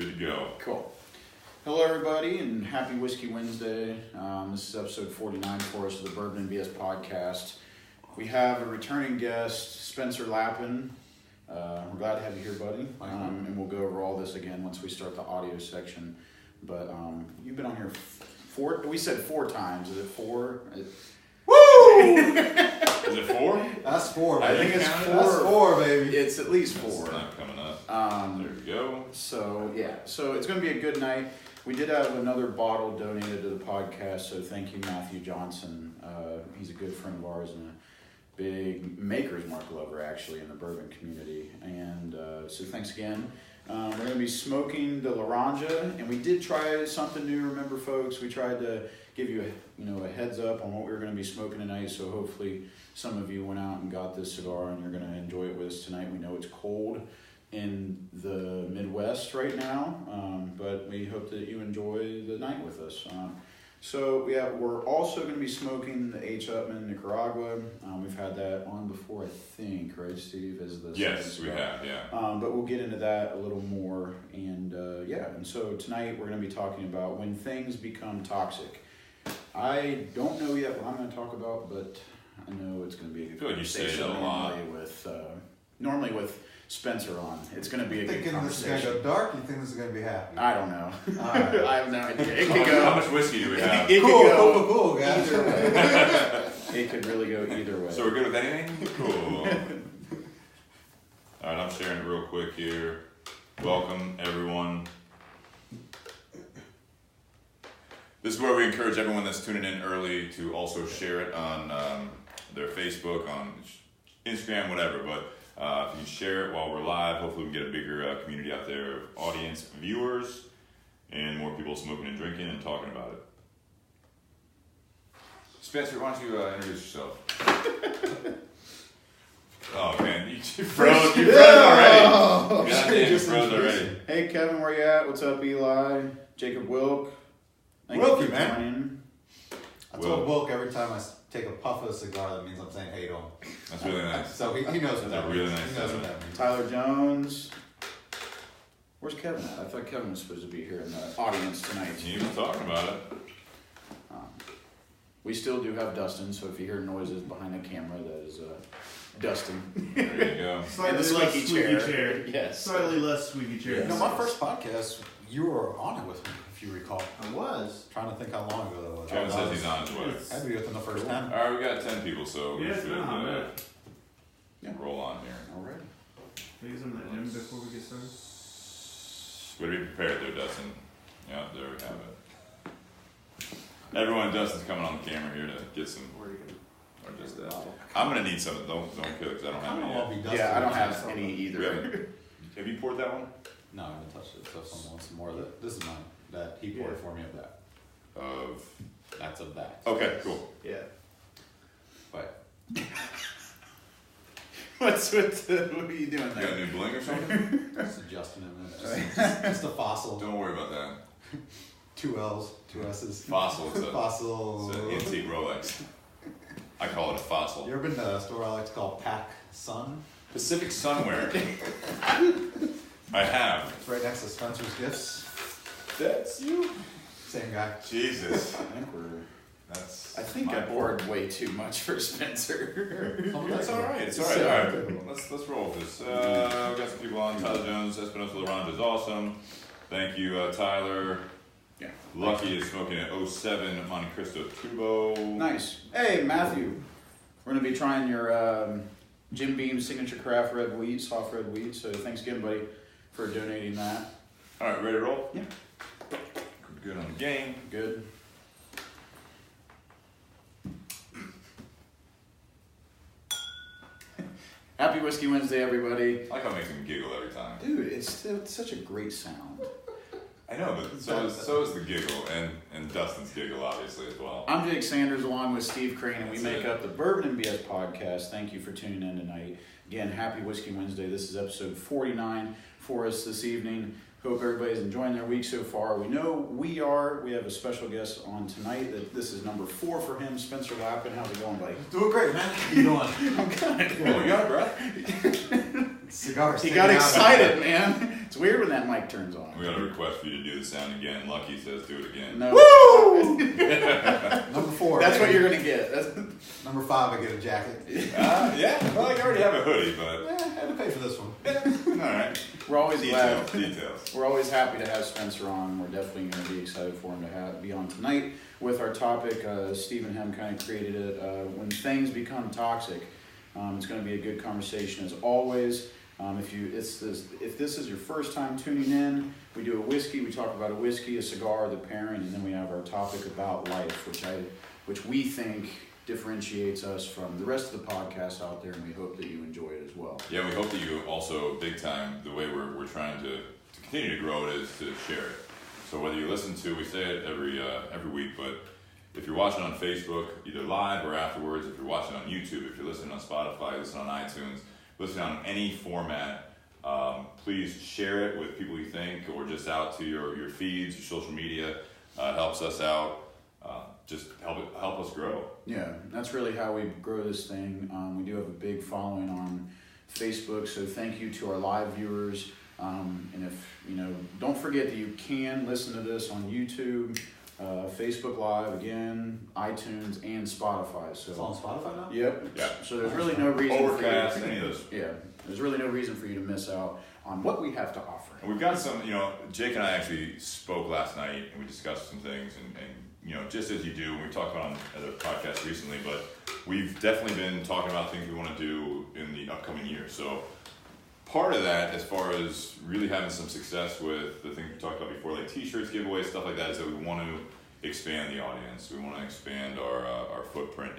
Good to go. Cool. Hello, everybody, and happy Whiskey Wednesday. This is episode 49 for us of the Bourbon and BS podcast. We have a returning guest, Spencer Lappin. We're glad to have you here, buddy. And we'll go over all this again once we start the audio section. But you've been on here we said 4 times. Is it 4? Woo! Is it 4? That's 4, baby. I think it's 4. That's 4, baby. It's at least 4. It's not coming up. There we go. So it's going to be a good night. We did have another bottle donated to the podcast, so thank you, Matthew Johnson. He's a good friend of ours and a big Maker's Mark lover, actually, in the bourbon community. And so thanks again. We're going to be smoking the Laranja, and we did try something new. Remember, folks, we tried to give you a heads up on what we were going to be smoking tonight. So hopefully, some of you went out and got this cigar, and you're going to enjoy it with us tonight. We know it's cold in the Midwest right now, but we hope that you enjoy the night with us. We're also going to be smoking the H. Upmann Nicaragua. We've had that on before, I think, right, Steve? Yes, we have, yeah. But we'll get into that a little more. And so tonight we're going to be talking about when things become toxic. I don't know yet what I'm going to talk about, but I know it's going to be a good conversation. I feel like you say that a lot. Normally with Spencer on. It's going to be a good conversation. Thinking this is going to go dark? You think this is going to be happy? I don't know. Right. I have no idea. It could go. How much whiskey do we have? Cool, guys. Either way. It could really go either way. So we're good with anything? Cool. All right, I'm sharing it real quick here. Welcome, everyone. This is where we encourage everyone that's tuning in early to also share it on their Facebook, on Instagram, whatever. But if you can share it while we're live, hopefully we can get a bigger community out there of audience, viewers, and more people smoking and drinking and talking about it. Spencer, why don't you introduce yourself? Oh man, you froze already. Goddamn, you froze already. Hey Kevin, where you at? What's up, Eli? Jacob Wilk. Wilkie, man. I Wilk. told Wilk every time I take a puff of a cigar, that means I'm saying hey to him. That's really nice. So he knows what that means. Really nice He knows what that means. Tyler Jones. Where's Kevin at? I thought Kevin was supposed to be here in the audience tonight. He was talking about it. We still do have Dustin, so if you hear noises behind the camera, that is Dustin. There you go. Slightly And the less squeaky squeaky chair. chair. Yes. Slightly less squeaky chair. Yes. No, my first podcast, you were on it with me, if you recall. I was. Trying to think how long ago that was. Kevin says he's on his way. I had to be within the first 10. Alright, we got 10 people, so we Yeah, should no, roll on here. Alright. Please, I'm that gym before we get started. Way to be prepared there, Dustin. Yeah, there we have it. Everyone, Dustin's coming on the camera here to get some, or just that. I'm gonna need some. Don't kill it because I don't have any yet. Yeah, I don't have any either. Have you poured that one? No, I haven't touched it. So if someone wants some more of that, this is mine. That he poured for me of that. Of. That's of that. Okay, cool. Yeah. But What are you doing You got a there? new bling or something? just adjusting it. Just a fossil. Don't worry about that. 2 L's, 2 S's. Fossil. It's Fossil. an antique Rolex. I call it a fossil. You ever been to a store I like to call Pac Sun? Pacific Sunwear. I have. It's right next to Spencer's Gifts. That's you. Same guy. Jesus. I think I poured way too much for Spencer. That's alright. It's alright. Alright. Let's roll with this. We got some people on. Tyler Jones, Espinosa Laranja is awesome. Thank you, Tyler. Yeah. Lucky is smoking an 07 Monte Cristo Tubo. Nice. Hey, Matthew. We're going to be trying your Jim Beam Signature Craft Red Wheat, soft red wheat. So thanks again, buddy, for donating that. Alright, ready to roll? Yeah. Good on the game. Good. Happy Whiskey Wednesday, everybody. I like how it makes him giggle every time. Dude, it's such a great sound. I know, but so is the giggle and Dustin's giggle obviously as well. I'm Jake Sanders along with Steve Crane, and we That's make it. up the Bourbon and BS podcast. Thank you for tuning in tonight. Again, happy Whiskey Wednesday. This is episode 49 for us this evening. Hope everybody's enjoying their week so far. We know we are. We have a special guest on tonight. This is number 4 for him, Spencer Lappin. How's it going, buddy? Doing great, man. How you doing? I'm good. Oh, you got it, bro. Cigars. He got excited, man. It's weird when that mic turns on. We got a request for you to do the sound again. Lucky says do it again. No. Woo! Number 4. That's what you're gonna get. Number 5, I get a jacket. Yeah, well, I already have a hoodie, but I had to pay for this one. all right. We're always glad. Details. We're always happy to have Spencer on. We're definitely going to be excited for him to be on tonight with our topic. Steve and him kind of created it. When things become toxic, it's going to be a good conversation as always. If this is your first time tuning in, we do a whiskey. We talk about a whiskey, a cigar, the pairing, and then we have our topic about life, which we think differentiates us from the rest of the podcasts out there, and we hope that you enjoy it as well. Yeah, we hope that you also, big time, the way we're trying to continue to grow it is to share it. So whether you listen to, we say it every week, but if you're watching on Facebook, either live or afterwards, if you're watching on YouTube, if you're listening on Spotify, listening on iTunes, listening on any format, please share it with people you think, or just out to your feeds, your social media. It helps us out. Just help us grow. Yeah, that's really how we grow this thing. We do have a big following on Facebook, so thank you to our live viewers. And if don't forget that you can listen to this on YouTube, Facebook Live again, iTunes, and Spotify. So It's on Spotify now? Yep. Yeah. So there's really no reason Overcast, for any of those. Yeah, there's really no reason for you to miss out on what we have to offer. And we've got some, Jake and I actually spoke last night and we discussed some things and just as you do, and we talked about on other podcasts recently, but we've definitely been talking about things we want to do in the upcoming year. So part of that, as far as really having some success with the things we talked about before, like t-shirts, giveaways, stuff like that, is that we want to expand the audience. We want to expand our footprint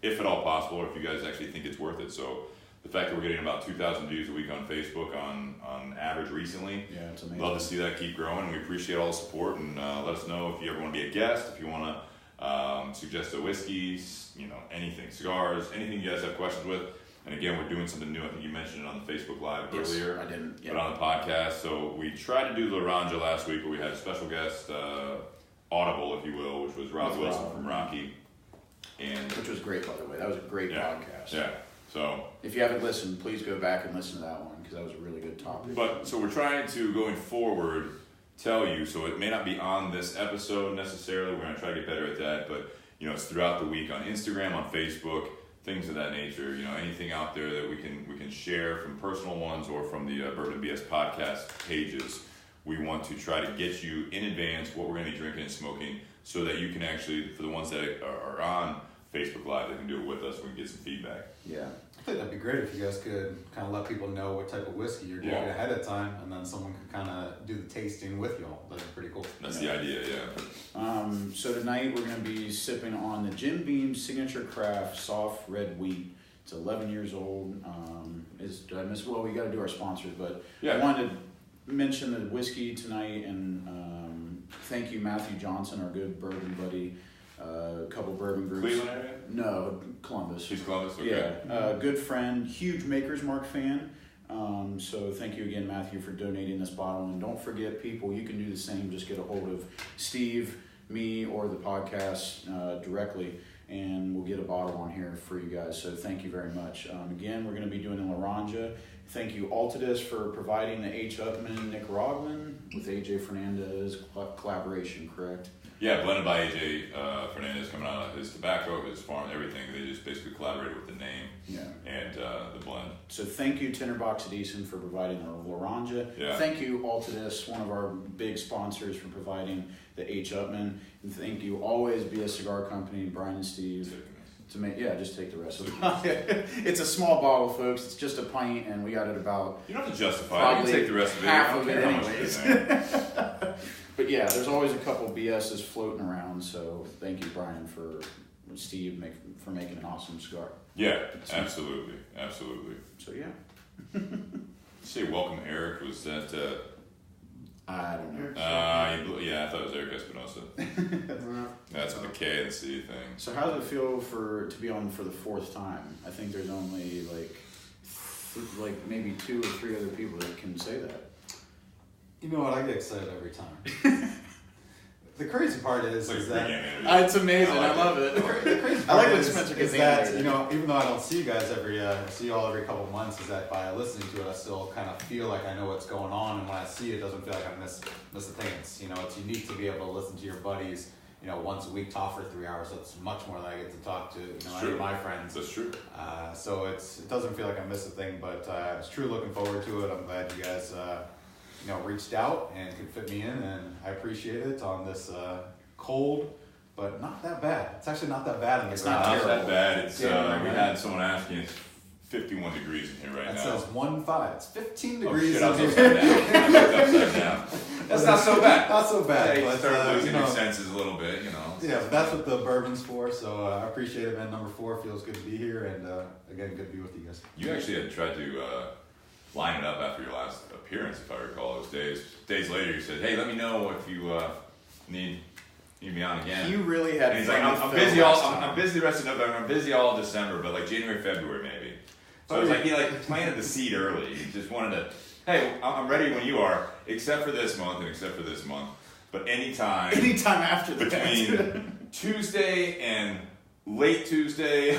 if at all possible, or if you guys actually think it's worth it. So the fact that we're getting about 2,000 views a week on Facebook on average recently. Yeah, it's amazing. Love to see that keep growing. We appreciate all the support, and let us know if you ever want to be a guest, if you want to suggest a whiskey, anything, cigars, anything you guys have questions with. And again, we're doing something new. I think you mentioned it on the Facebook Live earlier. I didn't. Yeah. But on the podcast. So we tried to do Laranja last week, but we had a special guest, Audible, if you will, which was Rob Wilson from Rocky. Which was great, by the way. That was a great podcast. Yeah. So if you haven't listened, please go back and listen to that one, because that was a really good topic. But so we're trying to, going forward, tell you, so it may not be on this episode necessarily, we're going to try to get better at that, but it's throughout the week on Instagram, on Facebook, things of that nature, anything out there that we can share from personal ones or from the Bourbon BS podcast pages. We want to try to get you in advance what we're going to be drinking and smoking, so that you can actually, for the ones that are on Facebook Live, they can do it with us, we can get some feedback. Yeah. I think that'd be great if you guys could kind of let people know what type of whiskey you're drinking ahead of time, and then someone could kind of do the tasting with y'all. That'd be pretty cool. That's the idea, yeah. So tonight we're going to be sipping on the Jim Beam Signature Craft Soft Red Wheat. It's 11 years old. Did I miss? Well, we got to do our sponsors, but Yeah. I wanted to mention the whiskey tonight, and thank you, Matthew Johnson, our good bourbon buddy. A couple bourbon groups. Cleveland area? No, Columbus. She's Columbus? Okay. Yeah, good friend, huge Maker's Mark fan. So thank you again, Matthew, for donating this bottle. And don't forget, people, you can do the same. Just get a hold of Steve, me, or the podcast directly, and we'll get a bottle on here for you guys. So thank you very much. Again, we're going to be doing the Laranja. Thank you, Altadis, for providing the H. Upman Nicaraguan with AJ Fernandez collaboration, correct? Yeah, blended by AJ Fernandez, coming out of his tobacco, his farm, everything. They just basically collaborated with the name and the blend. So thank you, Tinder Box at Easton, for providing the Laranja. Yeah. Thank you, Altadis, one of our big sponsors, for providing the H. Upman. And thank you, always be a Cigar Company, Brian and Steve. Just take the rest of it. It's a small bottle, folks. It's just a pint, and we got it about. You don't have to justify it. You can take the rest of it. Half of it, how much anyways. is in there. But yeah, there's always a couple BSs floating around. So thank you, Brian, Steve, for making an awesome cigar. Yeah, absolutely. So yeah. You say welcome, Eric. Was that? I don't know. I thought it was Eric Espinosa. That's with the K and C thing. So how does it feel to be on for the fourth time? I think there's only like maybe 2 or 3 other people that can say that. You know what? I get excited every time. The crazy part is It's like a that pregame interview. It's amazing. I love it. the crazy I part like when is Spencer gets that, angry. you know, even though I don't see you guys see you all every couple months, is that by listening to it, I still kind of feel like I know what's going on, and when I see it, it doesn't feel like I miss a thing. It's, you know, it's unique to be able to listen to your buddies, you know, once a week talk for 3 hours. That's much more than I get to talk to, you know, any of my friends. That's true. So it doesn't feel like I missed a thing, but it's true looking forward to it. I'm glad you guys, you know, reached out and could fit me in, and I appreciate it on this cold, but not that bad. It's actually not that bad in the ground. Not that bad. It's we right. had someone asking. It's 51 degrees in here right That now. says 1.5. It's 15 Oh degrees. shit! I was in upside here. down. I was upside down. That's not so bad. Not so bad. Yeah, you but, start losing you know, your senses a little bit, you know. Yeah, but that's what the bourbon's for. So I appreciate it, man. Number 4 feels good to be here, and again, good to be with you guys. You actually had tried to line it up after your last appearance, if I recall. Those days. Days later, you said, "Hey, let me know if you need me on again." You really had And he's fun like, with I'm Phil busy last all. time. I'm busy the rest of November. I'm busy all December, but like January, February, maybe. So it's like he planted the seed early. He just wanted to. Hey, I'm ready when you are, except for this month and except for this month. But anytime after the between Tuesday and late Tuesday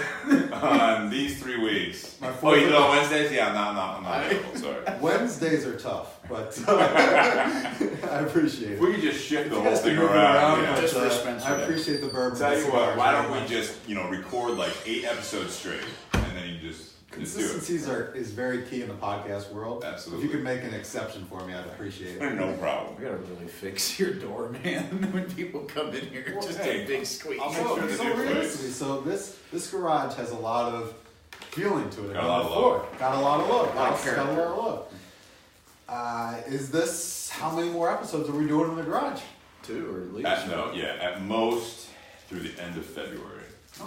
on these 3 weeks. Oh, you do it on Wednesdays? Yeah, I'm not available. Sorry. Wednesdays are tough, but I appreciate it. If we could just shift the You whole guys can thing move it around. Yeah. but, Just for Spencer. I appreciate the bourbon. Tell you what, cigars why very don't we much. just record like 8 episodes straight, and then you just do it. Consistency is very key in the podcast world. Absolutely. If you could make an exception for me, I'd appreciate it. No problem. We gotta really fix your door, man. When people come in here, Well, just hey, a big squeak. I'll make sure that So you play. realistically, so this garage has a lot of feeling to it. Got a lot of look. Got a lot of look. Lot of Got a lot of look. Is this, how many more episodes are we doing in the garage? 2 or at least. At most through the end of February.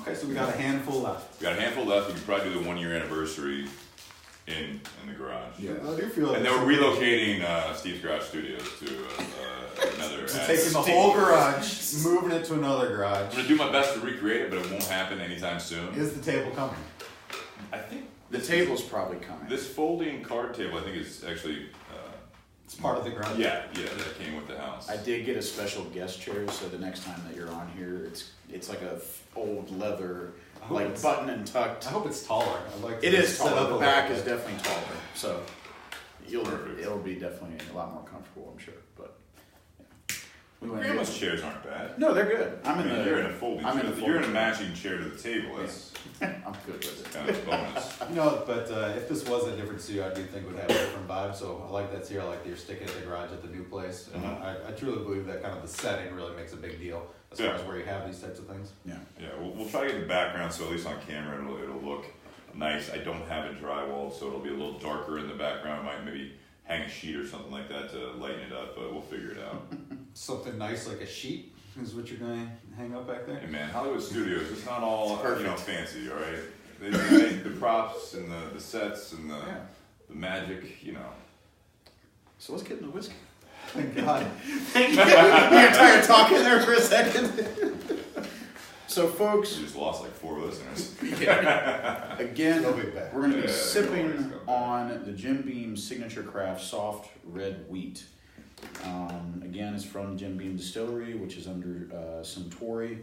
Okay, so we got a handful left. We got a handful left. We could probably do the 1 year anniversary in the garage. Yeah, I do feel like And then we're relocating Steve's Garage Studios to another. We're taking the whole garage, moving it to another I'm garage. gonna do my best to recreate it, but it won't happen anytime soon. Is the table coming? I think The table's probably coming. this folding card table, I think, is actually. It's part of the garage. Yeah, that came with the house. I did get a special guest chair, so the next time that you're on here, it's like a old leather, I hope like it's- button and tucked. I hope it's taller. I'd like to It is set up taller. a The back little is bit. definitely taller, so Perfect. it'll be definitely a lot more comfortable, I'm sure. But yeah. We went Grandma's chairs aren't bad. No, they're good. You're in a folding I'm chair. in a You're in a folding matching chair to the table. That's I'm good with it. kind of a bonus. You know, but if this was a different studio, I do think it would have a different vibe. So I like that's here. I like that you're sticking at the garage at the new place. And I truly believe that kind of the setting really makes a big deal as far as where you have these types of things. Yeah. Yeah, we'll try to get the background so at least on camera it'll look nice. I don't have it drywalled, so it'll be a little darker in the background. I might maybe hang a sheet or something like that to lighten it up, but we'll figure it out. Something nice like a sheet is what you're going to hang up back there. Hey man, Hollywood Studios, it's not all It's fancy, all right? They make the props and the sets and the magic, So let's get into whiskey. Thank God. Thank you. You're tired of talking there for a second. So, folks, We just lost like 4 listeners. again, They'll be back. we're going to be Yeah, sipping they'll always come back. on the Jim Beam Signature Craft Soft Red Wheat. Again, it's from Jim Beam Distillery, which is under Suntory.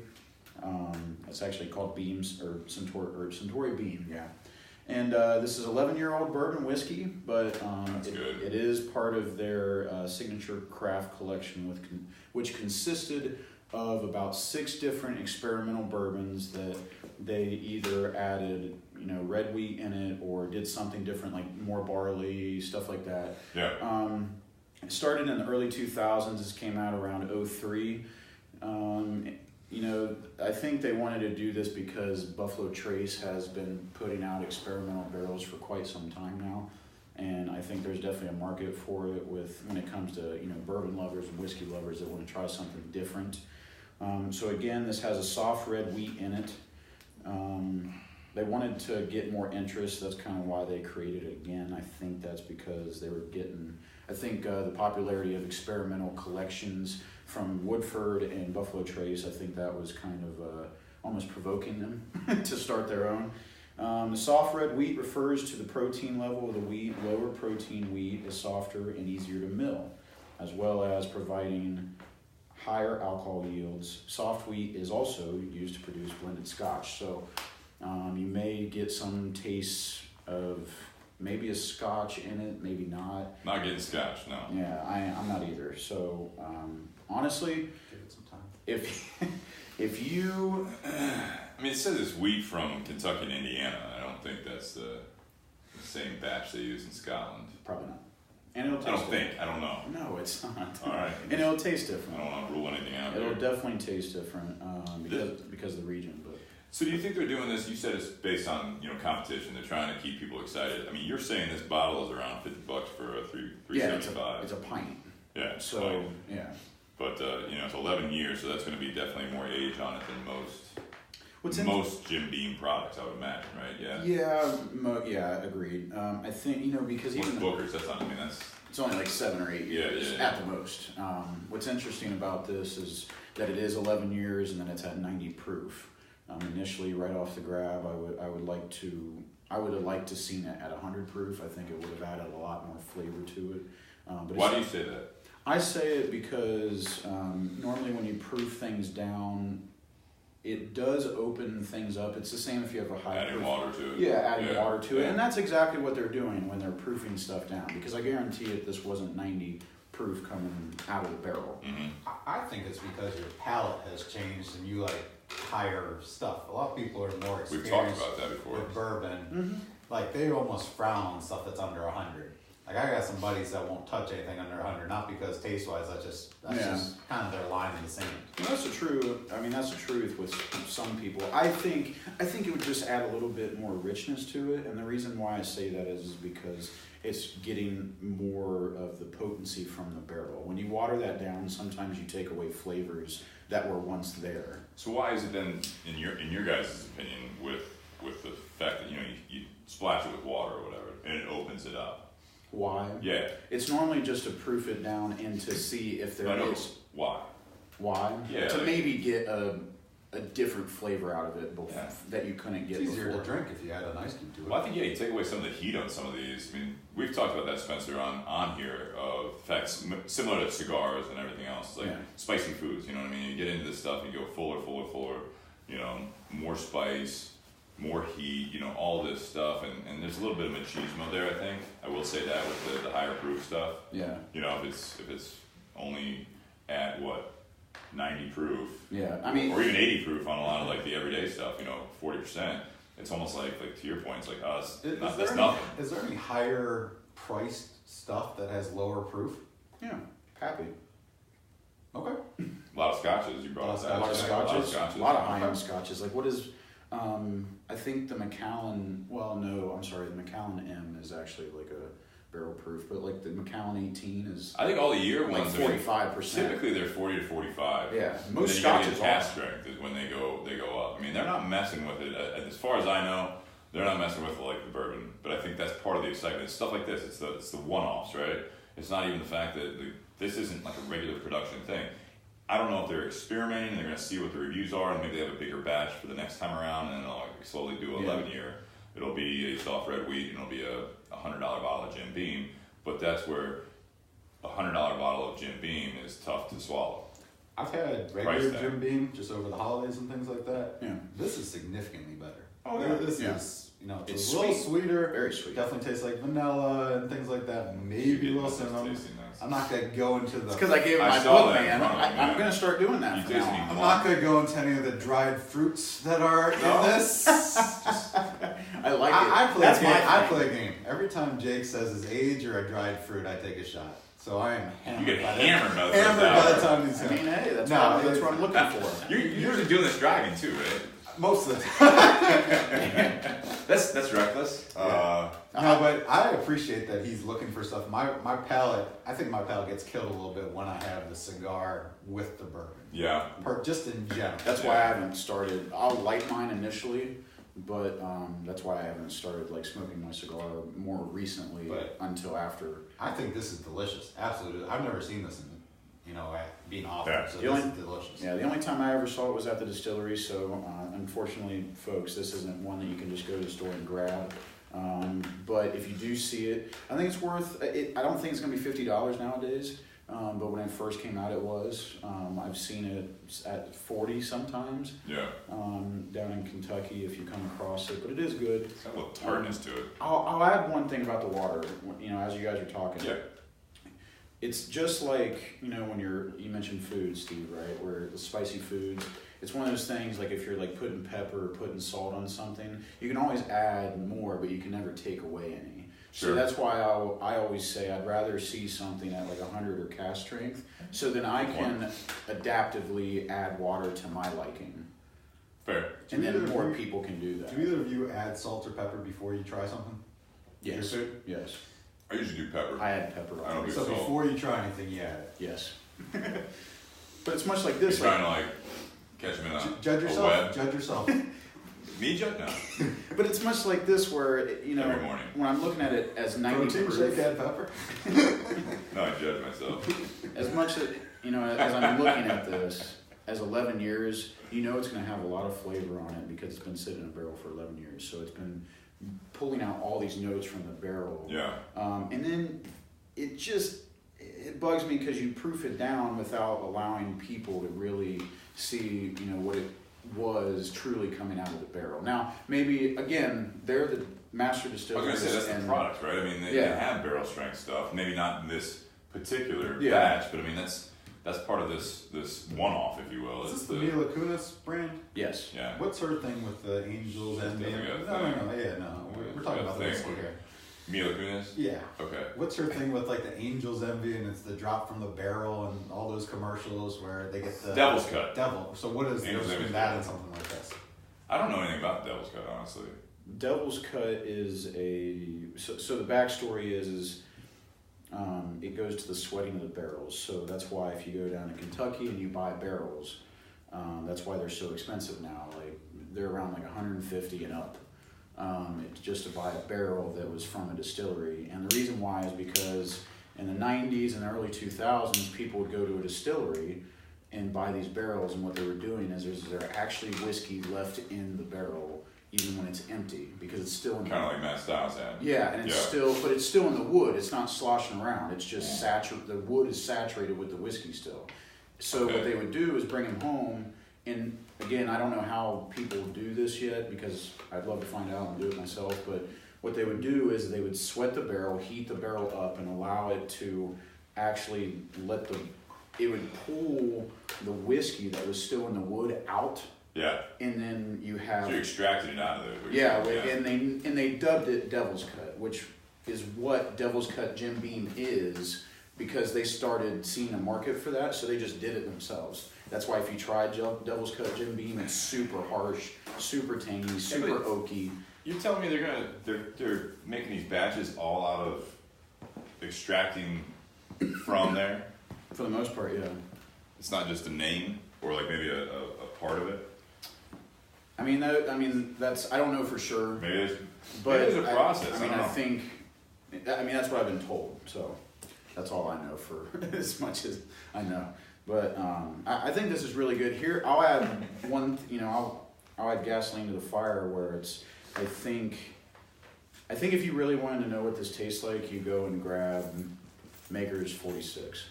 It's actually called Beams or Suntory Beam, yeah. And this is 11-year-old bourbon whiskey, but good. it is part of their signature craft collection, which consisted of about 6 different experimental bourbons that they either added, red wheat in it or did something different, like more barley, stuff like that. Yeah. It started in the early 2000s. This came out around 03. I think they wanted to do this because Buffalo Trace has been putting out experimental barrels for quite some time now. And I think there's definitely a market for it when it comes to, bourbon lovers and whiskey lovers that want to try something different. So again, this has a soft red wheat in it. They wanted to get more interest. That's kind of why they created it again. I think that's because they were getting, the popularity of experimental collections from Woodford and Buffalo Trace, I think that was kind of almost provoking them to start their own. The soft red wheat refers to the protein level of the wheat. Lower protein wheat is softer and easier to mill, as well as providing higher alcohol yields. Soft wheat is also used to produce blended Scotch, so you may get some tastes of maybe a Scotch in it, maybe not. Not getting Scotch, no. Yeah, I'm not either. So honestly, Give it some time. if you, I mean, it says it's wheat from Kentucky and Indiana. I don't think that's the same batch they use in Scotland. probably not. And it'll taste I don't different. think. I don't know. No, it's not. All right. And it'll taste I different. don't want to rule anything out It'll there. definitely taste different because of the region. But So do you think they're doing this? You said it's based on competition. They're trying to keep people excited. I mean, you're saying this bottle is around $50 for a $3.75. it's a pint. Yeah. So fine. yeah. But it's 11 years, so that's going to be definitely more age on it than What's most Jim Beam products, I would imagine, right? Yeah, agreed. I think because Most even Bookers, that's not. I mean, that's it's only like 7 or 8 years Yeah. at the most. What's interesting about this is that it is 11 years and then it's at 90 proof. Initially, right off the grab, I would have liked to seen it at 100 proof. I think it would have added a lot more flavor to it. But why do you say that? I say it because normally when you proof things down, it does open things up. It's the same if you have a high Adding proof. water to it. Yeah, adding water to it. Yeah. And that's exactly what they're doing when they're proofing stuff down. Because I guarantee it, this wasn't 90 proof coming out of the barrel. Mm-hmm. I think it's because your palate has changed and you like higher stuff. A lot of people are more experienced We've talked about that before. with bourbon. Mm-hmm. Like they almost frown on stuff that's under 100. Like I got some buddies that won't touch anything under 100, not because taste wise, that's just kind of their line in the sand. And that's the truth. I mean, that's the truth with some people. I think it would just add a little bit more richness to it, and the reason why I say that is because it's getting more of the potency from the barrel. When you water that down, sometimes you take away flavors that were once there. So why is it then, in your guys' opinion, with the fact that you splash it with water or whatever, and it opens it up? Why? Yeah. It's normally just to proof it down and to see if there is. Why? Why? Yeah, To like- maybe get a different flavor out of it Yeah. that you couldn't get It's easier before. to drink if you add an ice cube to it. Well, I think you take away some of the heat on some of these. I mean, we've talked about that, Spencer, on here. Of facts similar to cigars and everything else, like spicy foods. You know what I mean? You get into this stuff, and you go fuller. More spice, more heat. All this stuff, and there's a little bit of machismo there. I think I will say that with the higher proof stuff. Yeah. If it's only at 90 proof. Yeah. I mean, or even 80 proof on a lot of like the everyday stuff. 40%. It's almost like to your point, it's like us. That's nothing. Is there any higher priced stuff that has lower proof? yeah. Happy. Okay. A lot of scotches you brought up. A lot of Scotches. scotches. A lot of high-end scotches. Like what is? I think the Macallan. Well, no, I'm sorry. The Macallan M is actually like a barrel proof, but like the Macallan 18 is I think all the year like ones 45%. typically they're 40 to 45. Yeah, And most then you scotches get are. cast strength is when they go up. I mean, they're not messing with it. As far as I know, they're not messing with like the bourbon. But I think that's part of the excitement. It's stuff like this. It's the one-offs, right? It's not even the fact that this isn't like a regular production thing. I don't know if they're experimenting and they're going to see what the reviews are, and maybe they have a bigger batch for the next time around, and then they'll like slowly do 11 year. It'll be a soft red wheat, and it'll be a $100 bottle of Jim Beam. But that's where a $100 bottle of Jim Beam is tough to swallow. I've had Price regular tag. Jim Beam just over the holidays and things like that. Yeah. This is significantly better. Oh, yeah. This Yeah. is, it's It's a little sweet. sweeter. Very sweet. Definitely tastes like vanilla and things like that. Maybe a little cinnamon. Tasting nice. I'm not gonna go into the. It's because I gave it I my saw book, that in man. front of me, I'm yeah. gonna start doing that You from just now need on. I'm not gonna go into any of the dried fruits that are in this. I like it. I play That's a game. my I thing. play a game. Every time Jake says his age or a dried fruit, I take a shot. So I am You hammered. get by the- hammered by the hammered by the first hour. time he's I mean, hey, that's, No, that's what I'm looking for. You're usually doing this driving too, right? Most of the time. That's reckless. No, but I appreciate that he's looking for stuff. My palate, I think my palate gets killed a little bit when I have the cigar with the bourbon. Yeah. Just in general. That's why I haven't started. I'll light mine initially, but that's why I haven't started like smoking my cigar more recently But- until after. I think this is delicious. Absolutely. I've never seen this being offered. Yeah. So The this only- is delicious. Yeah, the only time I ever saw it was at the distillery. So unfortunately, folks, this isn't one that you can just go to the store and grab. But if you do see it, I think it's worth it. I don't think it's gonna be $50 nowadays, but when it first came out, it was. I've seen it at 40 sometimes. Yeah. Down in Kentucky, if you come across it, but it is good. It's got a little tartness to it. I'll add one thing about the water. You know, as you guys are talking. Yeah. It's just like, you know, when you mentioned food, Steve, right? Where the spicy foods, it's one of those things like if you're like putting pepper or putting salt on something, you can always add more, but you can never take away any. Sure. So that's why I always say I'd rather see something at like 100 or cast strength, so then I can adaptively add water to my liking. Fair. And then more people can do that. Do either of you add salt or pepper before you try something? Yes. Your food? Yes. I usually do pepper. I add pepper I don't on do it. So salt. before you try anything, you add it. Yes. But it's much like You're this. trying to like catch them in Judge a yourself. web. Judge yourself. Me judge? No. But it's much like this where, you know, Every morning. when I'm looking at it as 90 Protein proof, shake, add pepper. No, I judge myself. as much as, you know, as I'm looking at this, as 11 years, you know it's going to have a lot of flavor on it because it's been sitting in a barrel for 11 years. So it's been pulling out all these notes from the barrel. Yeah. And then it bugs me because you proof it down without allowing people to really see, you know, what it was truly coming out of the barrel. Now, maybe, again, they're the master I was distillers. gonna say that's the product, right? I mean, they Yeah. have barrel strength stuff. Maybe not in this particular Yeah. batch, but I mean that's part of this one-off, if you will. Is It's this the Mila Kunis brand? Yes. yeah. What's her thing with the Angels and Definitely the... got a No, thing. yeah, no. We're Got talking a about the thing whiskey with- here. Mila Kunis? Yeah. Okay. What's her thing with like the Angels Envy and it's the drop from the barrel and all those commercials where they get the... Devil's Cut. Devil. So what is the Angel's difference Envy. between that and something like this? I don't know anything about Devil's Cut, honestly. Devil's Cut is so the backstory is it goes to the sweating of the barrels. So that's why if you go down to Kentucky and you buy barrels, that's why they're so expensive now. Like they're around like 150 and up. It's just to buy a barrel that was from a distillery. And the reason why is because in the 90s and early 2000s, people would go to a distillery and buy these barrels, and what they were doing is there are actually whiskey left in the barrel even when it's empty because it's still in Kind of like Matt Styles had. yeah, and it's still in the wood. It's not sloshing around. It's just the wood is saturated with the whiskey still. So what they would do is bring them home, and again, I don't know how people do this yet because I'd love to find out and do it myself, but what they would do is they would sweat the barrel, heat the barrel up, and allow it to actually it would pull the whiskey that was still in the wood out. Yeah. And then you have So you extracted it out of there. yeah, and they dubbed it Devil's Cut, which is what Devil's Cut Jim Beam is because they started seeing a market for that, so they just did it themselves. That's why if you try Devil's Cut Jim Beam, it's super harsh, super tangy, super oaky. You're telling me they're making these batches all out of extracting from there? For the most part, yeah. It's not just a name or like maybe a part of it. I mean, that's I don't know for sure, Maybe it's but maybe there's a process. I mean, don't know. I think that's what I've been told. So that's all I know for as much as I know. But I think this is really good. Here, I'll add one. You know, I'll add gasoline to the fire where it's. I think if you really wanted to know what this tastes like, you go and grab Maker's 46.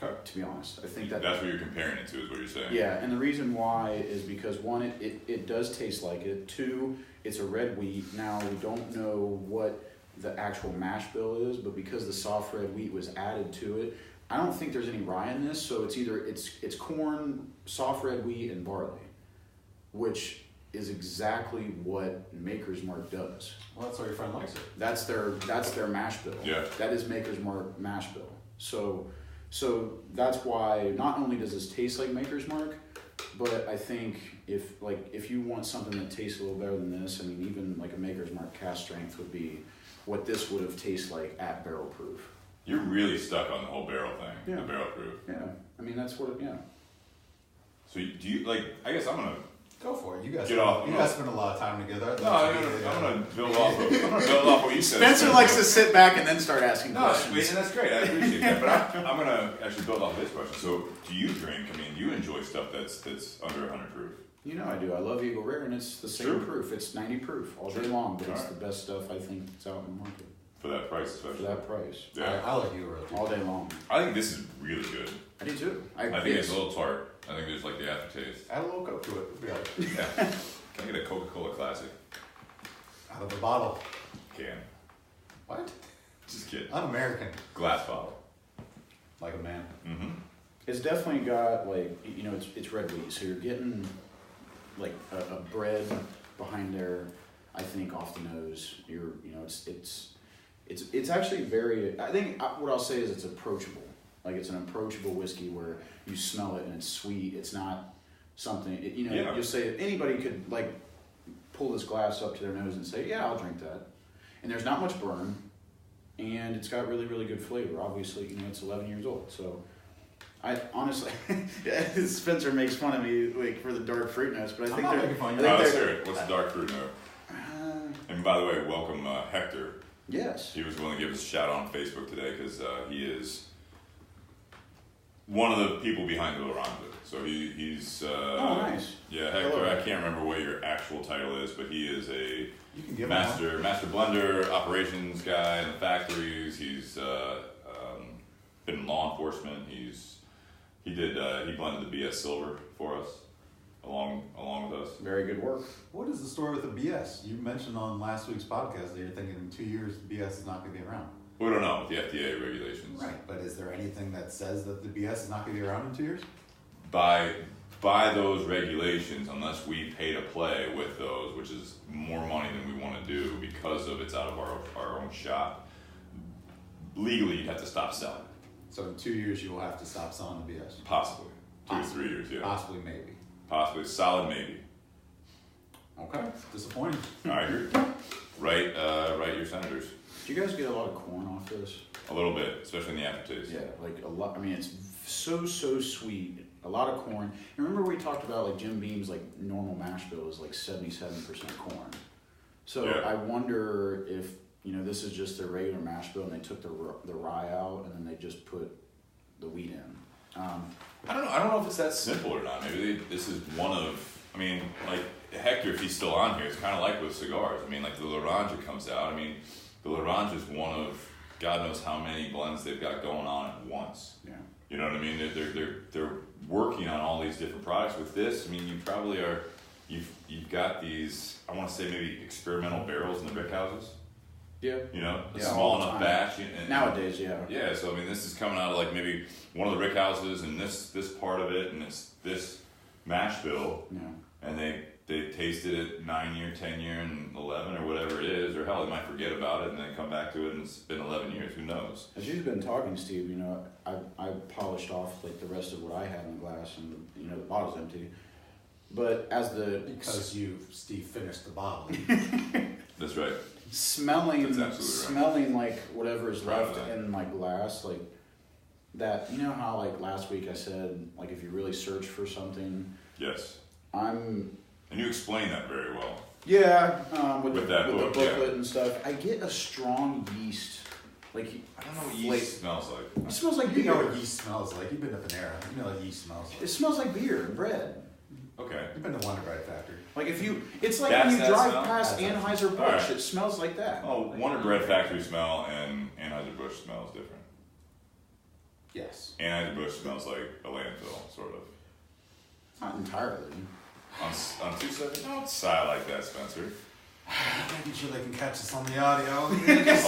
Okay. To be honest, I think That's what you're comparing it to, is what you're saying. yeah, and the reason why is because one, it does taste like it. Two, it's a red wheat. Now we don't know what the actual mash bill is, but because the soft red wheat was added to it, I don't think there's any rye in this. So it's either it's corn, soft red wheat, and barley, which is exactly what Maker's Mark does. Well, that's why your friend likes it. That's their mash bill. Yeah. That is Maker's Mark mash bill. So that's why not only does this taste like Maker's Mark, but I think if you want something that tastes a little better than this, I mean even like a Maker's Mark cast strength would be what this would have tasted like at barrel proof. You're really stuck on the whole barrel thing. Yeah. The barrel proof. Yeah, I mean that's what So do you like? I guess I'm gonna. Go for it. You guys, Get off. you guys spend a lot of time together. No, I'm gonna build off. I'm gonna build off what you said. Spencer likes to sit back and then start asking No, questions. and that's great. I appreciate that. But I'm gonna actually build off this question. So, do you drink? I mean, you enjoy stuff that's under 100 proof. You know I do. I love Eagle Rare, and it's the same Sure. proof. It's 90 proof all day long, but it's Alright. the best stuff I think that's out in the market. For that price, for especially. that price. Yeah. I like you real All day long. I think this is really good. I do too. I think it's a little tart. I think there's like the aftertaste. Add a little Coke to it. It'll be all right. Yeah. Can I get a Coca-Cola Classic? Out of a bottle. Can. What? Just kidding. I'm American. Glass bottle. Like a man. Mm-hmm. It's definitely got like, you know, it's red wheat, so you're getting like a bread behind there. I think off the nose, you know, it's actually very. I think what I'll say is it's approachable. Like it's an approachable whiskey where you smell it and it's sweet. It's not something you know. Yeah. You'll say anybody could like pull this glass up to their nose and say, "Yeah, I'll drink that." And there's not much burn, and it's got really really good flavor. Obviously, you know, it's 11 years old, so. I honestly, Spencer makes fun of me like for the dark fruit notes, but I think not they're. making fun of I you. think Let's they're- hear it. What's the dark fruit note? And by the way, welcome Hector. Yes. He was willing to give us a shout out on Facebook today because he is one of the people behind the Lauranja. So he's Oh, nice. yeah, Hector. Hello. I can't remember what your actual title is, but he is a You can give master blender operations guy in the factories. He's been in law enforcement. He blended the BS Silver for us along with us. Very good work. What is the story with the BS? You mentioned on last week's podcast that you're thinking in 2 years BS is not going to be around. We don't know with the FDA regulations. Right, but is there anything that says that the BS is not going to be around in 2 years? By those regulations, unless we pay to play with those, which is more money than we want to do because of it's out of our own shop, legally you'd have to stop selling. So in 2 years you will have to stop selling the BS. Possibly. 2 to 3 years, yeah. Possibly, maybe. Possibly. Solid maybe. Okay. Disappointing. I agree. Write your senators. Do you guys get a lot of corn off this? A little bit, especially in the aftertaste. Yeah, like a lot. I mean, it's so sweet. A lot of corn. And remember we talked about like Jim Beam's like normal mash bill is like 77% corn. So Yeah. I wonder if you know this is just their regular mash bill and they took the rye out and then they just put the wheat in. I don't know if it's that simple or not. Maybe this is one of. I mean, like Hector, if he's still on here, it's kind of like with cigars. I mean, like the Lauranja comes out. I mean, the Lauranja is one of God knows how many blends they've got going on at once. Yeah. You know what I mean? They're working on all these different products. With this, I mean, you probably are. You've got these. I want to say maybe experimental barrels in the brick houses. Yeah. You know, a Yeah, small all the enough time. batch. And, Nowadays, yeah. Yeah, so I mean, this is coming out of like maybe one of the rick houses and this part of it and it's this mash bill, Yeah. and they tasted it 9 year, 10 year, and 11 or whatever it is, or hell, they might forget about it and then come back to it and it's been 11 years. Who knows? As you've been talking, Steve, you know, I polished off like the rest of what I had in the glass, and you know the bottle's empty. But as the Because Steve, finished the bottle. That's right. smelling That's absolutely right. smelling like whatever is Proud of left that. in my glass, like that. You know how like last week I said like if you really search for something, Yes. I'm And you explain that very well. with With the that book, booklet yeah. and stuff. I get a strong yeast. Like I don't know what Flake. yeast smells like. it smells like You know beer. what yeast smells like. You've been to Panera. You know what yeast smells It like. smells like beer and bread. Okay. You've been to Wonder Bread Factory. Like it's like That's when you that drive smell? past That's that Anheuser Busch, Alright. it smells like that. Oh, Wonder Bread Factory smell and Anheuser-Busch smells different. Yes. Anheuser-Busch smells like a landfill, sort of. Not entirely. On 270? Don't sigh like that, Spencer. Making sure they can catch us on the audio. Get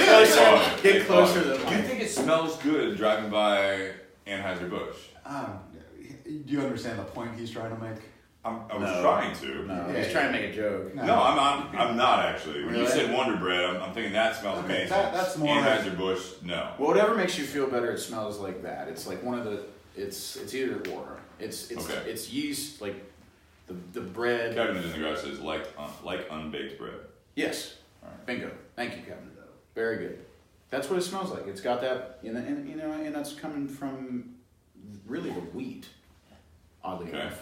closer. Get closer to the Do you mic. think it smells good driving by Anheuser-Busch? Do you understand the point he's trying to make? I was No. trying to. No, Yeah, he's trying to make a joke. No. No, I'm not actually. When you Really? said Wonder Bread, I'm thinking that smells Okay, amazing. that's more Anheuser-Busch, no. Well, whatever makes you feel better, it smells like that. It's like one of the. It's either or. It's Okay. it's yeast like the bread. Kevin in the garage says like unbaked bread. Yes. All right. Bingo. Thank you, Kevin. Very good. That's what it smells like. It's got that, and you know, and that's coming from really the wheat. Oddly Okay. enough.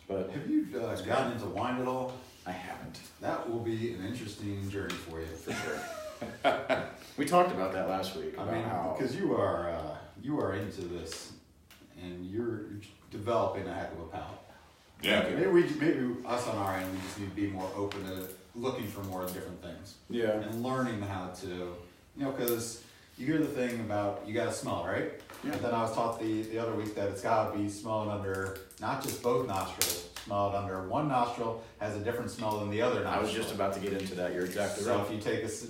But Have you gotten into wine at all? I haven't. That will be an interesting journey for you. For sure. We talked about that last week. I About mean, how because you are into this, and you're developing a heck of a palate. Yeah. Maybe us on our end, we just need to be more open to looking for more different things. Yeah. And learning how to, because you hear the thing about you gotta smell, right? Yeah. But then I was taught the other week that it's gotta be smelled under not just both nostrils, smelled under one nostril has a different smell than the other nostril. I was just about to get into that. You're exactly So right. if you take just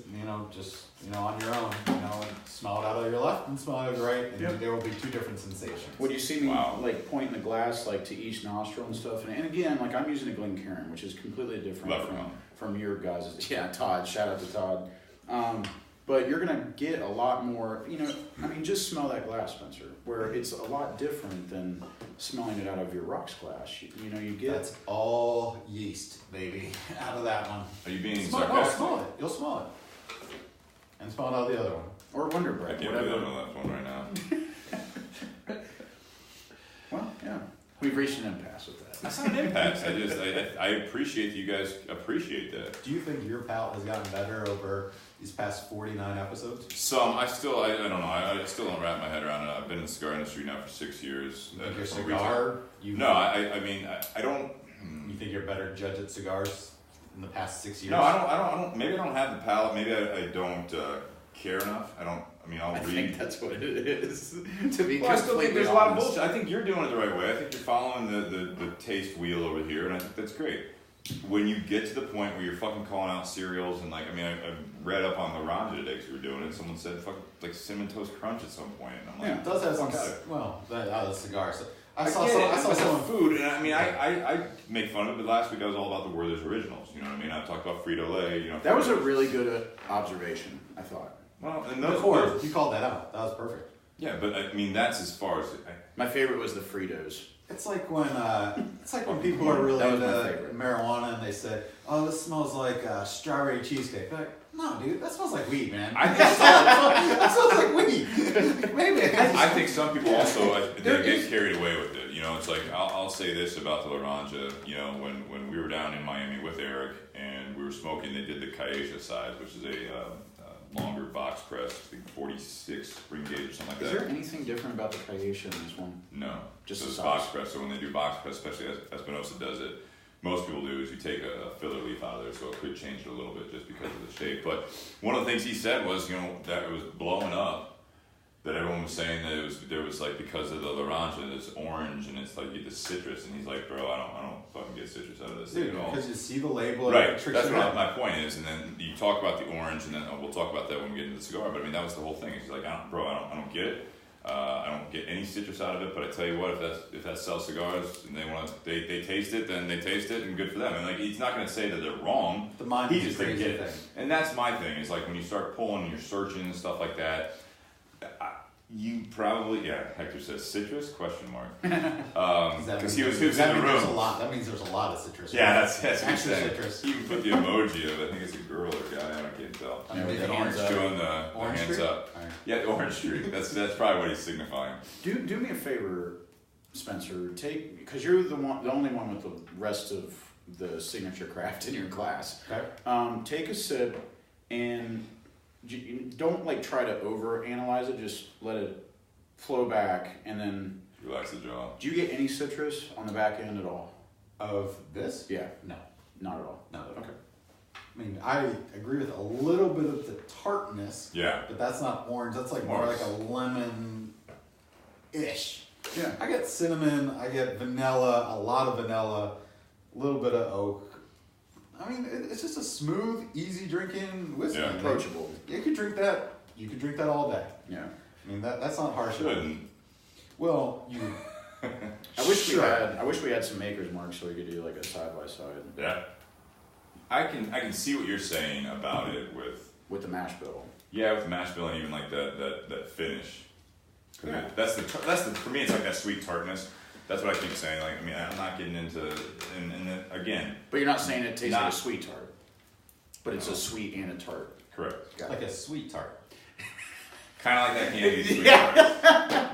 on your own, and smell it out of your left and smell it out of your right, and there will be two different sensations. When you see me Wow. like pointing the glass like to each nostril and stuff, and again, like I'm using a Glencairn, which is completely different from your guys'. Yeah, Todd. Shout out to Todd. But you're gonna get a lot more. Just smell that glass, Spencer. Where it's a lot different than smelling it out of your rocks glass. You get. That's all yeast, baby, out of that one. Are you being Smell it. You'll smell it. And smell it out of the other one. Or Wonder I Bread, can't whatever. believe I'm on that one right now. Well, yeah, we've reached an impasse with that. That's not an impasse. I appreciate that you guys appreciate that. Do you think your palate has gotten better over these past 49 episodes? Some, I don't know. I still don't wrap my head around it. I've been in the cigar industry now for 6 years. You think your For some cigar? reason. No, I don't. You think you're a better judge at cigars in the past 6 years? No, I don't. Maybe I don't have the palate. Maybe I don't care enough. I'll I read. think that's what it is. To be Well, I still think completely there's a lot of honest. bullshit. I think you're doing it the right way. I think you're following the taste wheel over here, and I think that's great. When you get to the point where you're fucking calling out cereals, and I read up on the Ronja today because we were doing it, and someone said like Cinnamon Toast Crunch at some point, and I'm like, It does have some. fuck out of it. Well, out of the cigars. I saw some food, and I make fun of it, but last week I was all about the Werther's Originals. You know what I mean? I talked about Frito-Lay. That was a really good observation, I thought. well, and Of those course, you called that out. That was perfect. yeah, but that's as far as My favorite was the Fritos. It's like when people are really That was my into favorite. marijuana and they say, "Oh, this smells like strawberry cheesecake." They're like, no, dude, that smells like weed, man. I think that smells like weed. Maybe. I think some people also they get carried away with it. It's like I'll say this about the Laranja. When we were down in Miami with Eric and we were smoking, they did the Cayuga size, which is a longer box press, I think 46 spring gauge or something like Is that. there anything different about the Cayuga in this one? No, Just it's the box size. press. So when they do box press, especially as Espinosa does it, most people do is you take a filler leaf out of there, so it could change it a little bit just because of the shape. But one of the things he said was, that it was blowing up. That everyone was saying that there was like because of the Laranja, it's orange and it's like you get the citrus, and he's like, bro, I don't fucking get citrus out of this thing at all. Because you see the label, Right, it tricks that's you what out. my point is, and then you talk about the orange, and then we'll talk about that when we get into the cigar. But that was the whole thing. He's like, I don't get it. I don't get any citrus out of it. But I tell you what, if that sells cigars and they taste it, then they taste it, and good for them. And he's not going to say that they're wrong. The mind He is a just didn't crazy get it. thing. And that's my thing. Is like when you start pulling and you're searching and stuff like that. You probably, Hector says citrus, question mark. Because he was in the There's a room. lot. That means there's a lot of citrus. Yeah, that's what he Extra said. citrus. He put the emoji of, I think it's a girl or guy, I can't tell. Yeah, with the hands hands up. Doing the Orange hands tree? up. Alright. Yeah, the orange tree. That's probably what he's signifying. Do me a favor, Spencer. Because you're the only one with the rest of the signature craft in your class. Okay. Take a sip and don't try to over analyze it. Just let it flow back, and then Relax the jaw. do you get any citrus on the back end at all? Of this? Yeah, No. not at all. No. Okay. I mean, I agree with a little bit of the tartness, Yeah. but that's not orange. That's more like a lemon-ish. Yeah. I get cinnamon, I get vanilla, a lot of vanilla, a little bit of oak. I mean, it's just a smooth, easy drinking whiskey. Yeah. Approachable. You could drink that. You could drink that all day. Yeah. I mean, that's not harsh. Shouldn't. Well, you. I wish Sure. we had some Maker's Mark so we could do a side by side Yeah. I can see what you're saying about it with the mash bill. with the mash bill and even like that finish. Yeah. That's the for me it's like that sweet tartness. That's what I keep saying. I'm not getting into and then again. But you're not saying it tastes like Not- a sweet tart, but it's a sweet and a tart. Correct. Got Like it. a sweet tart. Kind of like that candy sweet tart.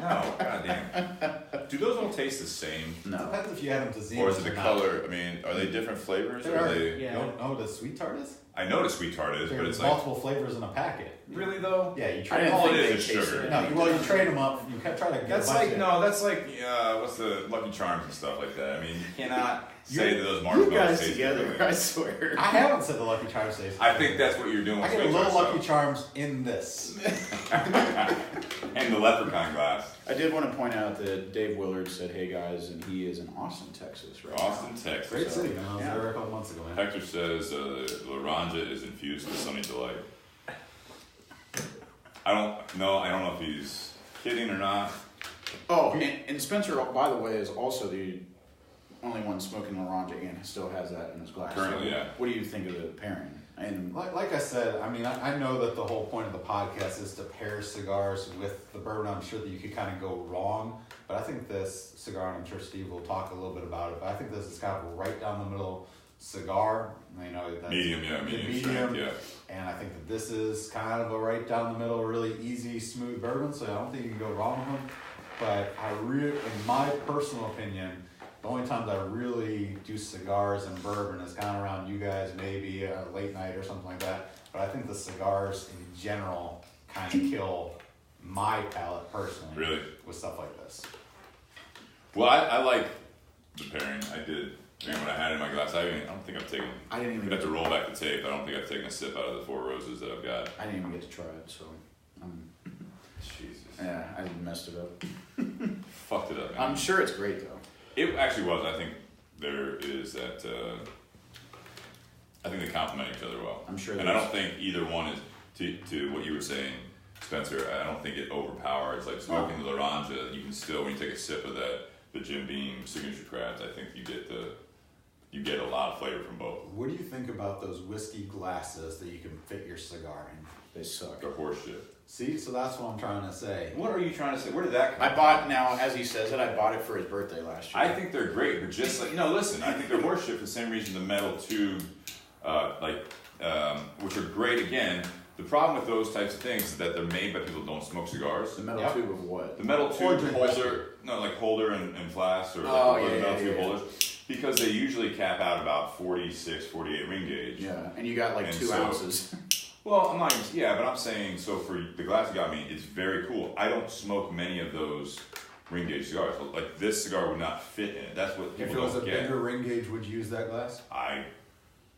No, goddamn. Do those all taste the same? No. Depends if you add them to zines Or is it the not. color? I mean, are they different flavors? They Or are. are they? Yeah. You don't know what a sweet tart is? I know what a sweet tart is, but There's it's like multiple flavors in a packet. really though. Yeah, you I trade didn't all think it they is is tasted sugar. it. No, you trade them up. You try to get That's a bunch like of- no, that's like what's the Lucky Charms and stuff like that. I mean, you cannot say that those You marshmallows guys taste together, different. I swear. I haven't said the Lucky Charms taste. I think that's what you're doing. I With get a Sweet little Tarts, Lucky though. Charms in this. And the leprechaun glass. I did want to point out that Dave Willard said, "Hey guys," and he is in Austin, Texas, right? Austin, now. Texas. Great So, city, man. I was yeah. there a couple months ago, man. Hector says Laranja is infused with Sunny Delight. I don't know if he's kidding or not. Oh, and Spencer, by the way, is also the only one smoking Laranja and still has that in his glass. Currently, So yeah. What do you think of the pairing? And Like I said, I mean, I know that the whole point of the podcast is to pair cigars with the bourbon. I'm sure that you could kind of go wrong, but I think this cigar, and I'm sure Steve will talk a little bit about it, but I think this is kind of a right down the middle cigar. You know, that's Medium, yeah, the medium strength, yeah. And I think that this is kind of a right down the middle, really easy, smooth bourbon, so I don't think you can go wrong with them. But in my personal opinion, the only times I really do cigars and bourbon is kind of around you guys, maybe a late night or something like that. But I think the cigars in general kind of kill my palate personally. Really? With stuff like this. Well, I like the pairing. I did. I mean, when I had it in my glass, I don't think I've taken. I didn't even I'd have to roll back the tape. I don't think I've taken a sip out of the Four Roses that I've got. I didn't even get to try it, so Jesus. yeah, I messed it up. Fucked it up, man. I'm sure it's great though. It actually was. I think there is that. I think they complement each other well. I'm sure And I don't think either one is to what you were saying, Spencer. I don't think it overpowers. Like smoking the Laranja, you can still when you take a sip of that, the Jim Beam signature craft. I think you get a lot of flavor from both. What do you think about those whiskey glasses that you can fit your cigar in? They suck. They're horse shit. See, so that's what I'm trying to say. What are you trying to say? Where did that come I bought now, as he says it, I bought it for his birthday last year. I think they're great, but just like listen, I think they're horseshit for the same reason the metal tube, which are great. Again, the problem with those types of things is that they're made by people who don't smoke cigars. the metal Yep. tube of what? The metal Or tube drink holder, holder and flask, or Oh, the metal tube yeah. holders, because they usually cap out about 46, 48 ring gauge. Yeah, and you got like And 2 so- ounces. Well, I'm not even, but I'm saying, so for the glass you got me, it's very cool. I don't smoke many of those ring gauge cigars. Like this cigar would not fit in it. That's what If people it was a don't get. bigger ring gauge, would you use that glass? I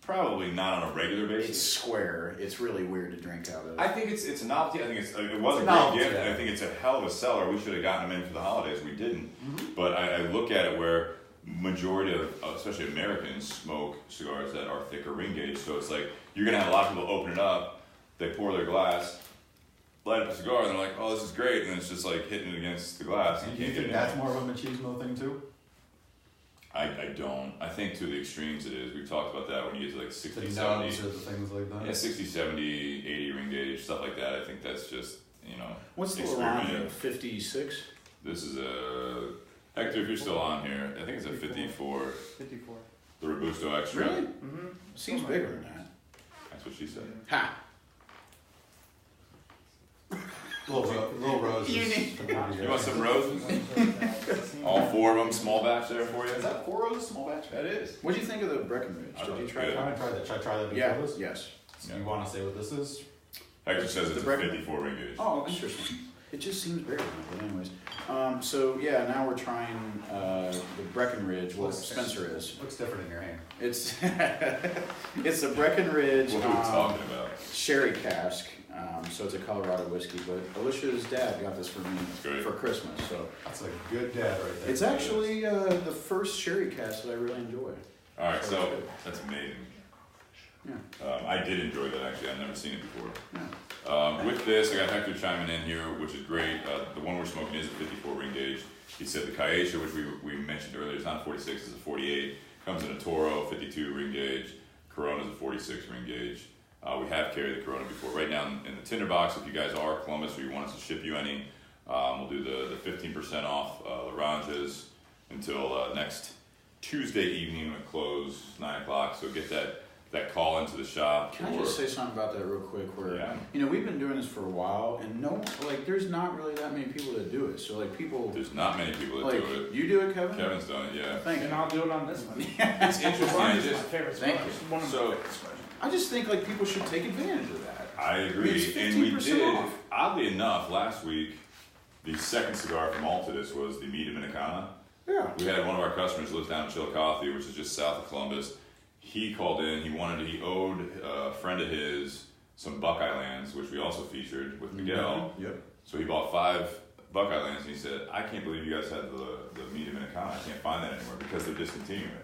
probably not on a regular It's basis. square. It's really weird to drink out of. I think it's a novelty. I think it was It's a a great novelty, gift. yeah. And I think it's a hell of a seller. We should have gotten them in for the holidays. We didn't. Mm-hmm. But I look at it where majority of, especially Americans, smoke cigars that are thicker ring gauge. So it's like you're gonna have a lot of people open it up. They pour their glass, light up a cigar, and they're like, "Oh, this is great," and it's just like hitting it against the glass. And And do you you can't think get it. that's more of a machismo thing too? I don't. I think to the extremes it is. We've talked about that when you get to like The 60, 70. nubs or the things like that? Yeah, 60, 70, 80 ring gauge, stuff like that. I think that's just, What's the experimenting. Laranja? 56? This is a, Hector, if you're still on here, I think it's a 54, 54. the Robusto Extra. Really? Mm-hmm. Seems bigger than that. That's what she said. Ha! Little roses. You need- You want some roses? All 4 of them, small batch there for you? Is that 4 roses small batch? That is. What do you think of the Breckenridge? I Did thought you it try was it? I haven't tried that. Should I try that before Yeah, this? yes. So you want to say what this is? Hector says it's The a Brecken- 54 ring gauge. Oh, interesting. It just seems bigger, but anyways. So yeah, now we're trying the Breckenridge. What Spencer is. Looks different in your hand. It's it's the Breckenridge What are we talking about? sherry cask. So it's a Colorado whiskey, but Alicia's dad got this for me Great. for Christmas. So That's a good dad right there. it's actually the first sherry cask that I really enjoy. Alright, so that's amazing. Yeah. I did enjoy that actually. I've never seen it before. Yeah. With this, I got Hector chiming in here, which is great. The one we're smoking is a 54 ring gauge. He said the Caixa, which we mentioned earlier, is not 46, it's a 48. Comes in a Toro, 52 ring gauge. Corona's a 46 ring gauge. We have carried the Corona before. Right now in the Tinder Box, if you guys are Columbus or you want us to ship you any, we'll do the 15% off Laranjas until next Tuesday evening when it close, 9 o'clock. So get that that call into the shop. Can I just say something about that real quick? Where Yeah. we've been doing this for a while, and there's not really that many people that do it. So people, there's not many people that like, do it. you do it, Kevin. Kevin's done it, yeah. Thank you. And I'll do it on this one. It's interesting. Mine I is my just, favorite Thank cigar. you. It's one of So- my favorite cigars. I just think like people should take advantage of that. I agree, It's and we 15% did. off. Oddly enough, last week, the second cigar from Altadis was the Meat Dominicana. Yeah. We had one of our customers who lives down in Chillicothe, which is just south of Columbus. He called in. He owed a friend of his some Buckeye lands, which we also featured with Miguel. Yep. So he bought 5 Buckeye lands, and he said, "I can't believe you guys had the Meat Dominicana. I can't find that anymore because they're discontinuing it."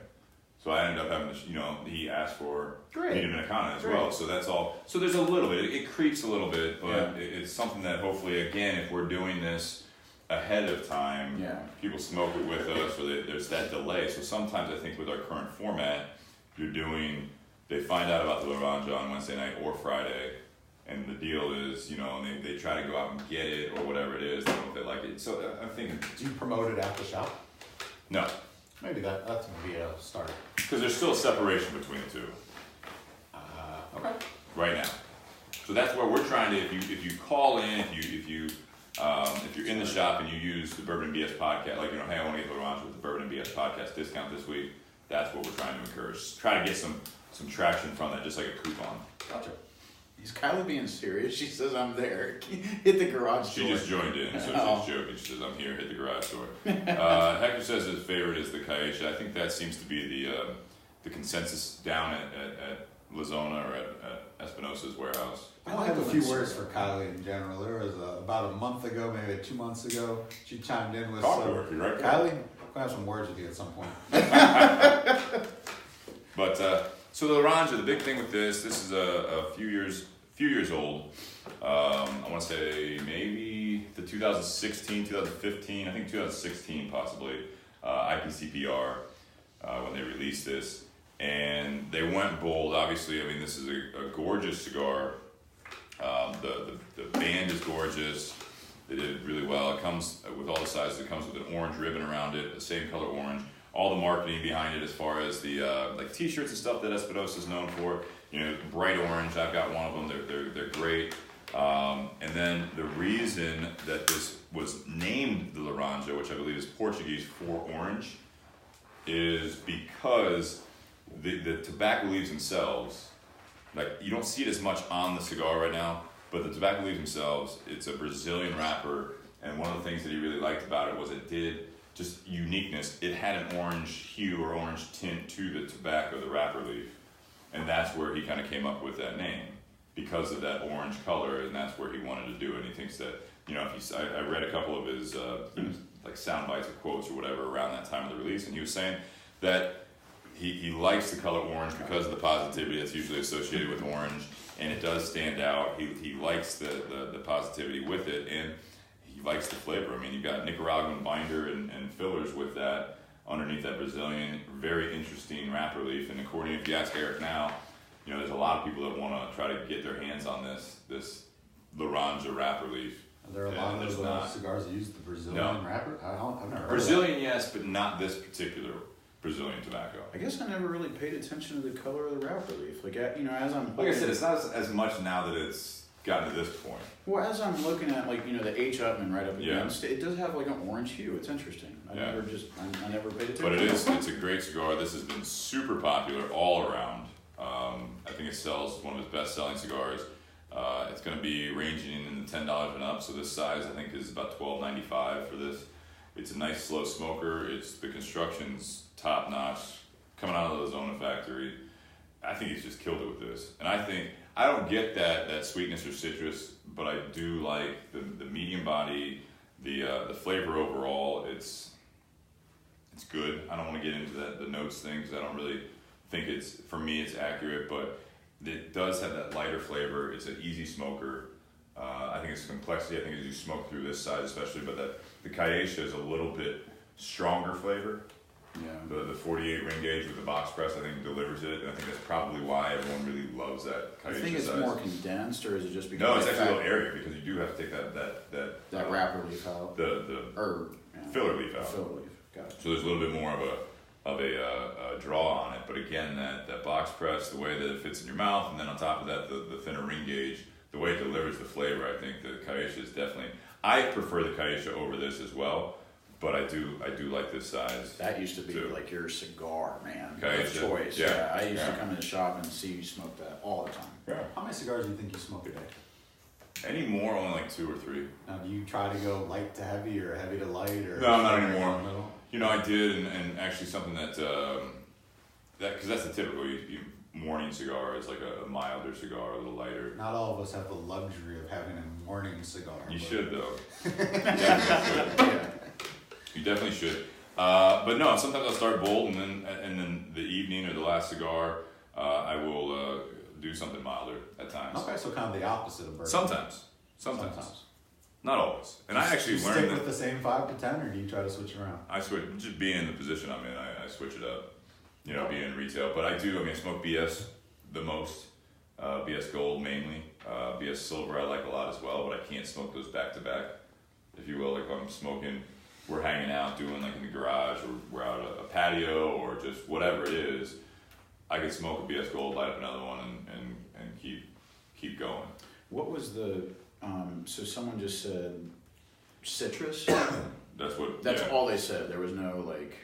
So I ended up having to, he asked for Great. Meat Dominicana as Great. well. So that's all. So there's a little bit. It creeps a little bit, but Yeah. it's something that hopefully, again, if we're doing this ahead of time, Yeah. people smoke it with us, or there's that delay. So sometimes I think with our current format, they find out about the Laranja on Wednesday night or Friday, and the deal is, and they try to go out and get it or whatever it is. They don't know if they like it. So I'm thinking, Do you promote it at the shop? no, Maybe that's gonna be a start. because there's still a separation between the two Okay. right now. So that's where we're trying to. If you call in, if you're in the shop and you use the Bourbon and BS podcast, like hey, I want to get the Laranja with the Bourbon and BS podcast discount this week. That's what we're trying to encourage. Try to get some traction from that, just like a coupon. Gotcha. Is Kyla being serious? She says I'm there. Hit the garage She door. just joined in, so Oh. she's joking. She says, "I'm here. Hit the garage door." Hector says his favorite is the Caixa. I think that seems to be the consensus down at La Zona or at Espinosa's warehouse. I have a few words for Kylie in general. There was about a month ago, maybe 2 months ago, she chimed in with Coffee worker, right? Kylie, I'm gonna have some words with you at some point. But so the Laranja, the big thing with this is a few years old. I want to say maybe the 2016, 2015, I think 2016 possibly, IPCPR when they released this. And they went bold. Obviously, I mean, this is a gorgeous cigar. The band is gorgeous. They did it really well. It comes with all the sizes. It comes with an orange ribbon around it, the same color orange. All the marketing behind it, as far as the like T-shirts and stuff that Espinosa is known for. Bright orange. I've got one of them. They're great. And then the reason that this was named the Laranja, which I believe is Portuguese for orange, is because the tobacco leaves themselves, like you don't see it as much on the cigar right now, but the tobacco leaves themselves, it's a Brazilian wrapper, and one of the things that he really liked about it was it did just uniqueness. It had an orange hue or orange tint to the tobacco, the wrapper leaf, and that's where he kind of came up with that name, because of that orange color, and that's where he wanted to do it. And he thinks that, I read a couple of his like sound bites or quotes or whatever around that time of the release, and he was saying that he likes the color orange because of the positivity that's usually associated with orange, and it does stand out. He likes the positivity with it, and he likes the flavor. I mean, you've got Nicaraguan binder and fillers with that underneath that Brazilian, very interesting wrapper leaf. And according, if you ask Eric now, there's a lot of people that want to try to get their hands on this Laranja wrapper leaf. Are there a lot of those cigars that use the Brazilian wrapper? I've never heard Brazilian, yes, but not this particular Brazilian tobacco. I guess I never really paid attention to the color of the wrapper leaf. Like, as I'm Like I said, it's not as much now that it's gotten to this point. Well, as I'm looking at the H. Upman right up against, it does have like an orange hue. It's interesting. I never paid attention. But it's a great cigar. This has been super popular all around. I think it sells one of his best-selling cigars. It's going to be ranging in the $10 and up. So this size, I think, is about $12.95 for this. It's a nice slow smoker. The construction's top notch, coming out of the Zona factory. I think he's just killed it with this. And I don't get that sweetness or citrus, but I do like the medium body, the flavor overall. It's good. I don't want to get into the notes thing because I don't really think for me it's accurate, but it does have that lighter flavor. It's an easy smoker. I think it's complexity. I think as you smoke through this size especially, but the Caixa is a little bit stronger flavor. Yeah. The 48 ring gauge with the box press, I think, delivers it, and I think that's probably why everyone really loves that Caixa I think it's size. more condensed, or is it just because No, it's actually a little airier because you do have to take that wrapper leaf out, the or filler leaf out. Filler leaf. Got it. So there's a little bit more of a draw on it. But again, that box press, the way that it fits in your mouth, and then on top of that, the thinner ring gauge, the way it delivers the flavor, I think the Caixa is definitely. I prefer the Caixa over this as well, but I do like this size. That used to be too. like your cigar, man. Caixa. Of choice. Yeah. I used to come in the shop and see you smoke that all the time. Yeah. How many cigars do you think you smoke a day? Anymore, only like 2 or 3. Now, do you try to go light to heavy or heavy to light? Or No, not somewhere anymore. in the middle? You know, I did, and actually something that because that's the typical morning cigar is like a milder cigar, a little lighter. Not all of us have the luxury of having a morning cigar. You but- should though. You definitely should. Yeah. You definitely should. But no, sometimes I'll start bold, and then the evening or the last cigar, I will do something milder at times. Okay, so kind of the opposite of bourbon. Sometimes. Not always. And I actually you learned stick that. with the same 5 to 10, or do you try to switch around? I switch, just being in the position I'm in, I switch it up. You know, being in retail. But I smoke BS the most. BS Gold mainly. BS Silver I like a lot as well, but I can't smoke those back to back, if you will. Like if I'm smoking, we're hanging out, doing like in the garage, or we're out at a patio, or just whatever it is, I can smoke a BS Gold, light up another one, and keep going. What was the, so someone just said citrus? That's what. That's yeah. all they said. There was no like,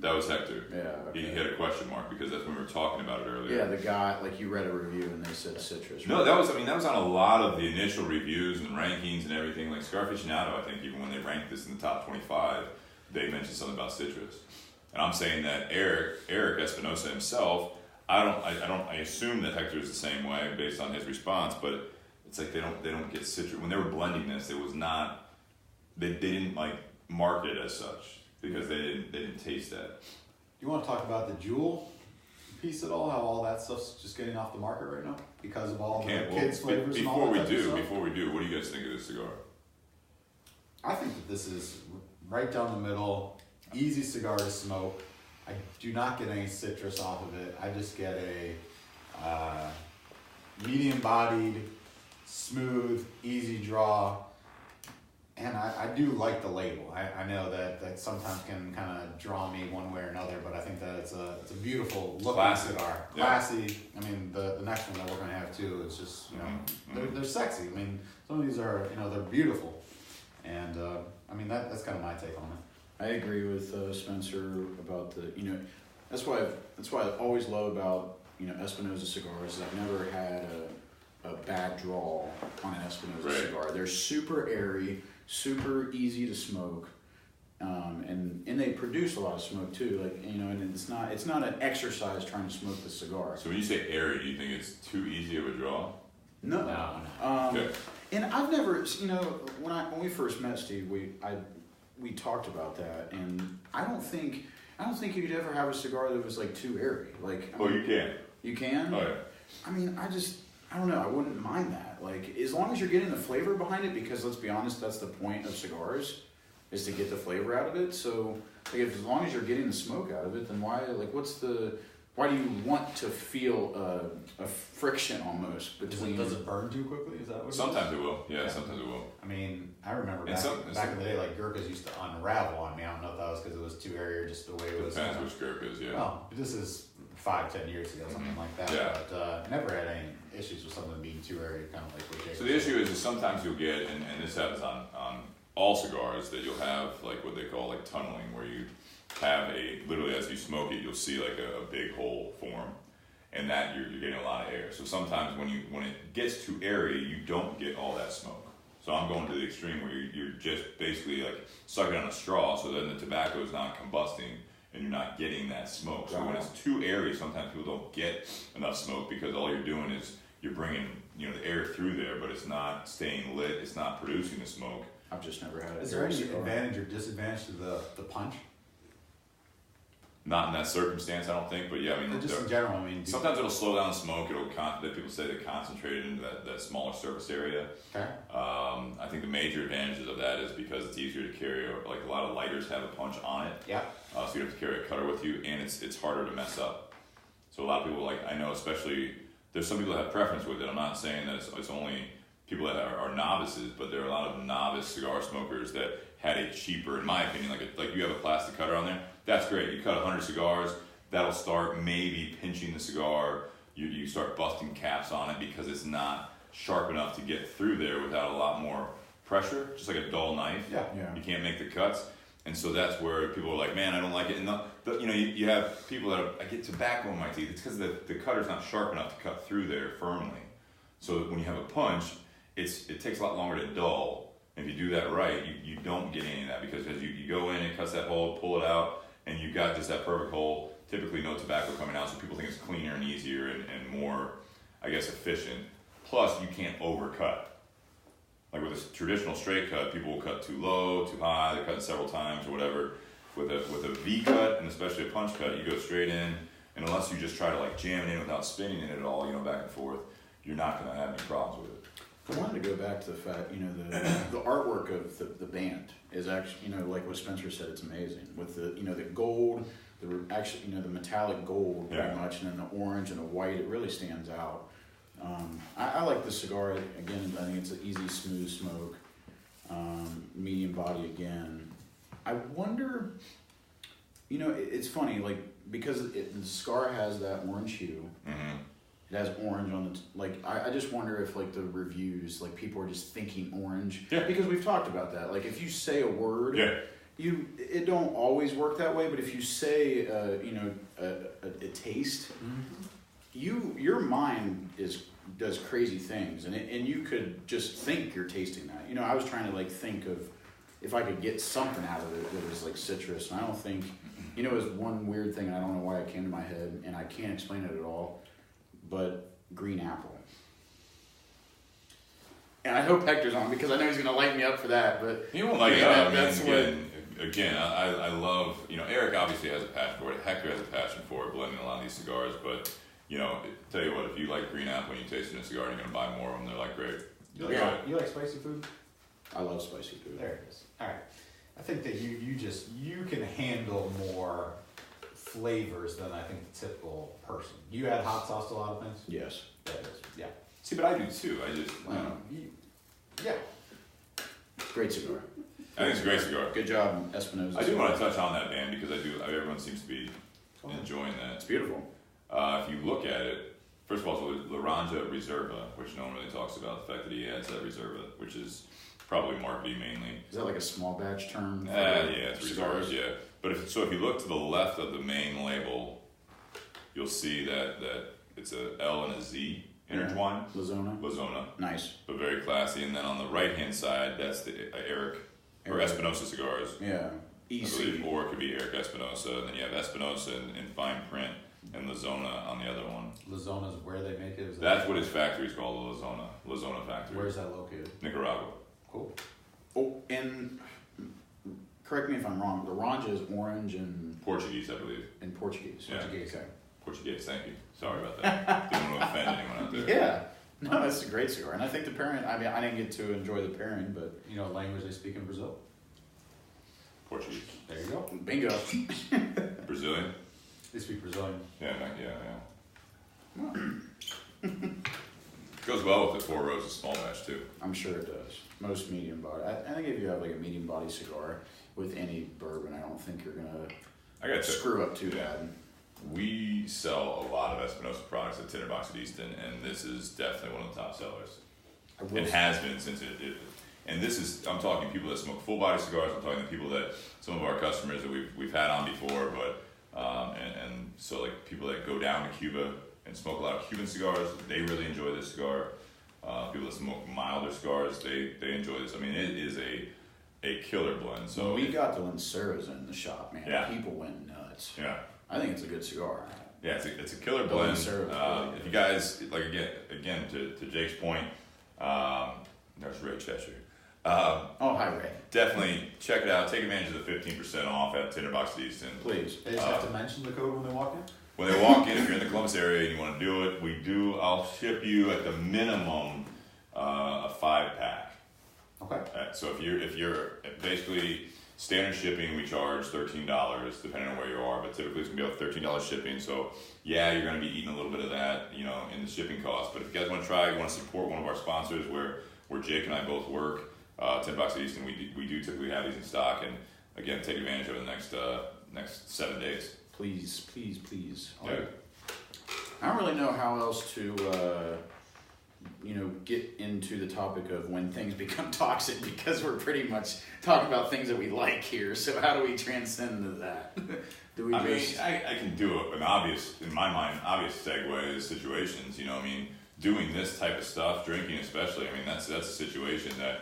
That was Hector. yeah. Okay. He had a question mark because that's when we were talking about it earlier. Yeah, the guy, like you read a review and they said citrus. No, that was on a lot of the initial reviews and rankings and everything. Like Cigar Aficionado, I think even when they ranked this in the top 25, they mentioned something about citrus. And I'm saying that Eric Espinosa himself, I assume that Hector is the same way based on his response, but it's like they don't get citrus. When they were blending this, it was not, they didn't like mark it as such because they didn't taste that. You want to talk about the Jewel piece at all? How all that stuff's just getting off the market right now because of all the kids' flavors and all that type of stuff? Before we do, what do you guys think of this cigar? I think that this is right down the middle, easy cigar to smoke. I do not get any citrus off of it. I just get a medium-bodied, smooth, easy draw. And I do like the label. I know that sometimes can kind of draw me one way or another, but I think that it's a beautiful looking Classy. cigar. Yeah. Classy. I mean, the next one that we're gonna have too is just they're sexy. I mean, some of these are they're beautiful, and I mean that's kind of my take on it. I agree with Spencer about the, that's why I always love about, Espinosa cigars is I've never had a bad draw on an Espinosa Right. cigar. They're super airy, super easy to smoke, and they produce a lot of smoke too. Like, and it's not an exercise trying to smoke the cigar. So when you say airy, do you think it's too easy of a draw? No. Okay. And I've never, when we first met Steve, we talked about that, and I don't think you'd ever have a cigar that was like too airy. Like, Oh, you can. You can? Oh yeah. I mean, I don't know. I wouldn't mind that. Like, as long as you're getting the flavor behind it, because let's be honest, that's the point of cigars, is to get the flavor out of it. So, like, as long as you're getting the smoke out of it, then why do you want to feel a friction almost between? Does it burn too quickly? Is that what? Sometimes it will. Yeah, sometimes it will. I mean, I remember And back in the day, like Gurkhas used to unravel on me. I don't know if that was because it was too airy or just the way it was. Depends which Gurkhas, yeah. Well, this is 5-10 years ago, something like that. Yeah. But never had any issues with something being too airy, kind of like what Jake So the issue is sometimes you'll get, and this happens on all cigars, that you'll have like what they call like tunneling, where you have literally as you smoke it, you'll see like a big hole form, and that you're getting a lot of air. So sometimes when it gets too airy, you don't get all that smoke. So I'm going to the extreme where you're just basically like sucking on a straw, so then the tobacco is not combusting and you're not getting that smoke. So when it's too airy, sometimes people don't get enough smoke because all you're doing is you're bringing the air through there, but it's not staying lit. It's not producing the smoke. I've just never had it. Is there any advantage or disadvantage to the punch? Not in that circumstance, I don't think. But yeah, I mean, Just in general, I mean. sometimes it'll slow down the smoke. That people say they concentrate it into that smaller surface area. Okay. I think the major advantages of that is because it's easier to carry. Like a lot of lighters have a punch on it. Yeah. So you have to carry a cutter with you, and it's harder to mess up. So a lot of people, like I know, especially there's some people that have preference with it. I'm not saying that it's only people that are novices, but there are a lot of novice novice cigar smokers that had a cheaper, in my opinion, like you have a plastic cutter on there. That's great. You cut 100 cigars, that'll start maybe pinching the cigar. You start busting caps on it because it's not sharp enough to get through there without a lot more pressure, just like a dull knife. Yeah. You can't make the cuts. And so that's where people are like, man, I don't like it. And you have people that I get tobacco in my teeth. It's because the cutter's not sharp enough to cut through there firmly. So that when you have a punch, it takes a lot longer to dull. And if you do that right, you don't get any of that, because as you go in, it cuts that hole, pull it out, and you've got just that perfect hole. Typically no tobacco coming out, so people think it's cleaner and easier and more, I guess, efficient. Plus, you can't overcut. Like with a traditional straight cut, people will cut too low, too high, they're cutting several times or whatever. With a V cut, and especially a punch cut, you go straight in, and unless you just try to like jam it in without spinning it at all, back and forth, you're not gonna have any problems with it. I wanted to go back to the fact, the artwork of the band is actually, like what Spencer said, it's amazing. With the gold, the metallic gold pretty much, and then the orange and the white, it really stands out. I like the cigar. Again, I think it's an easy, smooth smoke, medium body again. I wonder, it's funny, like, because the cigar has that orange hue. Mm-hmm. It has orange on the, I just wonder if, like, the reviews, like, people are just thinking orange. Yeah. Because we've talked about that. Like, if you say a word, it don't always work that way, but if you say, a taste, your mind does crazy things, and you could just think you're tasting that. I was trying to, like, think of if I could get something out of it that was, like, citrus, and I don't think, it was one weird thing, and I don't know why it came to my head, and I can't explain it at all, but green apple. And I hope Hector's on, because I know he's going to light me up for that, but... He won't light it up. Again, I love, Eric obviously has a passion for it. Hector has a passion for it, blending a lot of these cigars, but, tell you what, if you like green apple and you taste it in a cigar and you're going to buy more of them, they're like, great. You like spicy food? I love spicy food. There it is. All right. I think that you can handle more flavors than I think the typical person. You add hot sauce to a lot of things? Yes. There it is. Yeah. See, but I do too. I just, Yeah. Great cigar. I think it's a great cigar. Good job, Espinosa. I do want to touch on that, Dan, because everyone seems to be enjoying that. It's beautiful. If you look at it, first of all, so Laranja Reserva, which no one really talks about, the fact that he adds that Reserva, which is probably marketing mainly. Is that like a small batch term? Yeah, it's Reservas, yeah. But if you look to the left of the main label, you'll see that it's a L and a Z intertwined. Lazona. Nice. But very classy. And then on the right-hand side, that's the Eric or Espinosa cigars. Yeah. EC. Or it could be Eric Espinosa, and then you have Espinosa in fine print, and Lazona on the other one. Lazona's where they make it? That's what his factory is called, the Lazona factory. Where's that located? Nicaragua. Cool. Oh, and correct me if I'm wrong, Laranja is orange and... Portuguese, I believe. And Portuguese. Yeah. Portuguese, okay. Portuguese, thank you. Sorry about that. Didn't want to offend anyone out there. Yeah. No, that's a great cigar. And I think the pairing, I didn't get to enjoy the pairing, but... You know what language they speak in Brazil? Portuguese. There you go. Bingo. Brazilian? They speak Brazilian. Yeah. Goes well with the 4 Roses small batch too. I'm sure it does. Most medium body. I think if you have like a medium body cigar with any bourbon, I don't think you're gonna screw up too bad. We sell a lot of Espinosa products at Tinder Box at Easton, and this is definitely one of the top sellers. It has been since it. And this is, I'm talking people that smoke full body cigars. I'm talking to people that some of our customers that we've had on before, but and so like people that go down to Cuba and smoke a lot of Cuban cigars, they really enjoy this cigar. People that smoke milder cigars, they enjoy this. I mean, it is a killer blend. So when we got the Lanceras in the shop, man, yeah. People went nuts. Yeah, I think it's a good cigar. Yeah, it's a killer blend. If you guys like again to Jake's point, there's Ray Cheshire. Hi Ray. Definitely check it out. Take advantage of the 15% off at Tinder Box at Easton. Please. They just have to mention the code when they walk in? When they walk in, if you're in the Columbus area and you want to do it, I'll ship you at the minimum a 5-pack. Okay. So if you're basically standard shipping, we charge $13 depending on where you are, but typically it's gonna be about $13 shipping. So yeah, you're gonna be eating a little bit of that, in the shipping cost. But if you guys want to try, you want to support one of our sponsors where Jake and I both work, Tinder Box at Easton, we do typically have these in stock, and again, take advantage of it the next 7 days. Please. Yeah. I don't really know how else to, get into the topic of when things become toxic, because we're pretty much talking about things that we like here. So how do we transcend to that? Do we I can do it. In my mind, obvious segue is situations. Doing this type of stuff, drinking especially. That's a situation that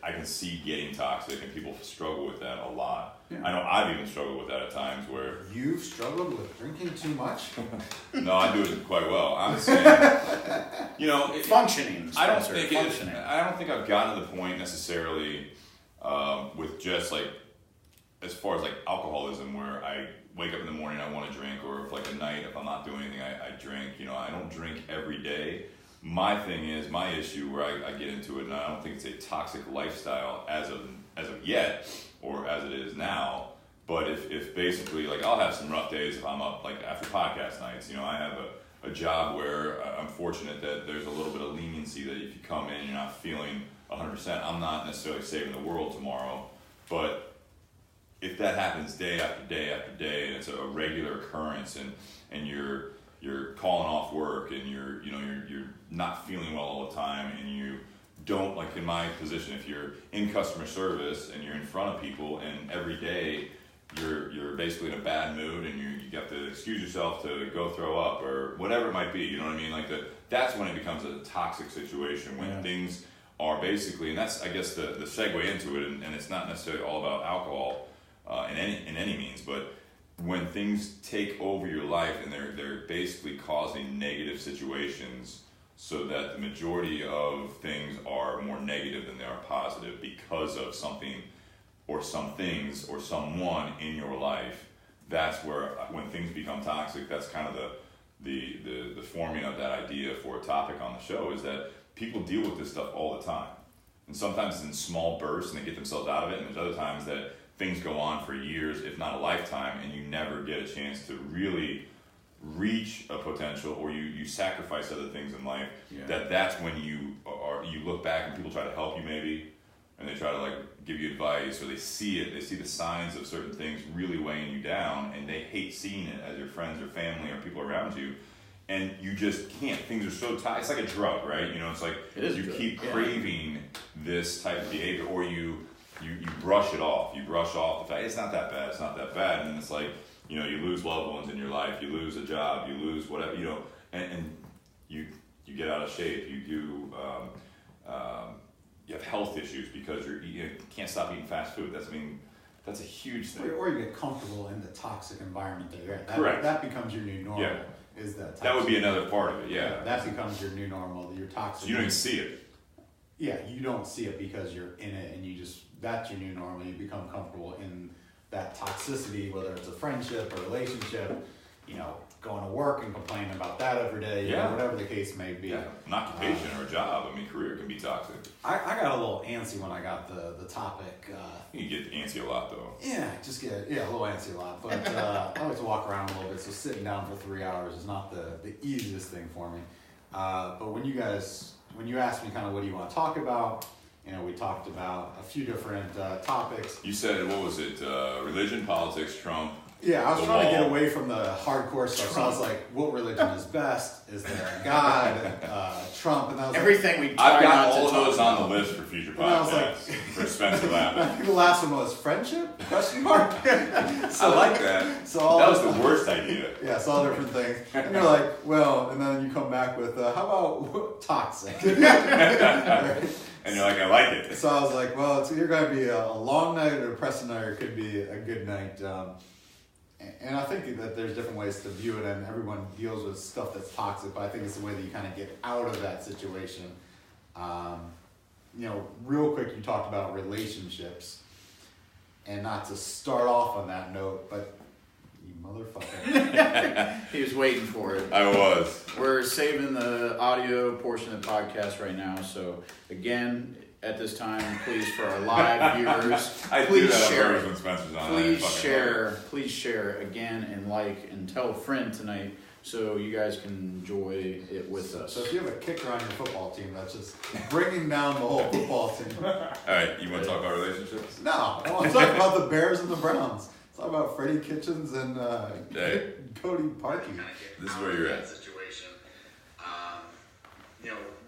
I can see getting toxic, and people struggle with that a lot. Yeah. I know I've even struggled with that at times where... You've struggled with drinking too much? No, I do it quite well. I'm saying, functioning. I don't think I've gotten to the point necessarily with just as far as alcoholism, where I wake up in the morning, I want to drink, or if at night, if I'm not doing anything, I drink. I don't drink every day. My issue where I get into it, and I don't think it's a toxic lifestyle as of yet, or as it is now, but if basically, I'll have some rough days if I'm up, after podcast nights. I have a job where I'm fortunate that there's a little bit of leniency that if you come in and you're not feeling 100%, I'm not necessarily saving the world tomorrow, but if that happens day after day after day, and it's a regular occurrence, and you're calling off work, and you're not feeling well all the time, and you don't, in my position, if you're in customer service and you're in front of people, and every day you're basically in a bad mood, and you have to excuse yourself to go throw up or whatever it might be, you know what I mean? That's when it becomes a toxic situation, when things are basically, and that's I guess the segue into it, and it's not necessarily all about alcohol in any means, but when things take over your life and they're basically causing negative situations, so that the majority of things are more negative than they are positive because of something or some things or someone in your life. That's where, when things become toxic, that's kind of the forming of that idea for a topic on the show, is that people deal with this stuff all the time. And sometimes it's in small bursts and they get themselves out of it, and there's other times that things go on for years, if not a lifetime, and you never get a chance to really reach a potential, or you sacrifice other things in life. That's when you look back and people try to help you maybe, and they try to give you advice, or they see the signs of certain things really weighing you down, and they hate seeing it as your friends or family or people around you, and you just can't. Things are so tight. It's like a drug, right? You keep craving this type of behavior, or you brush it off. You brush off the fact it's not that bad, and it's you lose loved ones in your life, you lose a job, you lose whatever, and you get out of shape, you have health issues because you can't stop eating fast food. That's a huge thing. Or you get comfortable in the toxic environment that you're in. Correct. That becomes your new normal. Yeah. Is that toxic? That would be another part of it, yeah. That becomes your new normal, your toxic. So you don't even see it. Yeah, you don't see it because you're in it, and that's your new normal. You become comfortable in that toxicity, whether it's a friendship or relationship, going to work and complaining about that every day, whatever the case may be. Yeah, an occupation or a job, career can be toxic. I got a little antsy when I got the topic. You get antsy a lot though. Yeah, a little antsy a lot, but I like to walk around a little bit, so sitting down for 3 hours is not the easiest thing for me. But when you asked me kind of what do you want to talk about, we talked about a few different topics. You said, what was it? Religion, politics, Trump. Yeah, I was trying to get away from the hardcore stuff. So I was like, what religion is best? Is there a God? Trump? And that was everything we. I've got all of those on the list for future podcasts. For Spencer laughing. The last one was friendship? Question mark. So, I like that. So that was the worst idea. Yeah, it's all different things. And you're like, well, and then you come back with, how about toxic? Right? And you're like, I like it. So I was like, well, it's either going to be a long night or a depressing night, or it could be a good night. And I think that there's different ways to view it, and everyone deals with stuff that's toxic, but I think it's the way that you kind of get out of that situation. Real quick, you talked about relationships, and not to start off on that note, but you motherfucker. He was waiting for it. I was. We're saving the audio portion of the podcast right now, so again, at this time, please, for our live viewers, please share. When Spencer's on. Please share again, and and tell a friend tonight, so you guys can enjoy it with us. So if you have a kicker on your football team, that's just bringing down the whole football team. All right, you want to talk about relationships? No, I want to talk about the Bears and the Browns. Let's talk about Freddie Kitchens and Hey. Cody Parkey. This is where you're at. Situation.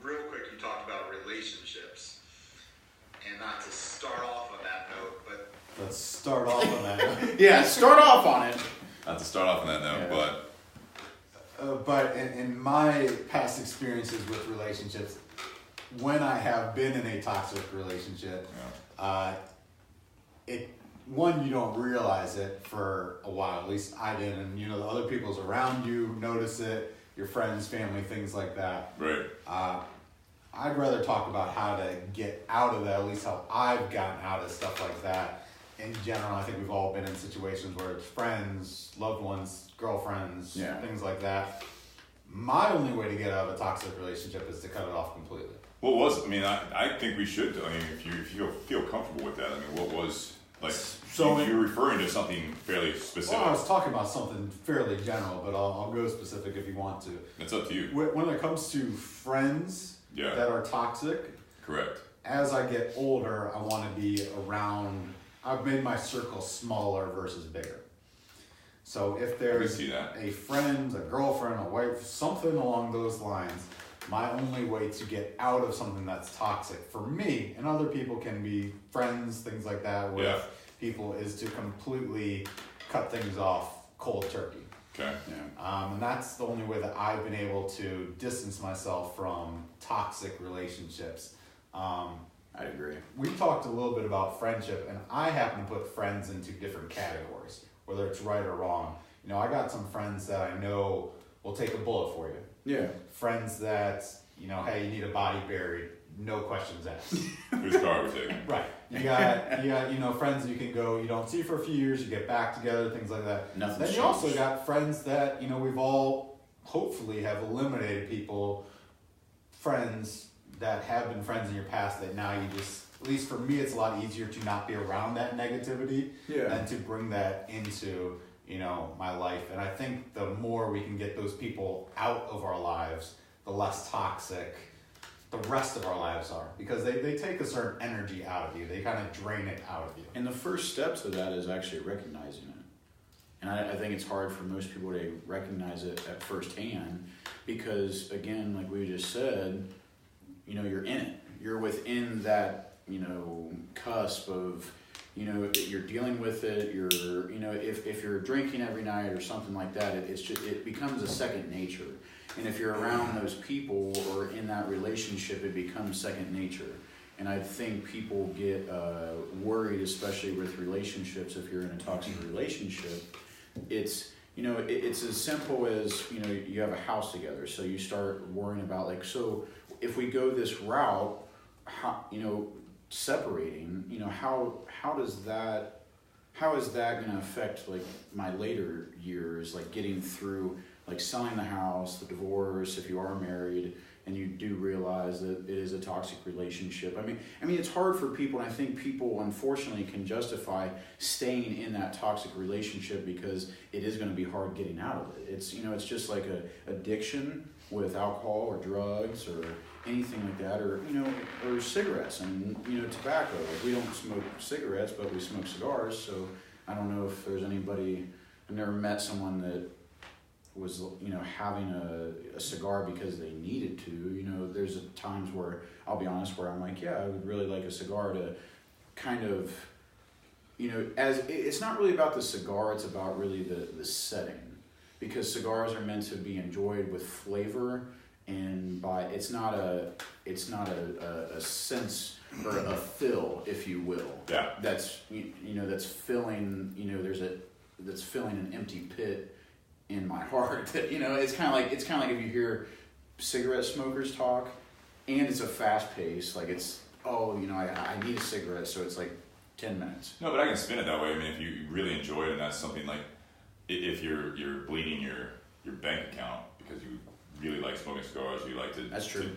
Real quick, you talked about relationships, and not to start off on that note, but Let's start off on that. Yeah, start off on it. Not to start off on that note, Yeah. But in my past experiences with relationships, when I have been in a toxic relationship, you don't realize it for a while. At least I didn't. And the other people's around you notice it. Your friends, family, things like that. Right. I'd rather talk about how to get out of that. At least how I've gotten out of stuff like that. In general, I think we've all been in situations where it's friends, loved ones, girlfriends, things like that. My only way to get out of a toxic relationship is to cut it off completely. I think we should. If you feel comfortable with that, what was you're referring to something fairly specific. Well, I was talking about something fairly general, but I'll go specific if you want to. It's up to you. When it comes to friends that are toxic, correct. As I get older, I want to be around. I've made my circle smaller versus bigger. So if there's a friend, a girlfriend, a wife, something along those lines, my only way to get out of something that's toxic for me, and other people can be friends, things like that with people, is to completely cut things off cold turkey. Okay. Yeah. And that's the only way that I've been able to distance myself from toxic relationships. I agree. We talked a little bit about friendship, and I happen to put friends into different categories, whether it's right or wrong. I got some friends that I know will take a bullet for you. Yeah. Friends that, hey, you need a body buried, no questions asked. Whose car we're taking? Right. You got, friends you can go, you don't see for a few years, you get back together, things like that. Nothing's Then you also got friends that, we've all hopefully have eliminated friends that have been friends in your past that now you just, at least for me, it's a lot easier to not be around that negativity than to bring that into, my life. And I think the more we can get those people out of our lives, the less toxic the rest of our lives are, because they take a certain energy out of you. They kind of drain it out of you. And the first step to that is actually recognizing it. And I think it's hard for most people to recognize it at first hand because, again, like we just said, you're in it. You're within that, cusp of, you're dealing with it. You're, if you're drinking every night or something like that, it becomes a second nature. And if you're around those people or in that relationship, it becomes second nature. And I think people get worried, especially with relationships. If you're in a toxic relationship, it's as simple as you have a house together, so you start worrying about so if we go this route, how separating, how is that going to affect my later years, getting through selling the house, the divorce, if you are married and you do realize that it is a toxic relationship. I mean, it's hard for people, and I think people unfortunately can justify staying in that toxic relationship because it is going to be hard getting out of it. It's it's just like a addiction with alcohol or drugs or anything like that, or or cigarettes and tobacco. We don't smoke cigarettes, but we smoke cigars. So I don't know if there's anybody. I've never met someone that was having a cigar because they needed to. There's times where I'll be honest where I'm like, yeah, I would really like a cigar to kind of as it's not really about the cigar, it's about really the setting, because cigars are meant to be enjoyed with flavor, and it's not a sense or a fill, if you will. Yeah. That's that's filling that's filling an empty pit in my heart. That it's kind of like if you hear cigarette smokers talk, and it's a fast pace. It's I need a cigarette, so it's 10 minutes. No, but I can spin it that way. If you really enjoy it, and that's something if you're bleeding your bank account because you really like smoking cigars, you like to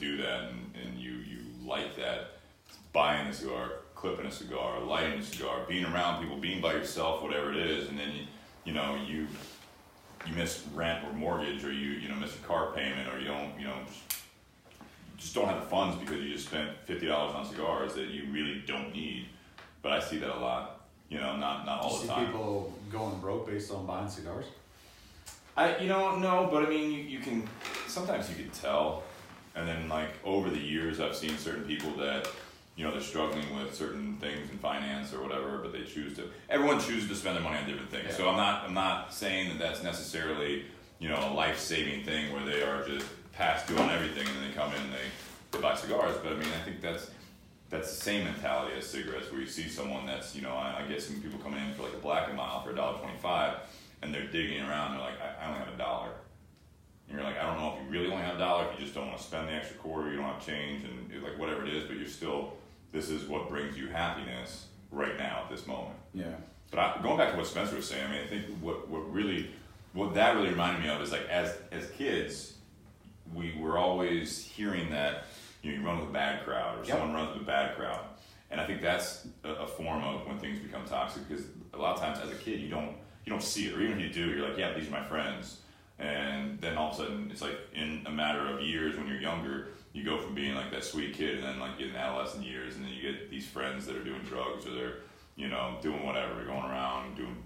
do that, and you like that, buying a cigar, clipping a cigar, lighting a cigar, being around people, being by yourself, whatever it is, and then you you miss rent or mortgage, or you miss a car payment, or you don't just don't have the funds because you just spent $50 on cigars that you really don't need. But I see that a lot, not all the time. See people going broke based on buying cigars? No, but I mean, you can, sometimes you can tell. And then like over the years, I've seen certain people that, they're struggling with certain things in finance or whatever, but everyone chooses to spend their money on different things. Yeah. So I'm not saying that that's necessarily, a life-saving thing where they are just past due on everything and then they come in and they buy cigars. But I mean, I think that's the same mentality as cigarettes, where you see someone that's, I get some people coming in for like a Black & Mild for $1.25, and they're digging around, they're like, I only have $1. And you're like, I don't know if you really only have $1, if you just don't want to spend the extra quarter, you don't have change, and like whatever it is, but you're still, this is what brings you happiness right now at this moment. Yeah. But going back to what Spencer was saying, I mean, I think what that really reminded me of is like as kids, we were always hearing that you run with a bad crowd, or someone runs with a bad crowd, and I think that's a form of when things become toxic, because a lot of times as a kid you don't see it, or even if you do, you're like, yeah, these are my friends. And then all of a sudden, it's like in a matter of years when you're younger, you go from being like that sweet kid, and then like get in adolescent years, and then you get these friends that are doing drugs, or they're, doing whatever, they're going around doing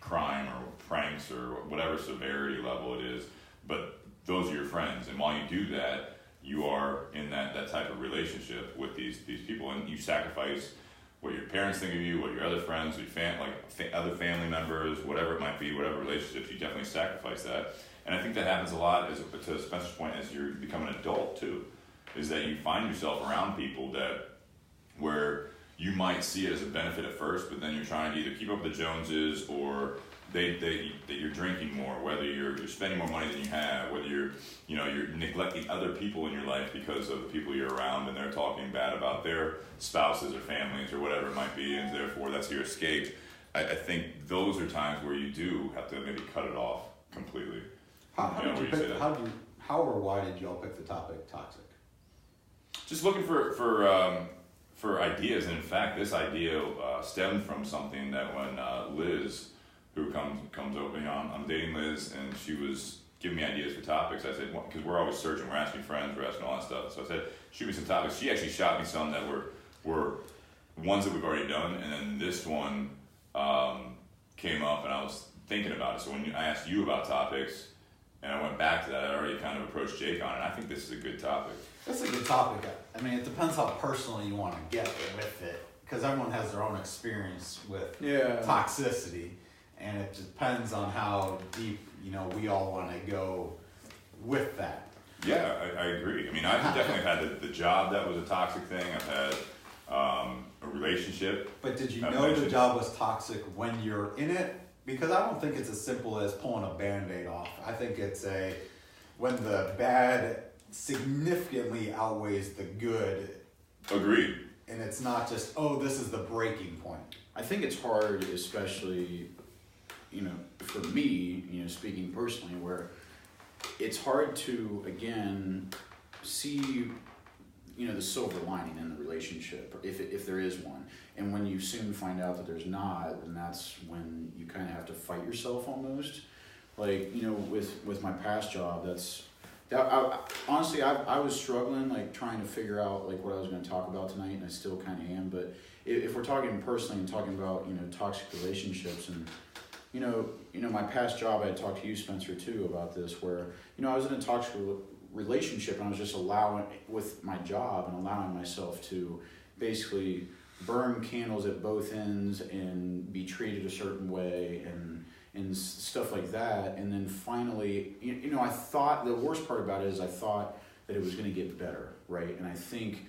crime or pranks or whatever severity level it is. But those are your friends, and while you do that, you are in that type of relationship with these people, and you sacrifice what your parents think of you, what your other friends, other family members, whatever it might be, whatever relationships, you definitely sacrifice that. And I think that happens a lot, to Spencer's point, as you become an adult too, is that you find yourself around people where you might see it as a benefit at first, but then you're trying to either keep up with the Joneses, or that you're drinking more, whether you're spending more money than you have, whether you're neglecting other people in your life because of the people you're around, and they're talking bad about their spouses or families or whatever it might be, and therefore that's your escape. I think those are times where you do have to maybe cut it off completely. How or why did y'all pick the topic toxic? Just looking for ideas, and in fact, this idea stemmed from something that when Liz, who comes over, I'm dating Liz, and she was giving me ideas for topics. I said, because we're always searching, we're asking friends, we're asking all that stuff. So I said, shoot me some topics. She actually shot me some that were ones that we've already done, and then this one came up, and I was thinking about it. So when I asked you about topics, and I went back to that, I already kind of approached Jake on it. I think this is a good topic. That's a good topic. I mean, it depends how personal you want to get with it, because everyone has their own experience with toxicity, and it depends on how deep, we all want to go with that. Yeah, I agree. I mean, I've definitely had the job that was a toxic thing. I've had a relationship. But did you know the job was toxic when you're in it? Because I don't think it's as simple as pulling a Band-Aid off. I think it's when the bad significantly outweighs the good. Agreed. And it's not just, this is the breaking point. I think it's hard, especially, for me, speaking personally, where it's hard to, again, see, the silver lining in the relationship, if there is one. And when you soon find out that there's not, then that's when you kind of have to fight yourself almost. Like, with my past job, honestly, I was struggling, like, trying to figure out, like, what I was going to talk about tonight, and I still kind of am. But if we're talking personally and talking about, toxic relationships, and, my past job, I had talked to you, Spencer, too, about this, where, I was in a toxic relationship, and I was just with my job and allowing myself to basically burn candles at both ends and be treated a certain way and stuff like that. And then finally, I thought, the worst part about it is I thought that it was going to get better, right? And I think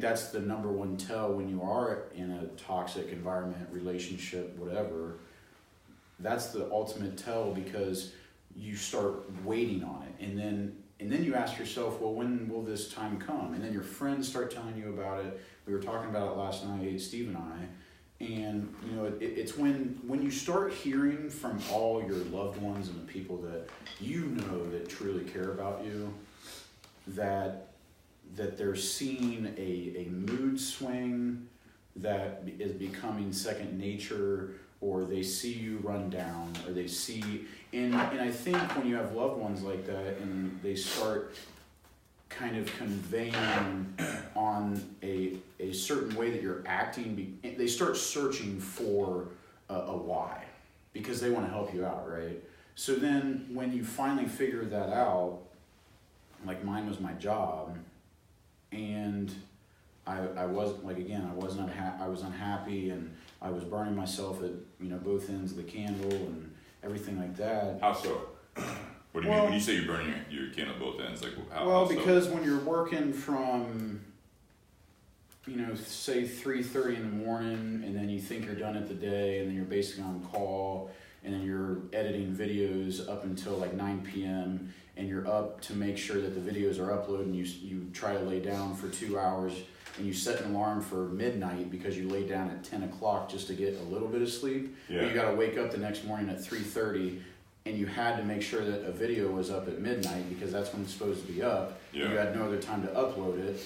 that's the number one tell when you are in a toxic environment, relationship, whatever. That's the ultimate tell, because you start waiting on it, and then you ask yourself, well, when will this time come? And then your friends start telling you about it. We were talking about it last night, Steve and I, and it's when you start hearing from all your loved ones and the people that that truly care about you, that they're seeing a mood swing that is becoming second nature, or they see you run down, or they see, and I think when you have loved ones like that and they start kind of conveying on a certain way that you're acting, they start searching for a why, because they want to help you out, right? So then when you finally figure that out, like mine was my job, and I was like, again, I was unhappy, and I was burning myself at, you know, both ends of the candle and everything like that. How so? What do you mean when you say you're burning your candle at both ends? Like how? Well, how because so? when you're working from, you know, say 3:30 in the morning, and then you think you're done at the day, and then you're basically on call, and then you're editing videos up until like 9 p.m., and you're up to make sure that the videos are uploaded, and you try to lay down for 2 hours, and you set an alarm for midnight because you laid down at 10 o'clock just to get a little bit of sleep. Yeah. But you got to wake up the next morning at 3:30, and you had to make sure that a video was up at midnight because that's when it's supposed to be up. Yeah. You had no other time to upload it.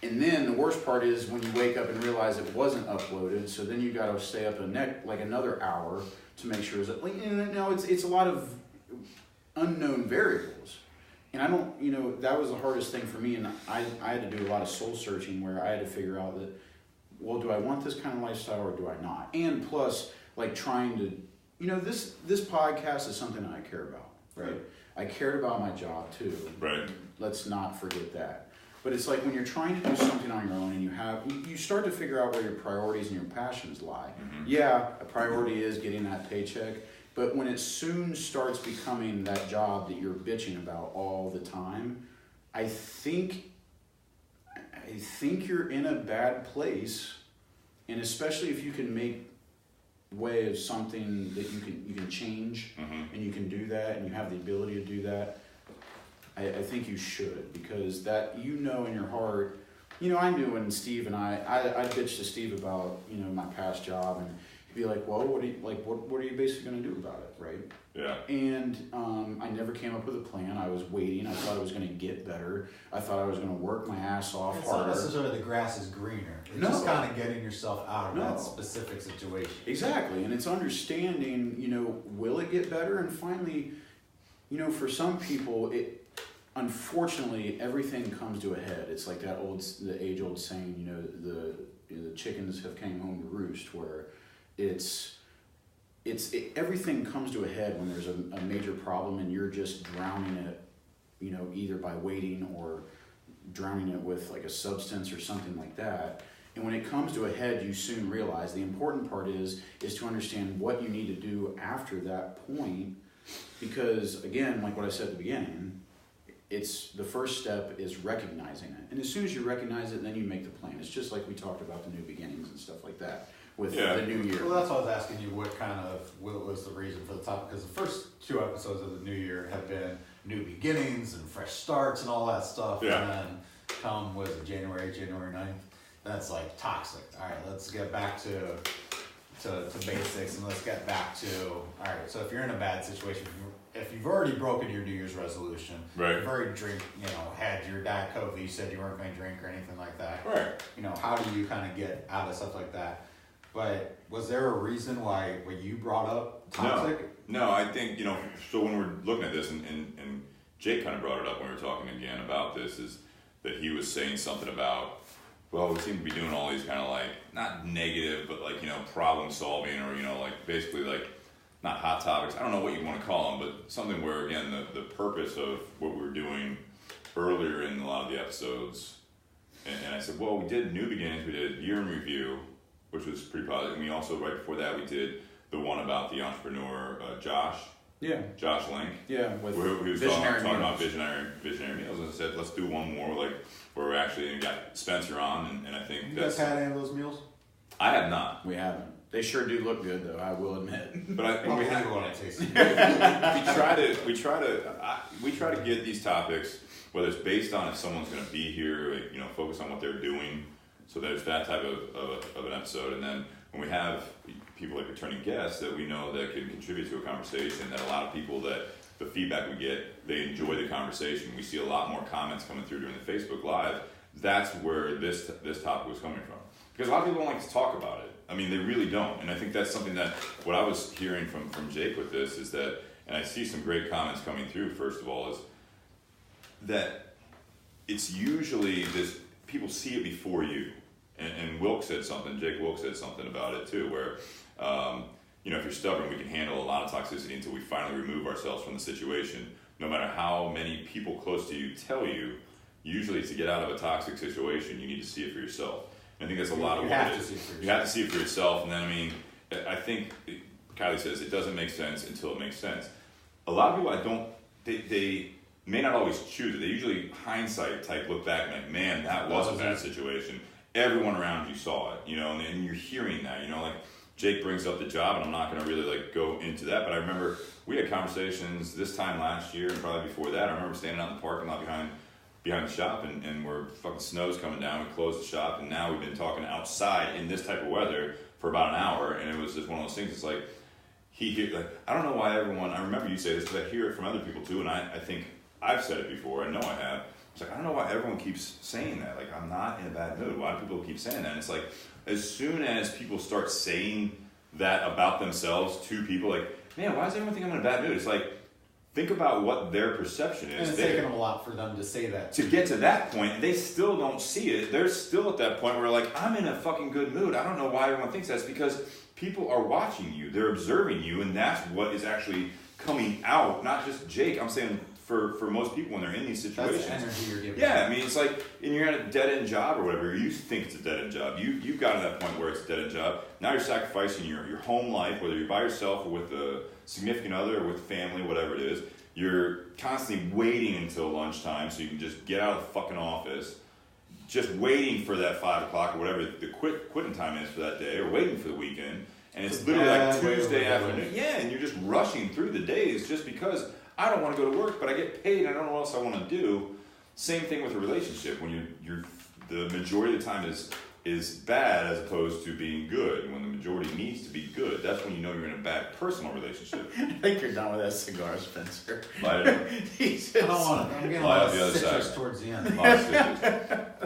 And then the worst part is when you wake up and realize it wasn't uploaded, so then you got to stay up like another hour to make sure it's like, you know, it's a lot of unknown variables. And I don't, you know, that was the hardest thing for me, and I had to do a lot of soul searching where I had to figure out that, well, do I want this kind of lifestyle or do I not? And plus, like trying to, you know, this podcast is something that I care about, right? I cared about my job too. Right. Let's not forget that. But it's like when you're trying to do something on your own and you start to figure out where your priorities and your passions lie. Mm-hmm. Yeah, a priority is getting that paycheck, but when it soon starts becoming that job that you're bitching about all the time, I think you're in a bad place, and especially if you can make way of something that you can change, Mm-hmm. and you can do that, and you have the ability to do that. I think you should, because that, you know, in your heart, you know, I knew when Steve and I bitched to Steve about, you know, my past job, and he'd be like, well, what are you basically going to do about it, right? Yeah. And I never came up with a plan. I was waiting. I thought I was going to get better. I thought I was going to work my ass off It's harder. not necessarily the grass is greener. It's No. just kind of getting yourself out of No. that specific situation. Exactly, and it's understanding, you know, will it get better? And finally, you know, for some people, unfortunately, everything comes to a head. It's like the age-old saying, you know, the chickens have came home to roost, where everything comes to a head when there's a major problem and you're just drowning it, you know, either by waiting or drowning it with like a substance or something like that. And when it comes to a head, you soon realize the important part is to understand what you need to do after that point. Because again, like what I said at the beginning, it's the first step is recognizing it. And as soon as you recognize it, then you make the plan. It's just like we talked about the new beginnings and stuff like that with the new year. Well, that's why I was asking you what was the reason for the topic, because the first 2 episodes of the new year have been new beginnings and fresh starts and all that stuff. Yeah. And then come, was it January 9th? That's like toxic. All right, let's get back to basics, and let's get back to, all right, so if you're in a bad situation, if you've already broken your New Year's resolution, Right. you've already had your Diet Coke, you said you weren't going to drink or anything like that. Right. You know, how do you kind of get out of stuff like that? But was there a reason why you brought up toxic? No, I think, you know, so when we're looking at this, and Jake kind of brought it up when we were talking again about this, is that he was saying something about, well, we seem to be doing all these kind of like, not negative, but like, you know, problem solving, or, you know, like basically like, not hot topics, I don't know what you want to call them, but something where, again, the purpose of what we were doing earlier in a lot of the episodes, and I said, well, we did New Beginnings, we did Year in Review, which was pretty positive, and we also, right before that, we did the one about the entrepreneur, Josh Link. Yeah, with He was visionary talking about meals. visionary meals, and I said, let's do one more, like, where we actually got Spencer on, and I think You guys had any of those meals? I have not. We haven't. They sure do look good, though, I will admit. But I think we have one I tasted. we try to get these topics, whether it's based on if someone's going to be here, like, you know, focus on what they're doing. So there's that type of an episode, and then when we have people like returning guests that we know that can contribute to a conversation, that a lot of people that the feedback we get, they enjoy the conversation. We see a lot more comments coming through during the Facebook Live. That's where this topic was coming from. Because a lot of people don't like to talk about it. I mean, they really don't. And I think that's something that, what I was hearing from Jake with this is that, and I see some great comments coming through, first of all, is that it's usually this, people see it before you. And Wilk said something, Jake Wilk said something about it too, where, you know, if you're stubborn, we can handle a lot of toxicity until we finally remove ourselves from the situation. No matter how many people close to you tell you, usually to get out of a toxic situation, you need to see it for yourself. And I think that's a lot of what it is. You have to see it for yourself. And then, I mean, I think Kylie says it doesn't make sense until it makes sense. A lot of people, they may not always choose it. They usually hindsight type look back and like, man, that was a bad situation. Everyone around you saw it, you know, and you're hearing that, you know, like Jake brings up the job, and I'm not going to really like go into that, but I remember we had conversations this time last year and probably before that. I remember standing out in the parking lot behind the shop, and we're fucking snow's coming down. We closed the shop, and now we've been talking outside in this type of weather for about an hour, and it was just one of those things. It's like I don't know why everyone. I remember you say this because I hear it from other people too, and I think I've said it before. I know I have. It's like I don't know why everyone keeps saying that. Like I'm not in a bad mood. Why do people keep saying that? And it's like as soon as people start saying that about themselves to people, like man, why does everyone think I'm in a bad mood? It's like. Think about what their perception is. And it's taken them a lot for them to say that. To get to that point, they still don't see it. They're still at that point where like, I'm in a fucking good mood. I don't know why everyone thinks that's because people are watching you. They're observing you, and that's what is actually coming out. Not just Jake. I'm saying for most people when they're in these situations. That's the energy you're giving. Yeah, I mean, it's like, and you're at a dead-end job or whatever. You think it's a dead-end job. You got to that point where it's a dead-end job. Now you're sacrificing your home life, whether you're by yourself or with a significant other or with family, whatever it is. You're constantly waiting until lunchtime so you can just get out of the fucking office, just waiting for that 5 o'clock or whatever the quitting time is for that day, or waiting for the weekend. And it's literally like Tuesday afternoon. Yeah, and you're just rushing through the days just because I don't want to go to work, but I get paid and I don't know what else I want to do. Same thing with a relationship. When you're the majority of the time is bad as opposed to being good. When the majority needs to be good, that's when you know you're in a bad personal relationship. I think you're done with that cigar, Spencer. Light it I don't want to. I'm getting a lot of citrus towards the end.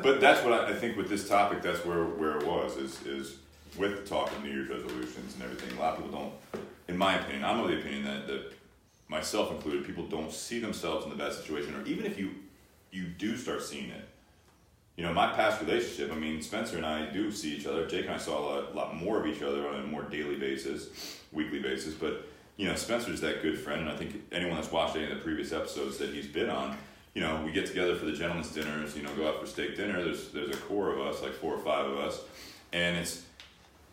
But that's what I think with this topic. That's where it was is with talking New Year's resolutions and everything. A lot of people don't, in my opinion, I'm of the opinion that myself included, people don't see themselves in the bad situation, or even if you do start seeing it. You know, my past relationship, I mean, Spencer and I do see each other. Jake and I saw a lot more of each other on a more daily basis, weekly basis. But, you know, Spencer's that good friend. And I think anyone that's watched any of the previous episodes that he's been on, you know, we get together for the gentleman's dinners, you know, go out for steak dinner. There's a core of us, like 4 or 5 of us. And it's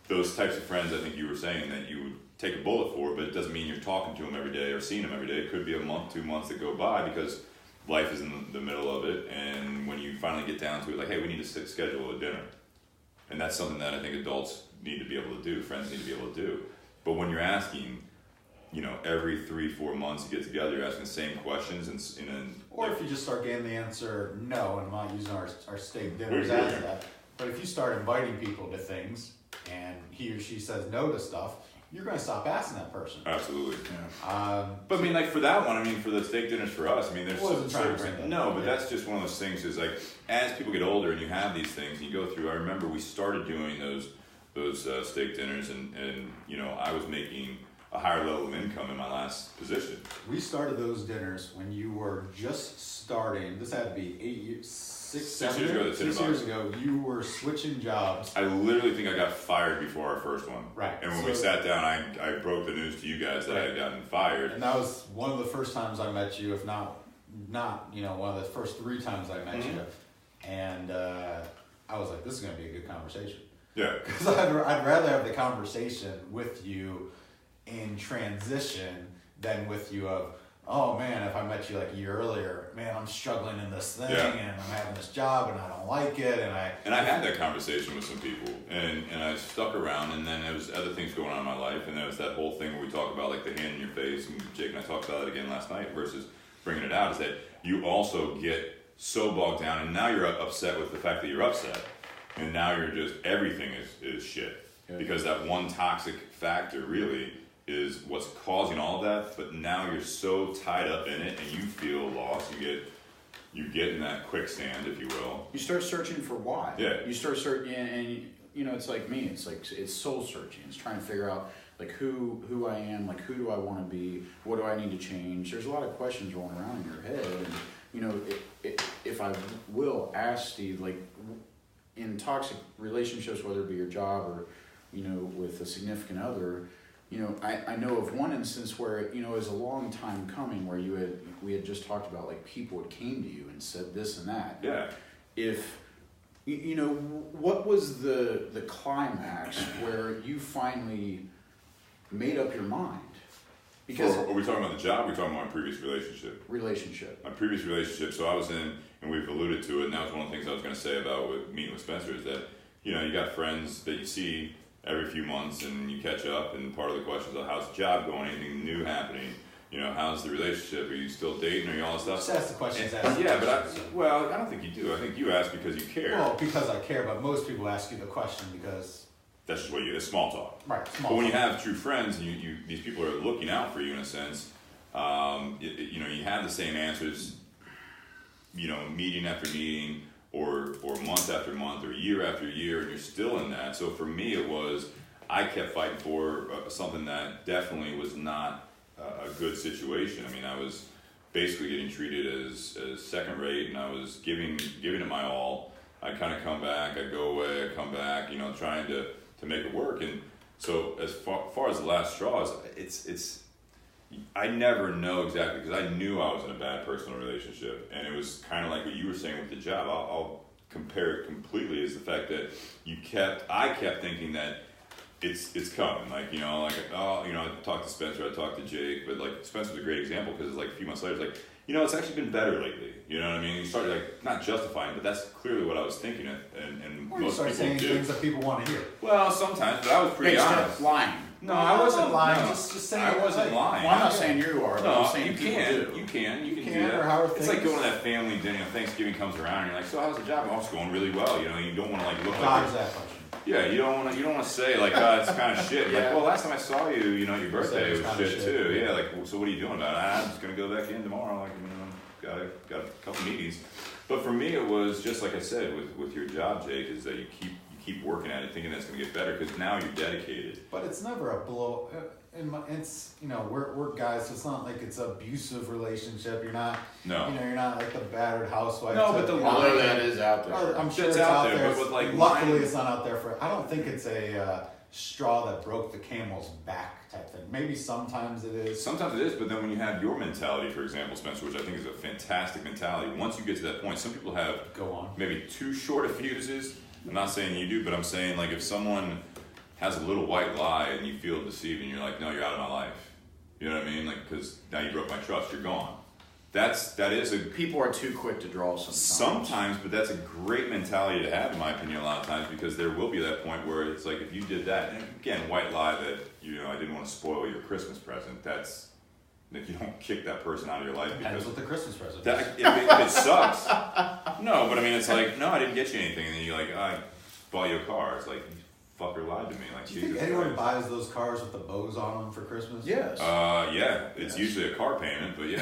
those types of friends, I think you were saying, that you would take a bullet for, but it doesn't mean you're talking to them every day or seeing them every day. It could be a month, 2 months that go by because life is in the middle of it, and when you finally get down to it, like, hey, we need to schedule a dinner. And that's something that I think adults need to be able to do, friends need to be able to do. But when you're asking, you know, every 3-4 months you get together, you're asking the same questions, or if you just start getting the answer no, and I'm not using our steak dinners as that, but if you start inviting people to things, and he or she says no to stuff, you're going to stop asking that person. Absolutely. Yeah. But I mean, like for that one, I mean, for the steak dinners for us, I mean, there's that's just one of those things is like, as people get older and you have these things, you go through, I remember we started doing those steak dinners and, you know, I was making a higher level of income in my last position. We started those dinners when you were just starting, this had to be 8 years, 6 years ago, 6 years ago, you were switching jobs. I literally think I got fired before our first one. Right. And when we sat down, I broke the news to you guys that I had gotten fired. And that was one of the first times I met you, if not, you know, one of the first 3 times I met you. And I was like, this is going to be a good conversation. Yeah. Because I'd rather have the conversation with you in transition than with you of, oh man, if I met you like a year earlier, man, I'm struggling in this thing and I'm having this job and I don't like it and I had that conversation with some people and I stuck around, and then there was other things going on in my life, and there was that whole thing where we talk about like the hand in your face, and Jake and I talked about it again last night versus bringing it out, is that you also get so bogged down and now you're upset with the fact that you're upset, and now you're just, everything is shit because that one toxic factor really is what's causing all of that, but now you're so tied up in it and you feel lost. You get in that quicksand, if you will. You start searching for why. Yeah. You start searching, and it's like me. It's like it's soul searching. It's trying to figure out like who I am, like who do I want to be, what do I need to change. There's a lot of questions rolling around in your head, and if I will ask Steve, like in toxic relationships, whether it be your job or with a significant other, I know of one instance where it was a long time coming where we had just talked about like people had came to you and said this and that. Yeah. If what was the climax where you finally made up your mind? Because are we talking about the job? Or are we talking about my previous relationship? My previous relationship. So I was in, and we've alluded to it, and that was one of the things I was going to say about meeting with Spencer is that you got friends that you see every few months and you catch up, and part of the question is how's the job going? Anything new happening? How's the relationship? Are you still dating? Are you all that stuff? Just ask the questions. I don't think you do. I think you ask because you care. Well, because I care, but most people ask you the question because that's just it's small talk. Right. But when you have true friends and you these people are looking out for you in a sense, you have the same answers, meeting after meeting, or month after month, or year after year, and you're still in that. So for me, I kept fighting for something that definitely was not a good situation. I mean, I was basically getting treated as second rate, and I was giving it my all. I'd kind of come back, I'd go away, I'd come back, trying to make it work. And so as far as the last straw is, I never know exactly, because I knew I was in a bad personal relationship, and it was kind of like what you were saying with the job. I'll compare it completely, is the fact that I kept thinking that it's coming, I talked to Spencer, I talked to Jake, but like Spencer's a great example, because it's like a few months later, it's like, it's actually been better lately, you know what I mean? You started like, not justifying, but that's clearly what I was thinking, and or most you start people saying do. things that people want to hear. Well, sometimes, but I was pretty honest. Lying. No, I wasn't lying. No, just saying I wasn't lying. Well, I'm not saying you are. No, I'm saying you people can. do. You can do Or that. how are It's like things? going to that family dinner. Thanksgiving comes around, and you're like, "So how's the job?" "Oh, it's going really well." You don't want to like look Dodge like. that question. Yeah, you don't want to say like, "It's kind of shit." Yeah. Like, well, last time I saw you, your birthday was kinda shit too. Yeah, like, so what are you doing about it? I'm just gonna go back in tomorrow. Like, got a couple meetings. But for me, it was just like I said with your job, Jake, is that you keep working at it, thinking that's going to get better, because now you're dedicated. But it's never a blow. It's we're guys, so it's not like it's an abusive relationship. You're not. No. You're not like the battered housewife. No, but the line- Although that is out there. I'm sure That's it's out out there, there. but with, like, Luckily, mine- it's not out there for. I don't think it's a straw that broke the camel's back type thing. Maybe sometimes it is. Sometimes it is, but then when you have your mentality, for example, Spencer, which I think is a fantastic mentality, once you get to that point, some people have Go on. maybe too short of fuses. I'm not saying you do, but I'm saying like if someone has a little white lie and you feel deceived and you're like, no, you're out of my life. You know what I mean? Like, because now you broke my trust, you're gone. That is a People are too quick to draw sometimes, but that's a great mentality to have, in my opinion, a lot of times, because there will be that point where it's like if you did that, and again, white lie that I didn't want to spoil your Christmas present. That's if you don't kick that person out of your life Depends because what the Christmas present is. that if it sucks. No, but I mean, it's like, no, I didn't get you anything, and then you're like, I bought you a car. It's like, you fucker lied to me. Like, Do you think Jesus anyone Christ. buys those cars with the bows on them for Christmas? Yes. Yeah, it's Yes. usually a car payment, but yeah.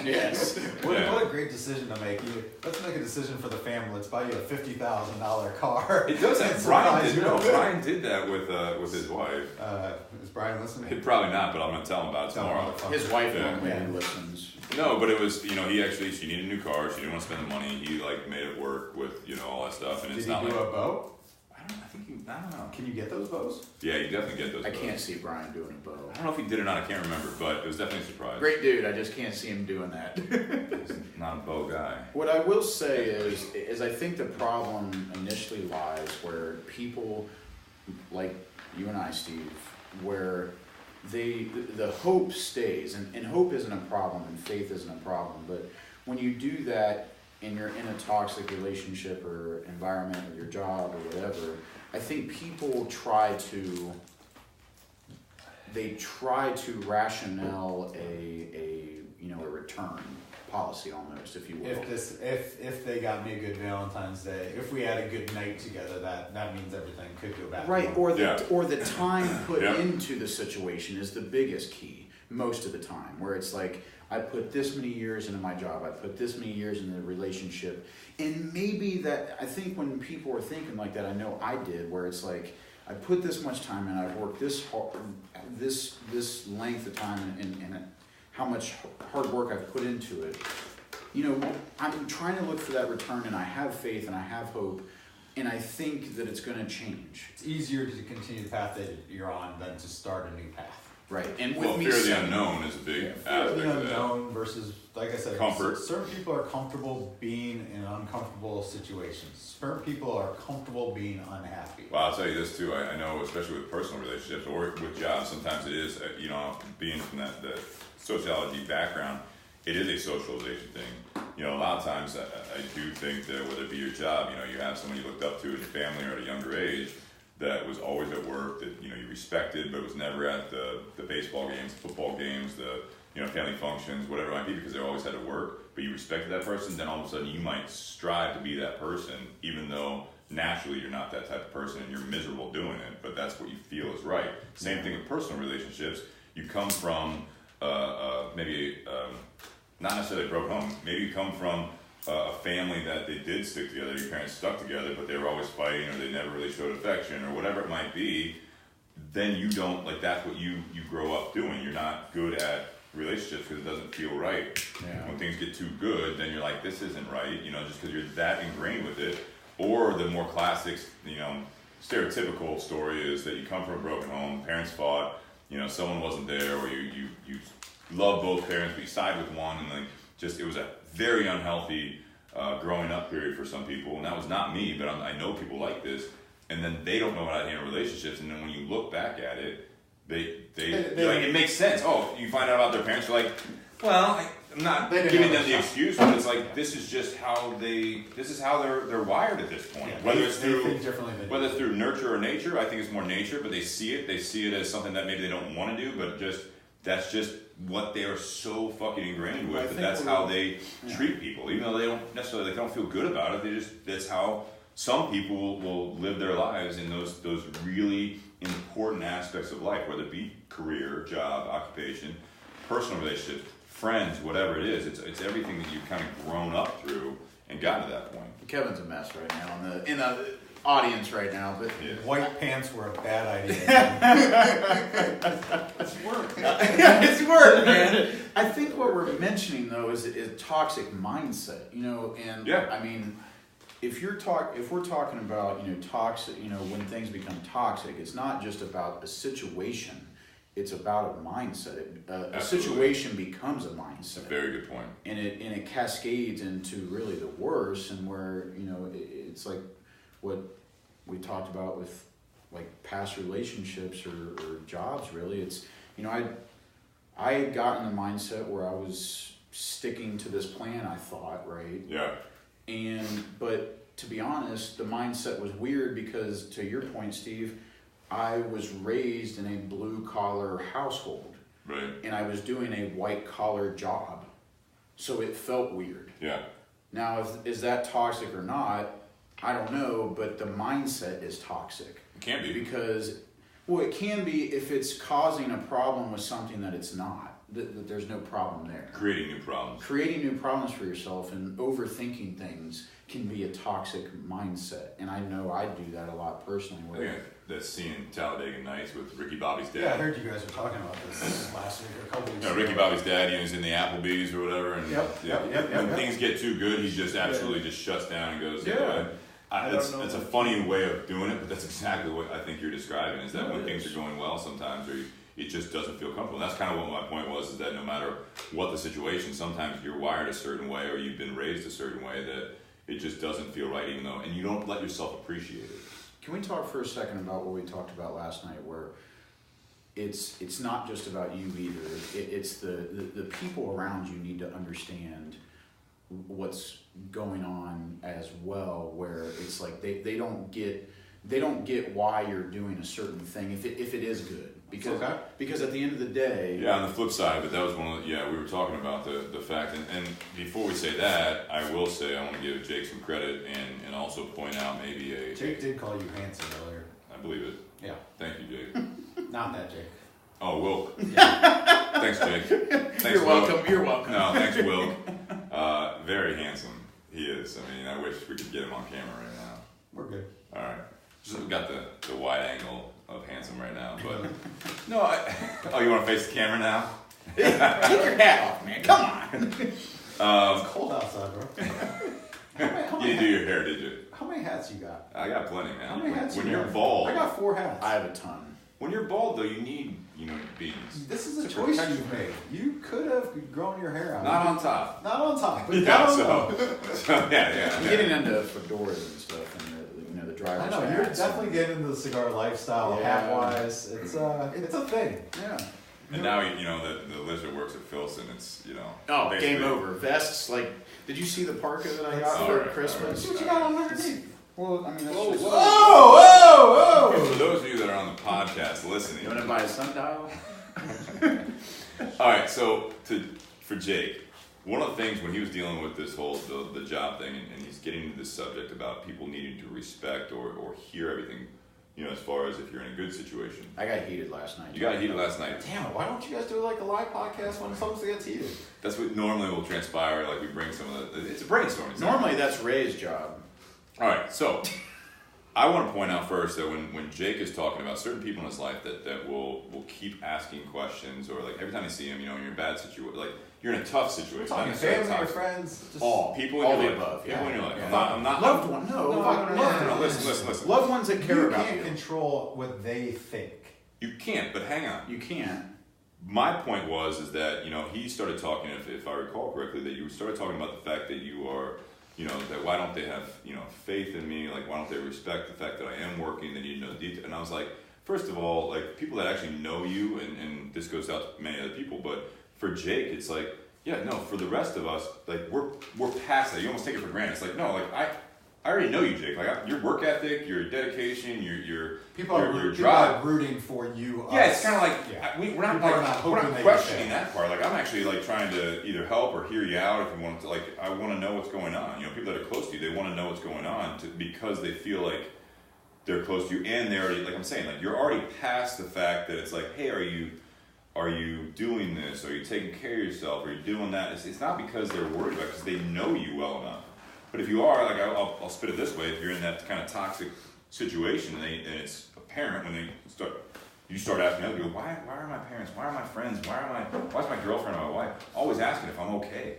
Yes. What a great decision to make. Let's make a decision for the family. Let's buy you a $50,000 car. It does have, And Brian surprise did, you. Brian did that with his wife. Is Brian listening? He'd probably not, but I'm gonna tell him about it Tell him tomorrow. about His wife Yeah. normally listens. No, but it was, she needed a new car. She didn't want to spend the money. He like made it work with, all that stuff. And Did it's he not do like, a bow? I don't know. Can you get those bows? Yeah, you definitely get those. I bows. can't see Brian doing a bow. I don't know if he did or not. I can't remember, but it was definitely a surprise. Great dude, I just can't see him doing that. He's not a bow guy. What I will say is I think the problem initially lies where people like you and I, Steve, where the hope stays, and hope isn't a problem and faith isn't a problem, but when you do that and you're in a toxic relationship or environment or your job or whatever, I think people try to rationale a return policy almost, if you will. If they got me a good Valentine's Day, if we had a good night together, that means everything could go bad. Right, or the time put Yeah. into the situation is the biggest key most of the time, where it's like, I put this many years into my job. I put this many years in the relationship. And maybe that, I think when people are thinking like that, I know I did, where it's like, I put this much time in, I've worked this hard, this length of time, and how much hard work I've put into it. You know, I'm trying to look for that return, and I have faith and I have hope, and I think that it's going to change. It's easier to continue the path that you're on than to start a new path. Right, and Well, fear of the unknown is a big Fear aspect of the of that. unknown versus, like I said, Comfort. certain people are comfortable being in uncomfortable situations. Certain people are comfortable being unhappy. Well, I'll tell you this too. I know, especially with personal relationships or with jobs, sometimes it is, you know, being from that sociology background, it is a socialization thing. You know, a lot of times I do think that whether it be your job, you know, you have someone you looked up to in your family or at a younger age that was always at work, that, you know, you respected, but was never at the baseball games, football games, the, you know, family functions, whatever it might be, because they always had to work, but you respected that person, then all of a sudden you might strive to be that person, even though naturally you're not that type of person and you're miserable doing it, but that's what you feel is right. Same thing with personal relationships. You come from maybe not necessarily a broken home, maybe you come from a family that they did stick together, your parents stuck together, but they were always fighting, or they never really showed affection, or whatever it might be, then you don't, like, that's what you grow up doing. You're not good at relationships because it doesn't feel right. Yeah. When things get too good, then you're like, this isn't right, you know, just because you're that ingrained with it. Or the more classic, you know, stereotypical story is that you come from a broken home, parents fought, you know, someone wasn't there, or you love both parents, but you side with one, and like, just, it was a very unhealthy growing up period for some people, and that was not me, but I know people like this, and then they don't know how to handle relationships, and then when you look back at it, they like, it makes sense. Oh, you find out about their parents, you're like, well, I'm not giving them the excuse, but it's like, this is just how they're wired at this point. Yeah, Whether it's they think differently than whether you. it's through nurture or nature, I think it's more nature, but they see it as something that maybe they don't want to do, but that's just what they are so fucking ingrained with, but that's how they treat people, even though they don't necessarily, they don't feel good about it, that's how some people will live their lives in those really important aspects of life, whether it be career, job, occupation, personal relationships, friends, whatever it is. It's everything that you've kind of grown up through and gotten to that point. Kevin's a mess right now in the audience right now, but Yeah. White pants were a bad idea. it's work. It's work, man. I think what we're mentioning though is toxic mindset, you know, and Yeah. I mean, if we're talking about, you know, toxic, you know, when things become toxic, it's not just about a situation. It's about a mindset. A situation becomes a mindset. Very good point. And it cascades into really the worst, and where, you know, it's like what we talked about with like past relationships or jobs. Really, it's, you know, I had gotten the mindset where I was sticking to this plan, I thought, right? Yeah. But to be honest, the mindset was weird because, to your point, Steve, I was raised in a blue collar household. Right. And I was doing a white collar job. So it felt weird. Yeah. Now, is that toxic or not? I don't know, but the mindset is toxic. It can be. Because, well, it can be if it's causing a problem with something that it's not. That there's no problem there. Creating new problems. Creating new problems for yourself and overthinking things can be a toxic mindset. And I know I do that a lot personally. I think that scene in Talladega Nights with Ricky Bobby's dad. Yeah, I heard you guys were talking about this last week or a couple weeks You know, ago. Ricky Bobby's dad, he was in the Applebee's or whatever, and Yep. when things get too good, he just absolutely just shuts down and goes, Yeah. That's a funny way of doing it, but that's exactly what I think you're describing, is that when things are going well sometimes, or it just doesn't feel comfortable. And that's kind of what my point was, is that no matter what the situation, sometimes you're wired a certain way or you've been raised a certain way that it just doesn't feel right, even though, and you don't let yourself appreciate it. Can we talk for a second about what we talked about last night, where it's not just about you either. It's the people around you need to understand what's going on as well, where it's like they don't get why you're doing a certain thing if it is good, because at the end of the day, Yeah, on the flip side, but that was one of the, we were talking about the fact, and before we say that, I will say I want to give Jake some credit and also point out maybe Jake did call you handsome earlier. I believe it. Yeah. Thank you, Jake. Not that Jake. Oh, Wilk. Thanks, Jake. Thanks, You're Wilk. welcome. You're welcome. No, thanks, Wilk. Very handsome. He is. I mean, I wish we could get him on camera right now. We're good. All right. Just we got the wide angle of handsome right now, but no. Oh, you want to face the camera now? Take your hat off, man. Come on. It's cold outside, bro. You didn't do your hair, did you? How many hats you got? I got plenty, man. How many hats When you you're got? bald, I got 4 hats. I have a ton. when you're bald though, you need beans. This is a To choice protect you've made. You could have grown your hair out. Not on top. Not on top, but Yeah, down so yeah. I'm getting into fedoras and stuff, and the driver's I know you're hats. definitely getting into the cigar lifestyle, Yeah. hat wise. It's a thing. Yeah. And now the lizard works at Filson. It's Oh, basically- game over. Vests, like, did you see the parka that I got All for right, Christmas? See what you got on underneath. Well, I mean, that's Whoa, just... whoa. Whoa! For those of you that are on the podcast listening, You want to buy a sundial? all right. So for Jake, one of the things when he was dealing with this whole the job thing, and he's getting into this subject about people needing to respect or hear everything, as far as if you're in a good situation. I got heated last night. You got heated last night. Damn it! Why don't you guys do like a live podcast when something gets heated? That's what normally will transpire. Like we bring some of it's a brainstorming. Normally, that's Ray's job. All right, so I want to point out first that when Jake is talking about certain people in his life that will keep asking questions, or like every time you see him, you're in a bad situation, like you're in a tough situation. We're talking Not necessarily family or toxic. friends. Just All People in all your the life. above. People Yeah. in your life. Yeah. I'm not. Loved one. No, No, listen. Loved ones that care you about can't you. control what they think. You can't. But hang on. You can't. My point is that he started talking, if I recall correctly, that you started talking about the fact that you are. That why don't they have, faith in me? Like, why don't they respect the fact that I am working? They need to know the detail. And I was like, first of all, like, people that actually know you, and this goes out to many other people, but for Jake, it's like, yeah, no, for the rest of us, like, we're past that. You almost take it for granted. It's like, no, like, I already know you, Jake. Like, your work ethic, your dedication, your People are rooting for you. yeah, it's kind of like Yeah. we're not People are like not we're hoping not that you questioning fail. that part. Like I'm actually like trying to either help or hear you out if you want to. Like I want to know what's going on. People that are close to you, they want to know what's going on because they feel like they're close to you, and they're already like I'm saying, like you're already past the fact that it's like, hey, are you doing this? Are you taking care of yourself? Are you doing that? It's not because they're worried about it, because they know you well enough. But if you are, like I'll spit it this way: if you're in that kind of toxic situation, and it's apparent when you start asking other people, why are my parents, why are my friends, why's my girlfriend or my wife always asking if I'm okay?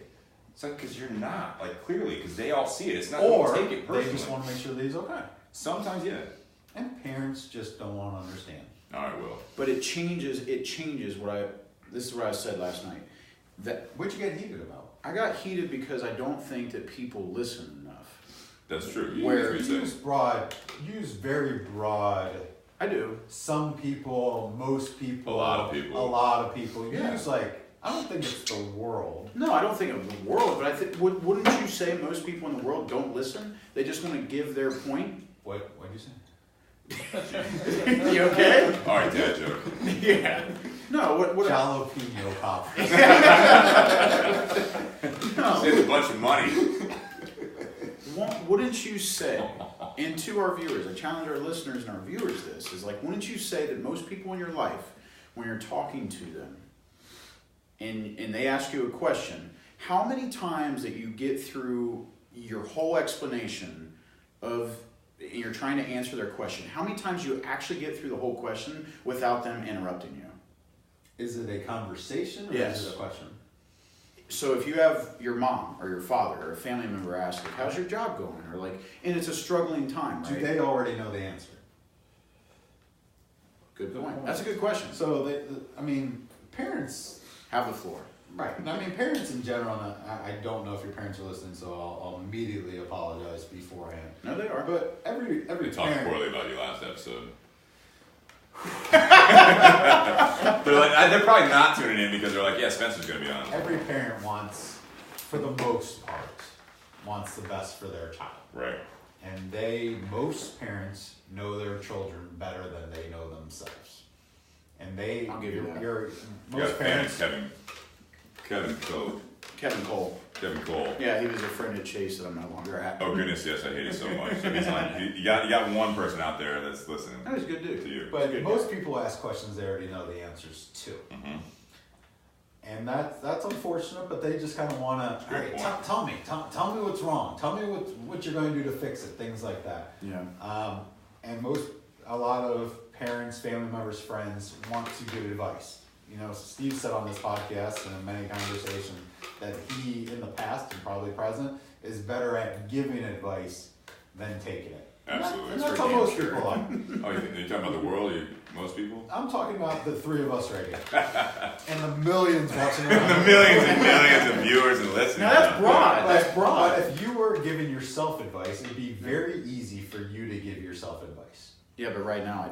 It's like because you're not, like clearly, because they all see it. It's not Or take it personally. they just want to make sure that he's okay. Sometimes, yeah. And parents just don't want to understand. All right, Will. But it changes this is what I said last night. That What'd you get heated about? I got heated because I don't think that people listen enough. That's true. Where That's what you say. Use very broad. I do. Some people, most people, A lot of people. A lot of people. Yeah. Use like I don't think it's the world. No, I don't think of the world, but I think wouldn't you say most people in the world don't listen? They just want to give their point. What'd you say? You okay? All right, dad joke. Yeah. No, what Jalapeno pop. no. Save a bunch of money. Wouldn't you say, and to our viewers, I challenge our listeners and our viewers this, is like, wouldn't you say that most people in your life, when you're talking to them, and they ask you a question, how many times that you get through your whole explanation of, and you're trying to answer their question, how many times you actually get through the whole question without them interrupting you? Is it a conversation or Yes. is it a question? So if you have your mom or your father or a family member ask, like, how's your job going? Or like, and it's a struggling time, right? Do they already know the answer? Good point. That's a good question. So parents. Have the floor. Right. I mean, parents in general, I don't know if your parents are listening, so I'll immediately apologize beforehand. No, they are. But every We talked parent, poorly about you last episode. They're probably not tuning in because they're like, yeah, Spencer's going to be on. every parent wants, for the most part, wants the best for their child. Right. And most parents know their children better than they know themselves. And I'll give you that. You got most parents, Kevin Code. Kevin Cole. Kevin Cole. Yeah, he was a friend at Chase that I'm no longer at. Oh goodness, yes, I hate it so much. So he's like, you got one person out there that's listening. That was a good dude. To you. But most people ask questions they already know the answers to. Mm-hmm. And that's unfortunate, but they just kind of want to, Great hey, point. tell me what's wrong. Tell me what you're going to do to fix it, things like that. Yeah. And a lot of parents, family members, friends want to give advice. You know, Steve said on this podcast and in many conversations that he, in the past and probably present, is better at giving advice than taking it. Absolutely. And that's how most people are. Oh, you're talking about the world? Most people? I'm talking about the three of us right here. And the millions watching around. The millions and millions of viewers and listeners. Now that's broad. That's broad. But if you were giving yourself advice, it'd be very easy for you to give yourself advice. Yeah, but right now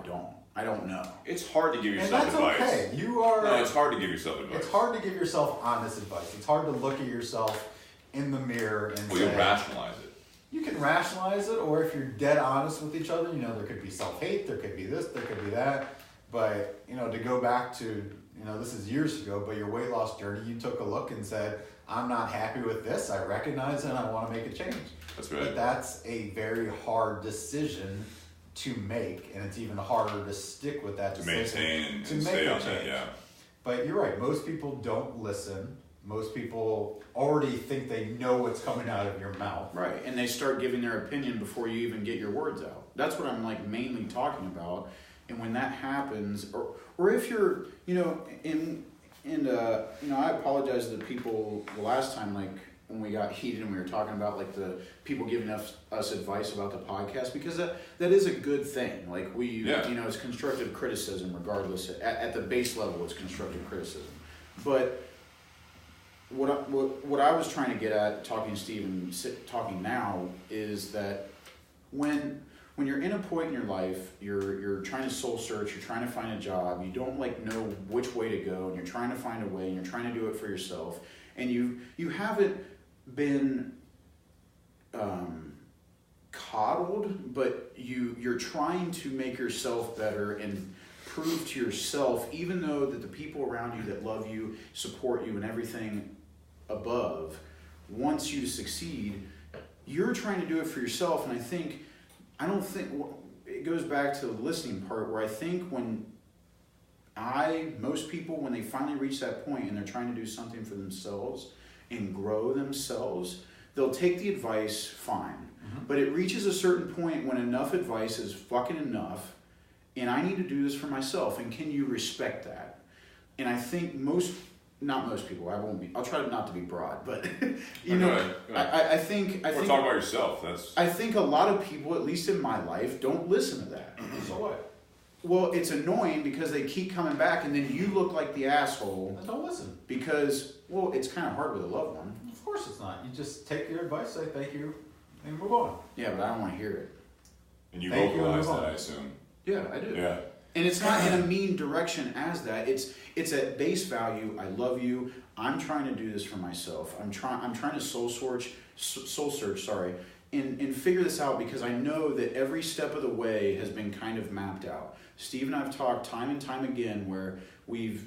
I don't know. It's hard to give And yourself that's advice. okay. No, it's hard to give yourself advice. It's hard to give yourself honest advice. It's hard to look at yourself in the mirror and Well, say, you rationalize it. you can rationalize it, or if you're dead honest with each other, you know, there could be self-hate, there could be this, there could be that. But, you know, to go back to, you know, this is years ago, but your weight loss journey, you took a look and said, I'm not happy with this, I recognize it, and I want to make a change. That's right. But that's a very hard decision to make, and it's even harder to stick with that To decision. maintain and to make stay a on that, change. yeah. But you're right, most people don't listen. Most people already think they know what's coming out of your mouth. Right, and they start giving their opinion before you even get your words out. That's what I'm like mainly talking about. And when that happens, or if you're, you know, you know, I apologize to the people the last time, like when we got heated and we were talking about like the people giving us advice about the podcast, because that is a good thing. Like you know, it's constructive criticism regardless. At the base level, it's constructive criticism. But what I was trying to get at talking to Steve and talking now is that when you're in a point in your life, you're trying to soul search, you're trying to find a job, you don't like know which way to go, and you're trying to find a way, and you're trying to do it for yourself, and you haven't been coddled, but you're trying to make yourself better and prove to yourself, even though that the people around you that love you, support you, and everything above wants you to succeed, you're trying to do it for yourself. And I don't think it goes back to the listening part, where I think most people, when they finally reach that point and they're trying to do something for themselves and grow themselves, they'll take the advice, fine. Mm-hmm. But it reaches a certain point when enough advice is fucking enough, and I need to do this for myself, and can you respect that? And I think not most people, I'll try not to be broad, but you know, go ahead. I think talk about yourself. I think a lot of people, at least in my life, don't listen to that. So what? Well, it's annoying because they keep coming back, and then you look like the asshole. Then don't listen. Because, well, it's kind of hard with a loved one. Of course it's not. You just take your advice, say thank you, and move on. Yeah, but I don't want to hear it. And you Thank you, vocalize move that, on. I assume. Yeah, I do. Yeah. And it's not in a mean direction as that. It's at base value. I love you. I'm trying to do this for myself. I'm trying to soul search, and figure this out, because I know that every step of the way has been kind of mapped out. Steve and I have talked time and time again where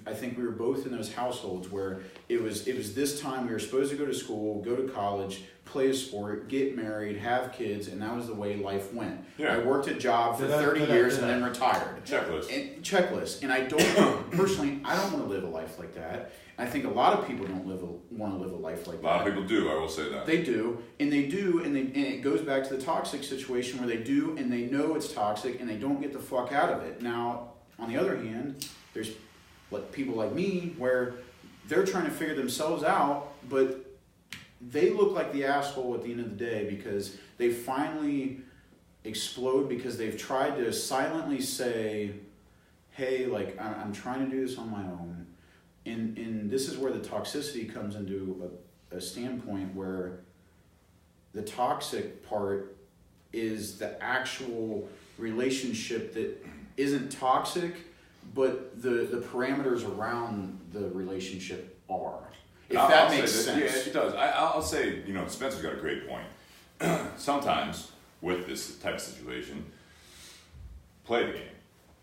I think we were both in those households where it was this time we were supposed to go to school, go to college, play a sport, get married, have kids, and that was the way life went. Yeah. I worked a job for 30 years and then retired. Checklist. And I don't, personally, I don't want to live a life like that. I think a lot of people don't want to live a life like that. A lot of people do, I will say that. They do, and it goes back to the toxic situation where they do, and they know it's toxic, and they don't get the fuck out of it. Now, on the other hand, there's people like me where they're trying to figure themselves out, but they look like the asshole at the end of the day because they finally explode because they've tried to silently say, hey, like, I'm trying to do this on my own. And this is where the toxicity comes into a standpoint where the toxic part is the actual relationship that isn't toxic, but the parameters around the relationship are. If that makes sense. Yeah, it does. I'll say, Spencer's got a great point. Sometimes with this type of situation, play the game,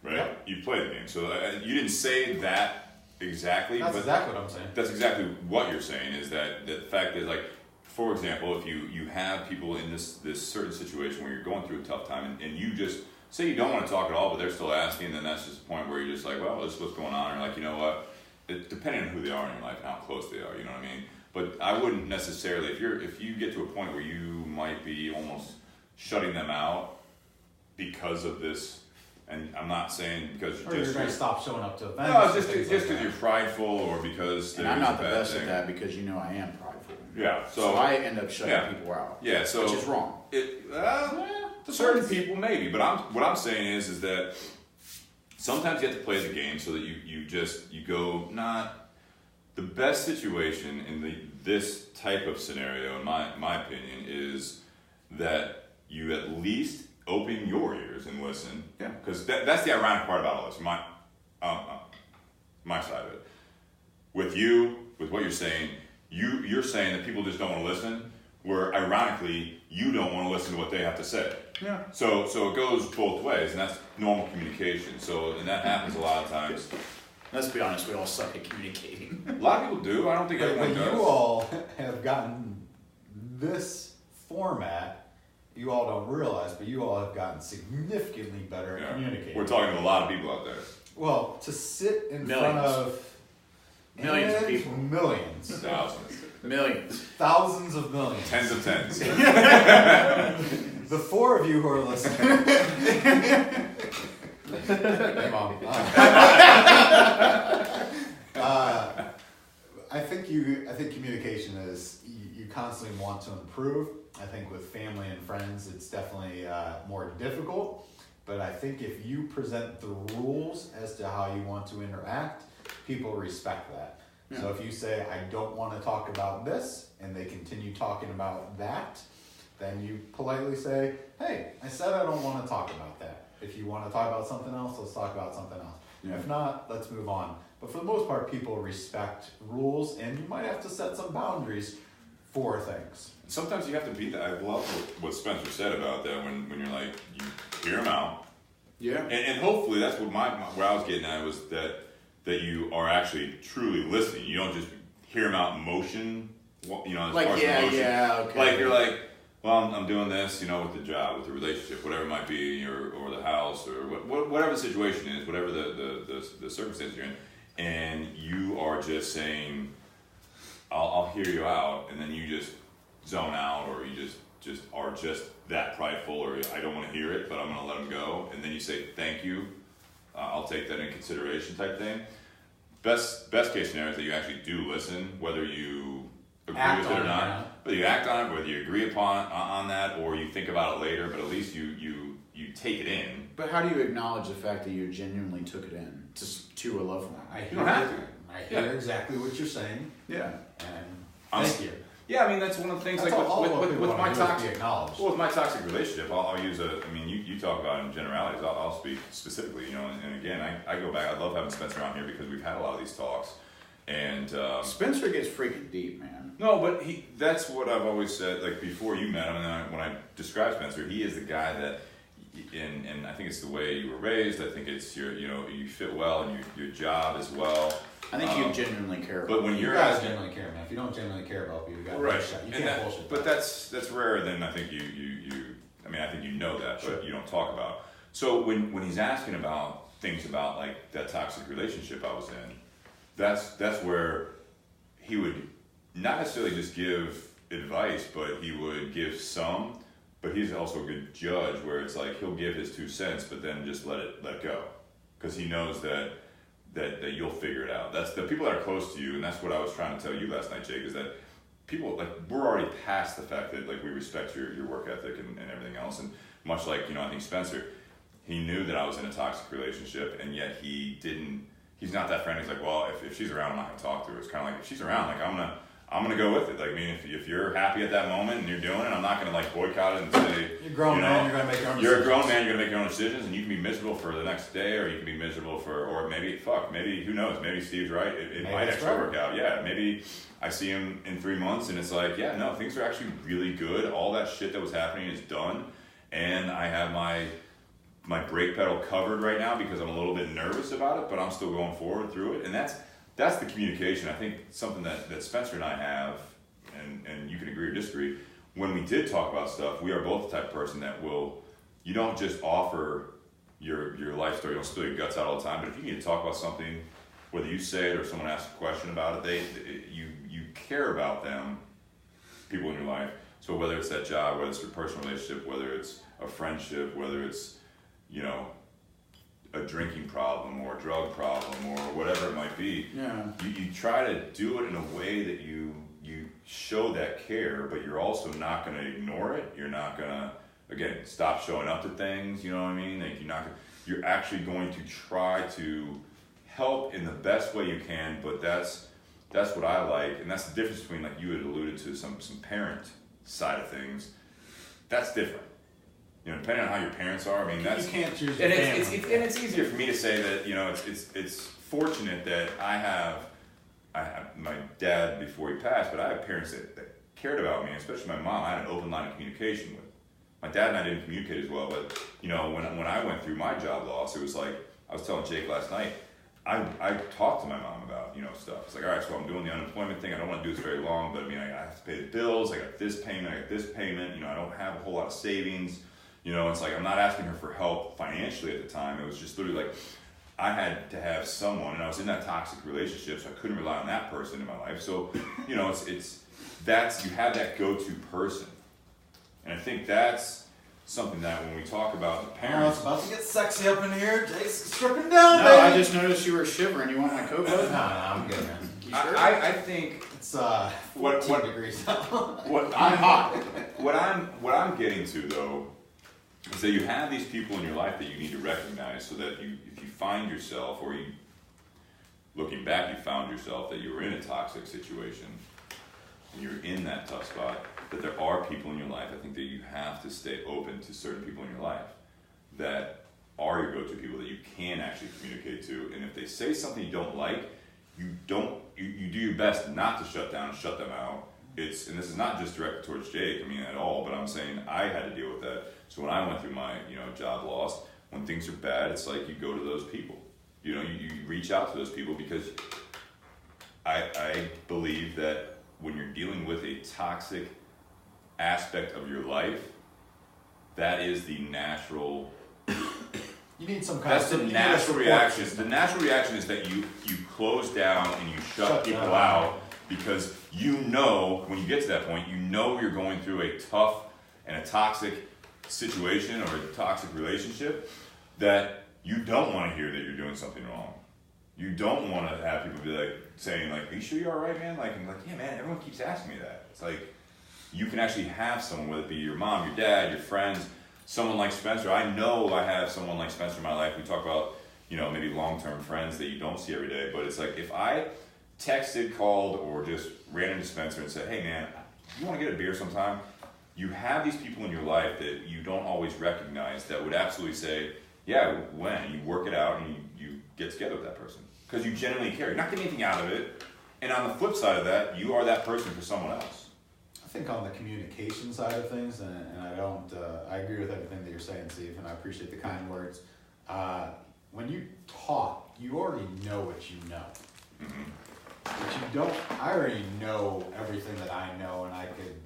right? Yep. You play the game. So you didn't say that exactly. That's but exactly what I'm saying. That's exactly what you're saying. Is that the fact that, like, for example, if you have people in this certain situation where you're going through a tough time, and you just say you don't want to talk at all, but they're still asking, then that's just a point where you're just like, well, this is what's going on, or like, you know what, depending on who they are in your life and how close they are, you know what I mean? But I wouldn't necessarily, if you get to a point where you might be almost shutting them out because of this, and I'm not saying because Or you're going to stop showing up to events. no, just because you're prideful, or because And I'm not the there's a bad best thing. at that because you know I am prideful. Yeah, So I end up shutting yeah. people out. Yeah, so which is wrong. To certain people, maybe, but what I'm saying is that sometimes you have to play the game so that you go not the best situation in this type of scenario. In my opinion, is that you at least open your ears and listen. Yeah. Because that's the ironic part about all this. My side of it. With what you're saying, you're saying that people just don't want to listen. Where ironically, you don't want to listen to what they have to say. Yeah. So it goes both ways, and that's normal communication. And that happens a lot of times. Let's be honest, we all suck at communicating. A lot of people do. I don't think But everyone does. you all have gotten this format, you all don't realize, but you all have gotten significantly better at communicating. We're talking to a lot of people out there. Well, to sit in Millions. front of Millions of people. Millions. Thousands. Millions. Thousands of millions. Tens of tens. The four of you who are listening. Hey, Mom. I think communication is, you constantly want to improve. I think with family and friends, it's definitely more difficult. But I think if you present the rules as to how you want to interact, people respect that. Yeah. So if you say, I don't want to talk about this, and they continue talking about that, then you politely say, hey, I said I don't want to talk about that. If you want to talk about something else, let's talk about something else. Yeah. If not, let's move on. But for the most part, people respect rules, and you might have to set some boundaries for things. Sometimes you have to beat that. I love what Spencer said about that when you're like, you hear them out. Yeah. And hopefully that's what where I was getting at was that you are actually truly listening. You don't just hear them out in motion, as Like, far as emotion. okay. Like you're like, well, I'm doing this, with the job, with the relationship, whatever it might be, or the house, or whatever the situation is, whatever the circumstances you're in, and you are just saying, I'll hear you out, and then you just zone out, or you just are just that prideful, or I don't want to hear it, but I'm going to let them go, and then you say thank you, I'll take that in consideration type thing. Best case scenario is that you actually do listen, whether you agree with it or not. Whether you act on it, whether you agree on that, or you think about it later, but at least you take it in. But how do you acknowledge the fact that you genuinely took it in to a loved one? You don't have to. I hear exactly what you're saying, Yeah. and thank you. Yeah, I mean that's one of the things. That's like all what with people my want to do is toxic, be acknowledged. well, with my toxic relationship, I'll use you talk about it in generalities. I'll speak specifically. And again, I go back. I love having Spencer on here because we've had a lot of these talks, and Spencer gets freaking deep, man. no, but that's what I've always said. Like before you met him, and when I describe Spencer, he is the guy that, and I think it's the way you were raised. I think it's you fit well in your job as well. I think you genuinely care about But when You you're guys asking, genuinely care, man. If you don't genuinely care about people, you got right, bullshit. You and can't bullshit. but that's rarer than I think you. I mean, I think you know that, but you don't talk about. So when he's asking about things about like that toxic relationship I was in, that's where he would not necessarily just give advice, but he would give some. But he's also a good judge, where it's like he'll give his 2 cents, but then just let go, because he knows that you'll figure it out. That's the people that are close to you, and that's what I was trying to tell you last night, Jake, is that people, like, we're already past the fact that, like, we respect your work ethic and everything else, and much like, I think Spencer, he knew that I was in a toxic relationship, and yet he's not that friendly. He's like, well, if she's around, I'm not gonna talk to her. It's kind of like, if she's around, like, I'm gonna go with it. Like, I mean, if you're happy at that moment and you're doing it, I'm not gonna like boycott it and say, You're a grown man, you're gonna make your own decisions. You're a grown man, you're gonna make your own decisions, and you can be miserable for the next day, or you can be miserable or maybe, who knows, maybe Steve's right, it might actually work out. Yeah, maybe I see him in 3 months and it's like, yeah, no, things are actually really good. All that shit that was happening is done, and I have my brake pedal covered right now because I'm a little bit nervous about it, but I'm still going forward through it, and that's the communication. I think something that Spencer and I have, and you can agree or disagree, when we did talk about stuff, we are both the type of person that you don't just offer your life story, you don't spill your guts out all the time, but if you need to talk about something, whether you say it or someone asks a question about it, you care about them, people in your life. So whether it's that job, whether it's a personal relationship, whether it's a friendship, whether it's, a drinking problem or a drug problem or whatever it might be, you try to do it in a way that you show that care, but you're also not going to ignore it. You're not going to, again, stop showing up to things, you know what I mean? Like you're actually going to try to help in the best way you can, but that's what I like, and that's the difference between, like you had alluded to, some parent side of things. That's different. Depending on how your parents are, I mean, that's... You can't choose your and family. it's easier for me to say that, it's fortunate that I have my dad before he passed, but I have parents that cared about me, especially my mom. I had an open line of communication with. My dad and I didn't communicate as well, but, when I went through my job loss, it was like, I was telling Jake last night, I talked to my mom about, stuff. It's like, all right, so I'm doing the unemployment thing. I don't want to do this very long, but I mean, I have to pay the bills. I got this payment. I got this payment. I don't have a whole lot of savings. It's like, I'm not asking her for help financially at the time. It was just literally like, I had to have someone, and I was in that toxic relationship, so I couldn't rely on that person in my life. So, you have that go-to person. And I think that's something that when we talk about the parents... It's about to get sexy up in here. Jake's stripping down, No, baby. I just noticed you were shivering. You want my coat, bud? No, I'm good, man. You sure? I think It's 14 degrees out. I'm hot. What I'm getting to, though, is that you have these people in your life that you need to recognize, so that if you find yourself, or looking back, you found yourself that you were in a toxic situation and you're in that tough spot, that there are people in your life. I think that you have to stay open to certain people in your life that are your go-to people that you can actually communicate to. And if they say something you don't like, you do your best not to shut down and shut them out. And this is not just directed towards Jake, at all, but I'm saying I had to deal with that. So when I went through my, job loss, when things are bad, it's like you go to those people. You reach out to those people, because I believe that when you're dealing with a toxic aspect of your life, that is the natural... You need some kind That's the natural reaction. The natural reaction is that you close down and you shut people out, because when you get to that point, you're going through a tough and a toxic situation or a toxic relationship, that you don't want to hear that you're doing something wrong. You don't want to have people be saying, are you sure you're all right, man? I'm like, yeah, man, everyone keeps asking me that. It's like, you can actually have someone, whether it be your mom, your dad, your friends, someone like Spencer. I know I have someone like Spencer in my life. We talk about, maybe long-term friends that you don't see every day, but it's like, if I texted, called, or just ran into Spencer and said, hey, man, you want to get a beer sometime? You have these people in your life that you don't always recognize that would absolutely say, yeah, when you work it out and you get together with that person, because you genuinely care. You're not getting anything out of it. And on the flip side of that, you are that person for someone else. I think on the communication side of things, and I agree with everything that you're saying, Steve, and I appreciate the kind words. When you talk, you already know what you know. Mm-hmm. But you don't, I already know everything that I know, and I could,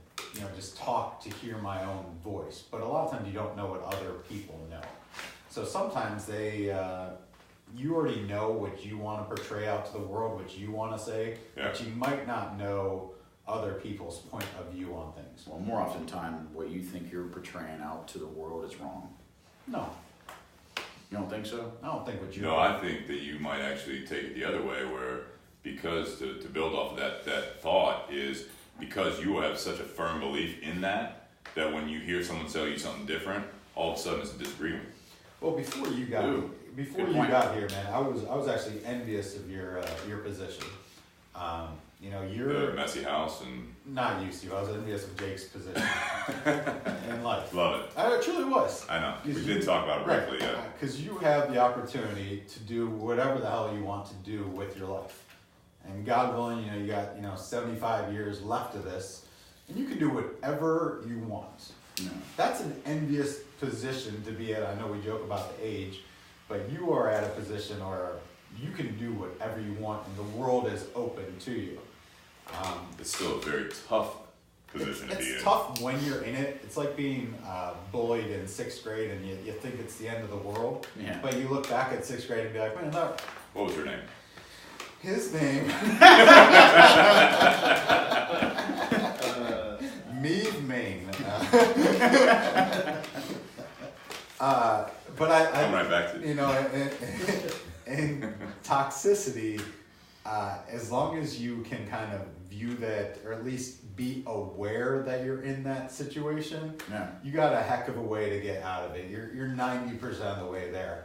just talk to hear my own voice. But a lot of times you don't know what other people know. So sometimes you already know what you want to portray out to the world, what you want to say, but you might not know other people's point of view on things. Well, more often time, what you think you're portraying out to the world is wrong. No. You don't think so? I don't think what you... No, I think that you might actually take it the other way, where, because to build off of that thought is, because you have such a firm belief in that when you hear someone tell you something different, all of a sudden it's a disagreement. Well, before you got here, man, I was actually envious of your position. You're The messy house and... Not used to. I was envious of Jake's position in life. Love it. I truly was. I know. We did talk about it briefly, yeah. Because you have the opportunity to do whatever the hell you want to do with your life. And God willing, you got 75 years left of this, and you can do whatever you want. No. That's an envious position to be at. I know we joke about the age, but you are at a position, or you can do whatever you want, and the world is open to you. It's still a very tough position to be in. It's tough when you're in it. It's like being bullied in 6th grade, and you think it's the end of the world. Yeah. But you look back at 6th grade and be like, man, that. What was her name? His name. Meave Maine. But I'm right back to you. You know, in toxicity, as long as you can kind of view that, or at least be aware that you're in that situation, Yeah. you got a heck of a way to get out of it. You're 90% of the way there.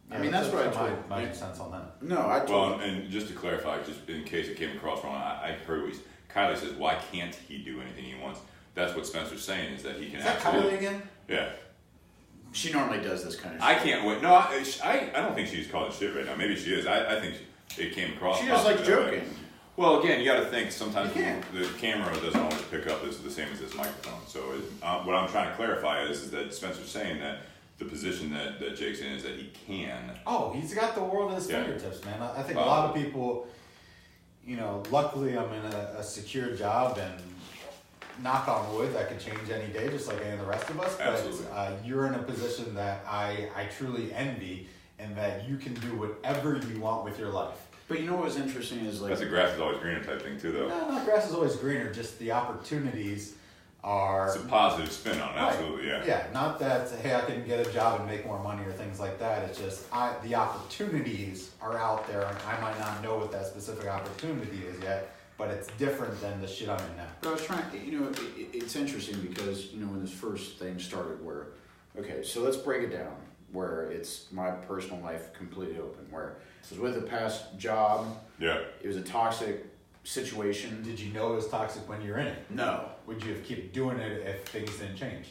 I mean, that's what I told my 2 cents on that. No, I told Well, and just to clarify, just in case it came across wrong, I heard what Kylie says, why can't he do anything he wants? That's what Spencer's saying, is that he can Is that absolutely... Kylie again? Yeah. she normally does this kind of shit. I can't wait. No, I don't think she's calling shit right now. Maybe she is. I think it came across... She just like possibly that way. joking. Well, again, you got to think sometimes You can't. the camera doesn't always pick up the same as this microphone. So what I'm trying to clarify is that Spencer's saying that the position that Jake's in is that he can. Oh, he's got the world at his Yeah. fingertips, man. I think a lot of people, you know, luckily I'm in a secure job, and knock on wood, that could change any day, just like any of the rest of us. But Absolutely. you're in a position that I truly envy, and that you can do whatever you want with your life. But you know what was interesting is like That's a grass is always greener type thing too, though. No, not grass is always greener, just the opportunities are... It's a positive spin on it, Right. absolutely, yeah. Yeah, not that, hey, I can get a job and make more money or things like that. It's just the opportunities are out there, and I might not know what that specific opportunity is yet, but it's different than the shit I'm in now. But I was trying, you know, it's interesting because, you know, when this first thing started where, okay, so let's break it down, where it's my personal life completely open, where it was with a past job, Yeah. it was a toxic situation. Did you know it was toxic when you're in it? No. Would you have kept doing it if things didn't change?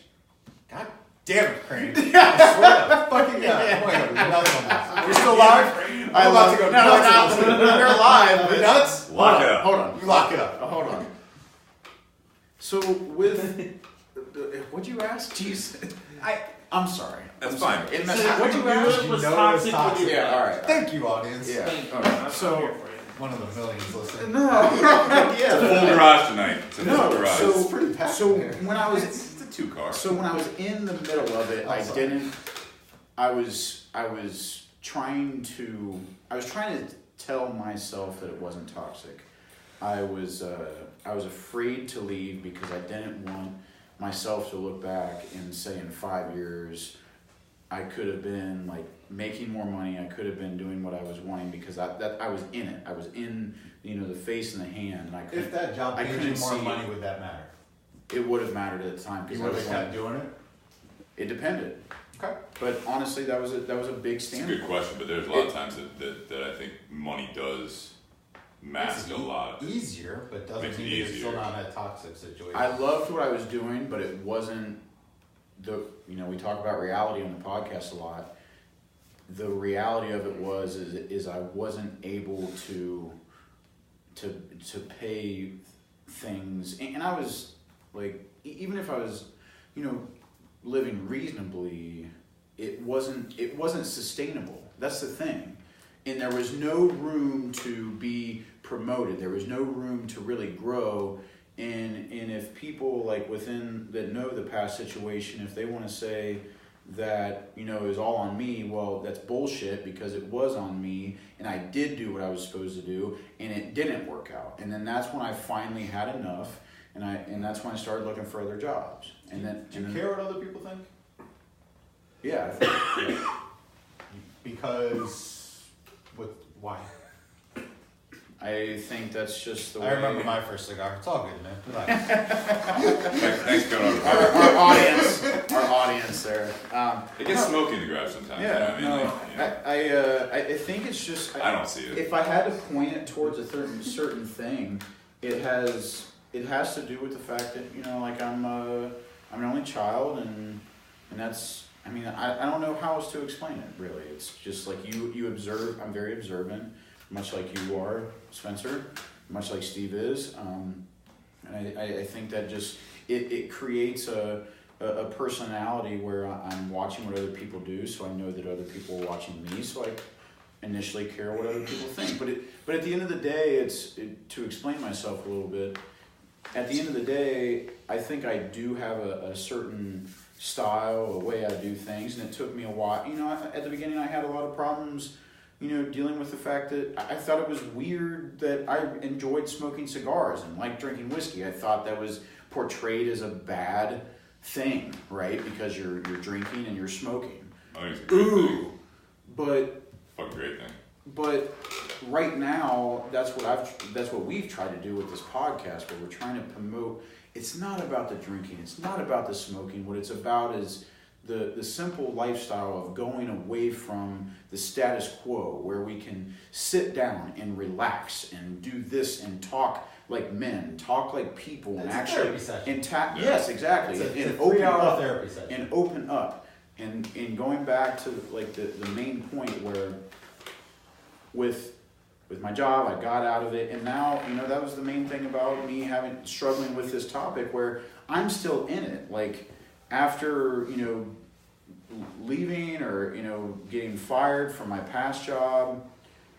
God damn it, Crane. I swear to fucking God. I'm going to go nuts on this. You're still live? I'm about to go nuts. We're live. You're nuts? Lock it up. Hold on. You lock it up. Hold on. So with, what'd you ask? Jeez. I'm sorry. That's I'm fine. sorry. What'd you ask? ask? Was You know toxic it was toxic. when you- Yeah, all right. Thank you, audience. Yeah. Thank you. All right. I'm So, here for you. One of the millions listening. no. It's a Yeah. full garage tonight. It's a full No, garage. so- It's pretty packed So in here. when I was It's a 2-car. So when I was in the middle of it, I'm sorry. I was trying to tell myself that it wasn't toxic. I was afraid to leave because I didn't want myself to look back and say in 5 years I could have been like making more money. I could have been doing what I was wanting because I was in it. I was in, you know, the face and the hand. And I If couldn't, that job I paid you couldn't more see money, would that matter? it would have mattered at the time You because would I have was kept doing it? it depended. Okay. But honestly, that was a big It's a standard. good question, but there's a lot of times that I think money does mask a lot. Easier, but doesn't Makes it mean you're still easier. not in a toxic situation. I loved what I was doing, but it wasn't we talk about reality on the podcast a lot. The reality of it is I wasn't able to pay things, and I was like, even if I was, you know, living reasonably, it wasn't sustainable. That's the thing. And there was no room to be promoted. There was no room to really grow. And if people like within that know the past situation, if they want to say that, you know, it was all on me, well, that's bullshit because it was on me and I did do what I was supposed to do and it didn't work out. And then that's when I finally had enough and that's when I started looking for other jobs. And then Do you care what other people think? Yeah. Because, why? I think that's just the way. I remember my first cigar. It's all good, man. Relax. Thanks for coming over. our audience there. It gets smoky in the garage sometimes. Yeah, you know what I mean? no, Like, you know. I think it's just. I don't see it. If I had to point it towards a certain thing, it has to do with the fact that, you know, like I'm an only child and that's. I mean, I don't know how else to explain it. Really, it's just like you observe. I'm very observant, much like you are, Spencer, much like Steve is. And I think that just it creates a personality where I'm watching what other people do, so I know that other people are watching me, so initially care what other people think. But at the end of the day, to explain myself a little bit. At the end of the day, I think I do have a certain style, a way I do things, and it took me a while. At the beginning, I had a lot of problems, dealing with the fact that I thought it was weird that I enjoyed smoking cigars and liked drinking whiskey. I thought that was portrayed as a bad thing, right? Because you're drinking and you're smoking. I think it's a great thing. But Fucking great thing. But right now, that's what we've tried to do with this podcast, where we're trying to promote. It's not about the drinking. It's not about the smoking. What it's about is the simple lifestyle of going away from the status quo, where we can sit down and relax and do this and talk like men, talk like people, and actually therapy session. Yes, exactly. It's a and open 3-hour up therapy session. and open up. And going back to like the main point where with my job, I got out of it, and now that was the main thing about me struggling with this topic, where I'm still in it. Like after leaving or getting fired from my past job,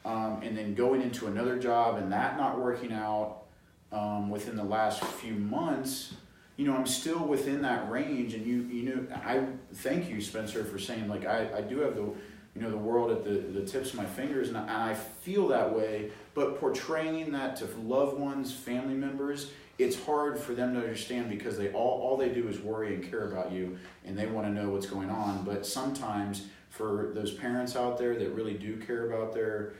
and then going into another job and that not working out within the last few months. I'm still within that range, and I thank you, Spencer, for saying like I do have the world at the tips of my fingers, and I feel that way. But portraying that to loved ones, family members, it's hard for them to understand, because they all they do is worry and care about you, and they want to know what's going on. But sometimes for those parents out there that really do care about their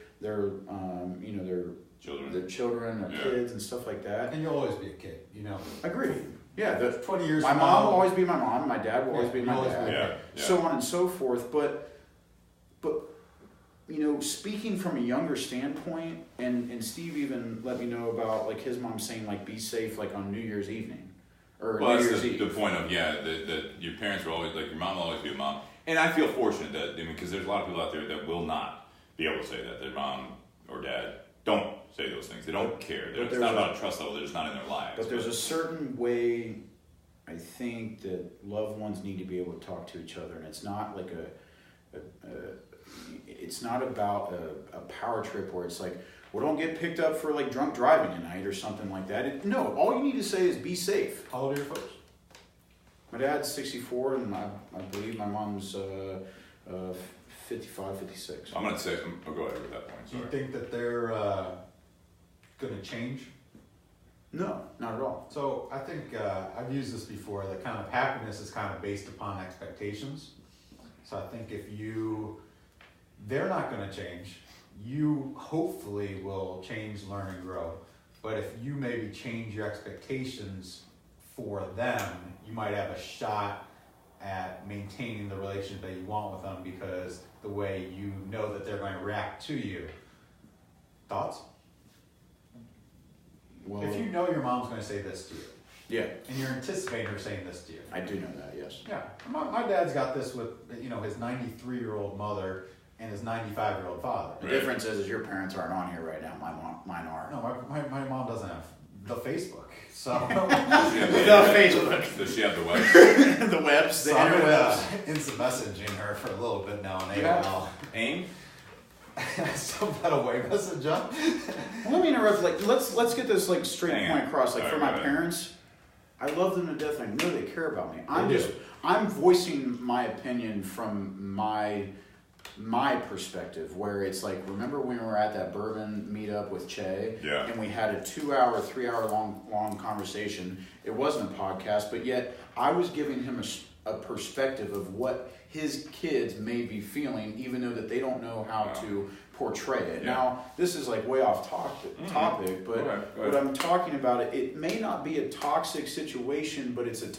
children, their kids, and stuff like that. And you'll always be a kid, Agree. Yeah, 20 years my from mom now, will always be my mom. My dad will always be my you'll always dad. be a Yeah. So on and so forth. But speaking from a younger standpoint, and Steve even let me know about like his mom saying like be safe like on New Year's evening or Well, New that's Year's Eve. the point of that your parents were always like, your mom will always be a mom, and I feel fortunate that because there's a lot of people out there that will not be able to say that their mom or dad don't say those things. They don't care. It's not about a trust level. They're just not in their lives. But there's a certain way I think that loved ones need to be able to talk to each other, and it's not like it's not about a power trip where it's like, well, don't get picked up for like drunk driving tonight or something like that. No, all you need to say is be safe. How old are your folks? My dad's 64, and I believe my mom's 55, 56. I'm gonna say, I'll go ahead with that point. Do you Sorry. think that they're going to change? No, not at all. So I think I've used this before, that kind of happiness is kind of based upon expectations. So I think they're not going to change. You hopefully will change, learn, and grow. But if you maybe change your expectations for them, you might have a shot at maintaining the relationship that you want with them, because the way you know that they're going to react to you. Thoughts? Well, If you know your mom's going to say this to you, yeah, and you're anticipating her saying this to you. I do know that, yes. Yeah, my dad's got this with his 93-year-old mother and his 95-year-old father. The difference is your parents aren't on here right now. Mine are. No, my mom doesn't have the Facebook, so Facebook. Does she have the website? The webs, the so I've interwebs. been instant messaging her for a little bit now on Yeah. AOL. AIM? I still got a way message up. Well, let me interrupt. Like, let's get this like straight Hang point on. across. Like, All for right, my go ahead. parents, I love them to death. I know they care about me. They do. I'm voicing my opinion from my perspective, where it's like, remember when we were at that bourbon meetup with Che? Yeah. And we had a 2-hour, 3-hour long conversation. It wasn't a podcast, but yet I was giving him a perspective of what his kids may be feeling, even though that they don't know how to portray it. Yeah. Now, this is like way off topic, but Go ahead. what I'm talking about, it may not be a toxic situation, but it's a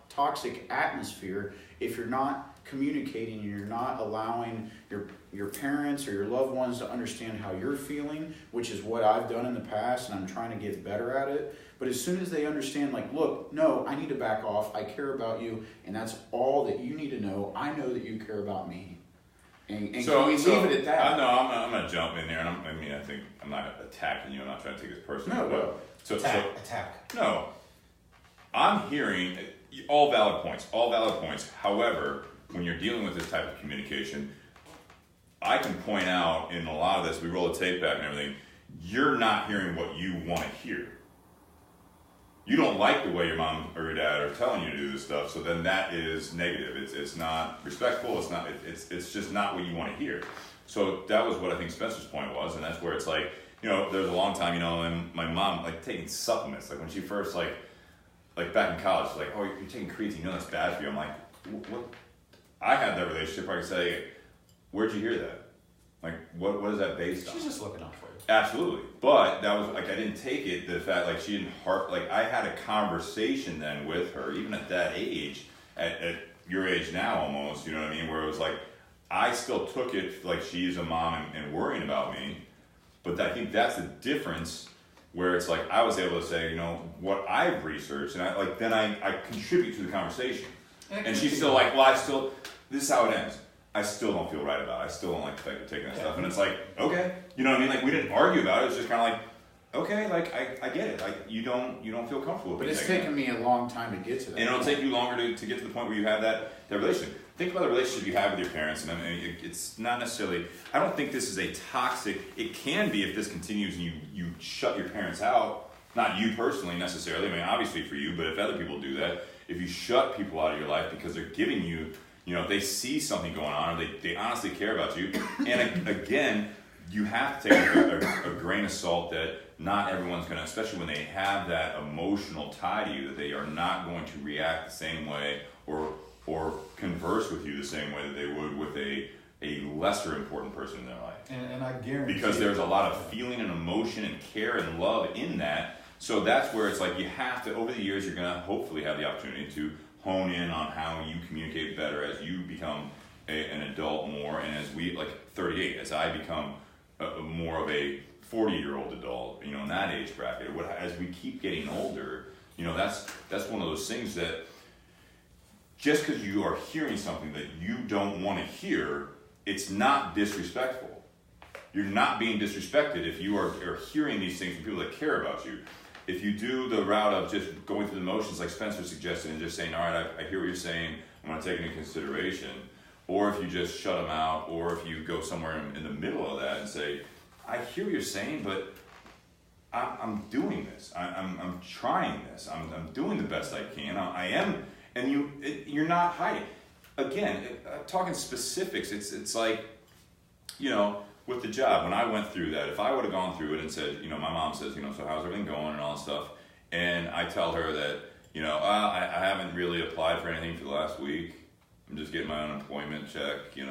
toxic atmosphere if you're not communicating and you're not allowing your parents or your loved ones to understand how you're feeling, which is what I've done in the past, and I'm trying to get better at it. But as soon as they understand, like, look, no, I need to back off, I care about you, and that's all that you need to know. I know that you care about me. And can we leave it at that? I know, I'm going to jump in there, and I think I'm not attacking you, I'm not trying to take this personally. No, no. Attack. No. I'm hearing all valid points. However, when you're dealing with this type of communication, I can point out in a lot of this, we roll the tape back and everything, you're not hearing what you want to hear. You don't like the way your mom or your dad are telling you to do this stuff, so then that is negative. It's not respectful. It's just not what you want to hear. So that was what I think Spencer's point was, and that's where it's like, there's a long time, and my mom like taking supplements, like when she first like back in college, she's like, oh, you're taking creatine, that's bad for you. I'm like, what? I had that relationship where I could say, where'd you hear that? Like, what is that based on? She's just looking out for you. Absolutely. But that was like, I didn't take it, the fact like she didn't I had a conversation then with her, even at that age, at your age now almost, you know what I mean? Where it was like, I still took it like she's a mom and worrying about me. But I think that's the difference where it's like, I was able to say, what I've researched, and I contribute to the conversation. And she's still like, this is how it ends. I still don't feel right about it. I still don't like the fact of taking that stuff. And it's like, okay. You know what I mean? Like, we didn't argue about it. It's just kind of like, okay, like, I get it. Like, you don't feel comfortable with But me it's taking taken me a long time to get to that. And it'll take you longer to get to the point where you have that relationship. Think about the relationship you have with your parents. And I mean, it's not necessarily, I don't think this is a toxic, it can be if this continues and you shut your parents out. Not you personally necessarily. I mean, obviously for you, but if other people do that, if you shut people out of your life because they're giving you, if they see something going on, or they honestly care about you. And again, you have to take a grain of salt that not everyone's going to, especially when they have that emotional tie to you, that they are not going to react the same way or converse with you the same way that they would with a lesser important person in their life. And I guarantee, because there's a lot of feeling and emotion and care and love in that. So that's where it's like, you have to, over the years, you're going to hopefully have the opportunity to hone in on how you communicate better as you become an adult more, and as we, like 38, as I become more of a 40-year-old adult, in that age bracket, as we keep getting older, that's one of those things that just because you are hearing something that you don't want to hear, it's not disrespectful. You're not being disrespected if you are hearing these things from people that care about you. If you do the route of just going through the motions like Spencer suggested and just saying, all right, I hear what you're saying, I'm going to take it into consideration, or if you just shut them out, or if you go somewhere in the middle of that and say, I hear what you're saying, but I'm doing this. I'm trying this. I'm doing the best I can. I am, and you're not hiding. Again, talking specifics, it's like, with the job, when I went through that, if I would have gone through it and said, my mom says, so how's everything going and all that stuff, and I tell her that, I haven't really applied for anything for the last week, I'm just getting my unemployment check, things,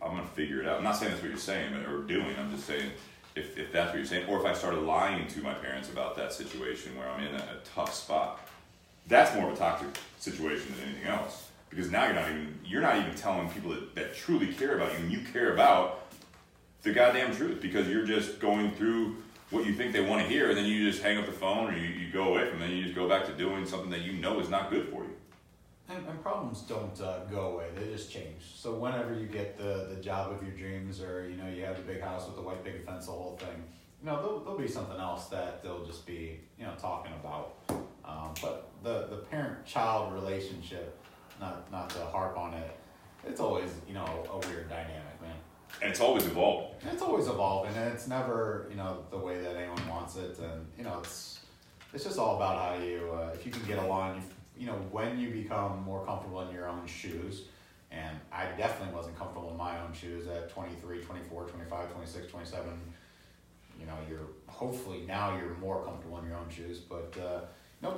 I'm going to figure it out. I'm not saying that's what you're saying or doing, I'm just saying if that's what you're saying, or if I started lying to my parents about that situation where I'm in a tough spot, that's more of a toxic situation than anything else. Because now you're not even telling people that truly care about you, and you care about the goddamn truth, because you're just going through what you think they want to hear, and then you just hang up the phone, or you go away from them, and you just go back to doing something that is not good for you. And problems don't go away, they just change. So whenever you get the job of your dreams, or you have the big house with the white picket fence, the whole thing, there'll be something else that they'll just be talking about. But the parent-child relationship, not to harp on it, it's always a weird dynamic, man. And it's always evolving. It's always evolving, and it's never the way that anyone wants it, and it's just all about how you if you can get along. When you become more comfortable in your own shoes, and I definitely wasn't comfortable in my own shoes at 23, 24, 25, 26, 27. You're hopefully now you're more comfortable in your own shoes, but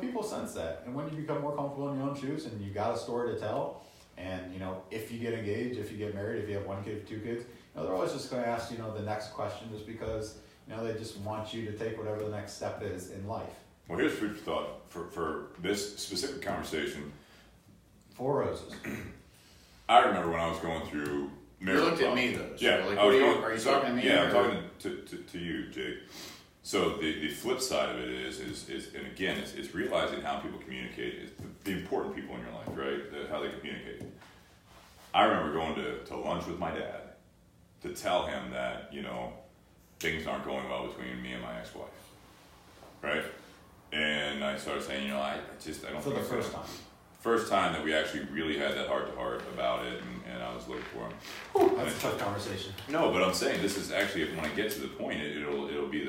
people sense that, and when you become more comfortable in your own shoes, and you got a story to tell, and if you get engaged, if you get married, if you have one kid, 2 kids, they're always just going to ask the next question, just because they just want you to take whatever the next step is in life. Well, here's food for thought for this specific conversation. 4 roses. I remember when I was going through You looked at me though. So yeah, like, are you talking to me? Yeah, or? I'm talking to you, Jake. So the flip side of it is and again, it's realizing how people communicate. Is the important people in your life, right? How they communicate. I remember going to lunch with my dad to tell him that things aren't going well between me and my ex-wife, right? And I started saying, I don't. For the first time. first time that we actually really had that heart-to-heart about it, and I was looking for him. Whew, that's a tough conversation. No, but I'm saying this is actually, when I get to the point, it'll be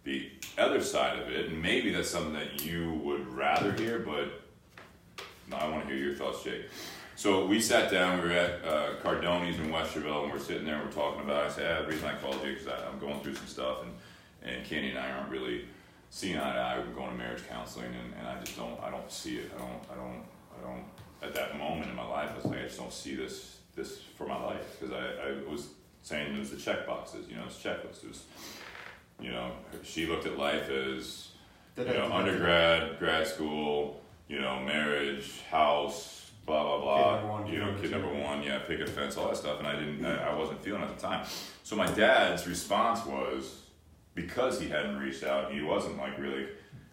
the other side of it, and maybe that's something that you would rather hear, but I want to hear your thoughts, Jake. So we sat down, we were at Cardoni's in Westerville, and we're sitting there, we're talking about it. I said, the reason I called you, because I'm going through some stuff, and Candy and I aren't really seeing eye to eye. We're going to marriage counseling, and I just don't see it. I don't, at that moment in my life, I was like, I just don't see this for my life, because I was saying it was the check boxes, it's checklist. It was, she looked at life as, undergrad, grad school, marriage, house, blah, blah, blah, kid number one, yeah, picket fence, all that stuff, and I wasn't feeling it at the time. So my dad's response was, because he hadn't reached out, he wasn't like really,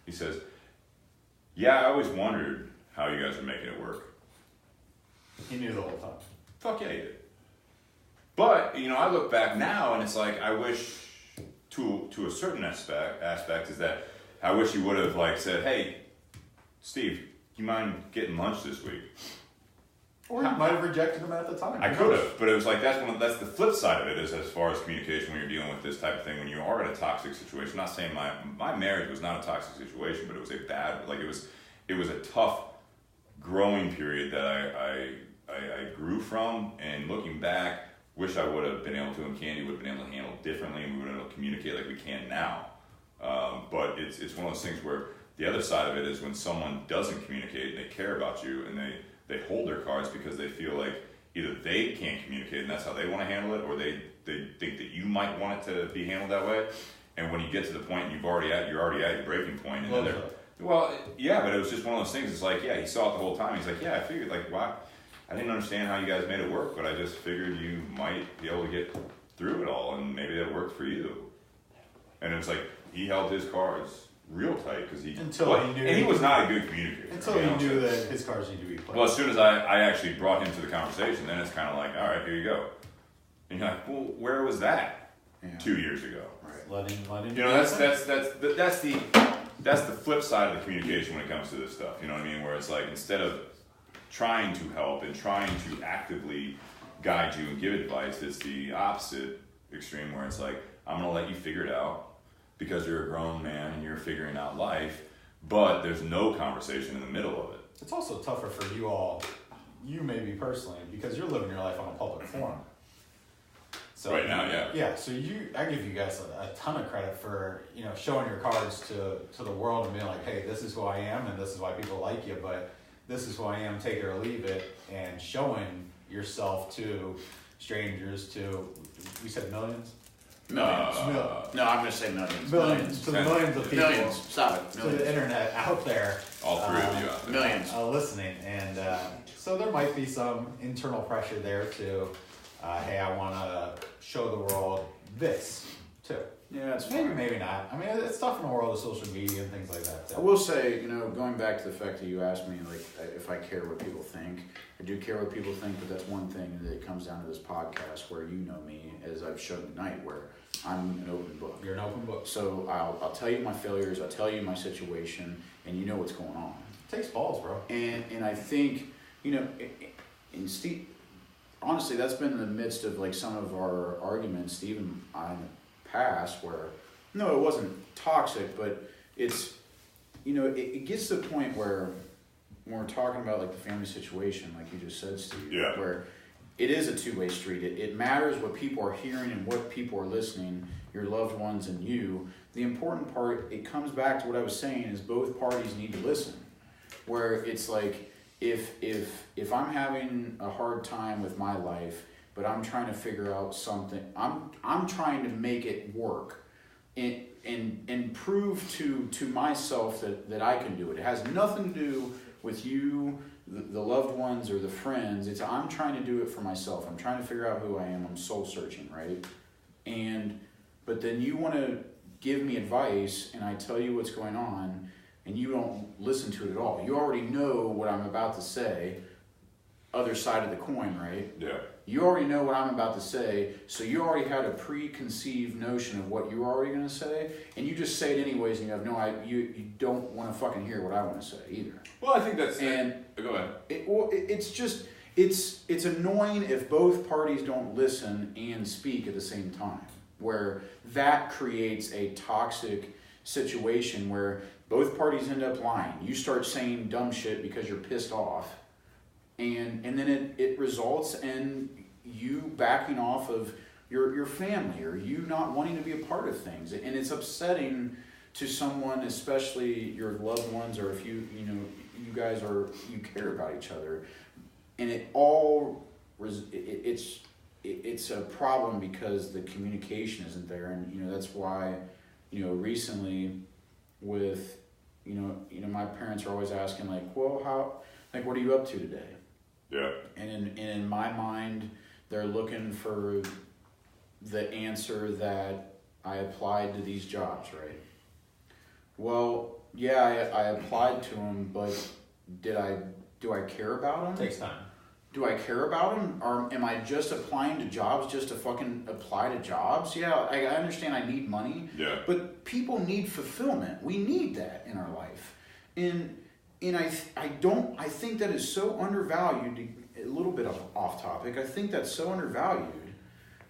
he says, yeah, I always wondered how you guys were making it work. He knew the whole time. Fuck yeah, he did. But, I look back now, and it's like, I wish, to a certain aspect is that I wish he would have said, hey, Steve, you mind getting lunch this week? Or you might have rejected him at the time. I could have, but it was like, that's the flip side of it, is as far as communication when you're dealing with this type of thing, when you are in a toxic situation. I'm not saying my marriage was not a toxic situation, but it was it was a tough growing period that I grew from, and looking back, wish I would have been able to, and Candy would have been able to handle differently, and we would have been able to communicate like we can now. But it's one of those things where the other side of it is when someone doesn't communicate and they care about you, and they hold their cards because they feel like either they can't communicate and that's how they want to handle it, or they think that you might want it to be handled that way. And when you get to the point you're already at your breaking point, and yeah, but it was just one of those things. It's like, yeah, he saw it the whole time. He's like, yeah, I figured, why? I didn't understand how you guys made it work, but I just figured you might be able to get through it all, and maybe that worked for you. And it was like, he held his cards real tight, because he knew, and he was not a good communicator. Until he knew that his cards need to be played. Well, as soon as I actually brought him to the conversation, then it's kind of like, all right, here you go. And you're like, well, where was that 2 years ago? Right. Letting that's the flip side of the communication when it comes to this stuff. You know what I mean? Where it's like, instead of trying to help and trying to actively guide you and give advice, it's the opposite extreme, where it's like, I'm gonna let you figure it out because you're a grown man and you're figuring out life, but there's no conversation in the middle of it. It's also tougher for you maybe personally, because you're living your life on a public forum. So right now, yeah. Yeah, so I give you guys a ton of credit for, showing your cards to the world and being like, hey, this is who I am and this is why people like you, but this is who I am, take it or leave it, and showing yourself to strangers, we said millions? Millions. No, I'm going to say millions. Millions. To the millions of people. Millions. Stop it. Millions. To the internet out there. All three of you out there. Millions. Listening. And so there might be some internal pressure there to, hey, I want to show the world this too. Yeah, it's maybe, fine. maybe not. I mean, it's tough in the world of social media and things like that too. I will say, going back to the fact that you asked me, if I care what people think, I do care what people think, but that's one thing that it comes down to this podcast, where you know me, as I've shown tonight, where I'm an open book. You're an open book. So I'll tell you my failures, I'll tell you my situation, and you know what's going on. It takes balls, bro. And I think, and Steve, honestly, that's been in the midst of some of our arguments, Steve and I, in the past, where, no, it wasn't toxic, but it's, it gets to the point where, when we're talking about the family situation, like you just said, Steve, where it is a two-way street. It matters what people are hearing and what people are listening, your loved ones and you. The important part, it comes back to what I was saying, is both parties need to listen. Where it's like, if I'm having a hard time with my life, but I'm trying to figure out something, I'm trying to make it work and prove to myself that I can do it. It has nothing to do with you, the loved ones, or the friends. I'm trying to do it for myself. I'm trying to figure out who I am. I'm soul searching, right? But then you want to give me advice, and I tell you what's going on, and you don't listen to it at all. You already know what I'm about to say, other side of the coin, right? Yeah. you already know what I'm about to say, so you already had a preconceived notion of what you're already going to say, and you just say it anyways, and you have you don't want to fucking hear what I want to say either. Well, I think that's... And go ahead. It's just, it's annoying if both parties don't listen and speak at the same time, where that creates a toxic situation where both parties end up lying. You start saying dumb shit because you're pissed off, and then it results in you backing off of your family, or you not wanting to be a part of things, and it's upsetting to someone, especially your loved ones, or if you guys you care about each other, and it's a problem because the communication isn't there, and that's why recently with my parents are always asking like, well, what are you up to today? Yeah. And in my mind, they're looking for the answer that I applied to these jobs, right? Well, yeah, I applied to them, but do I care about them? Takes time. Do I care about them? Or am I just applying to jobs just to fucking apply to jobs? Yeah, I understand I need money. Yeah. But people need fulfillment. We need that in our life. And I think that is so undervalued, a little bit off topic. I think that's so undervalued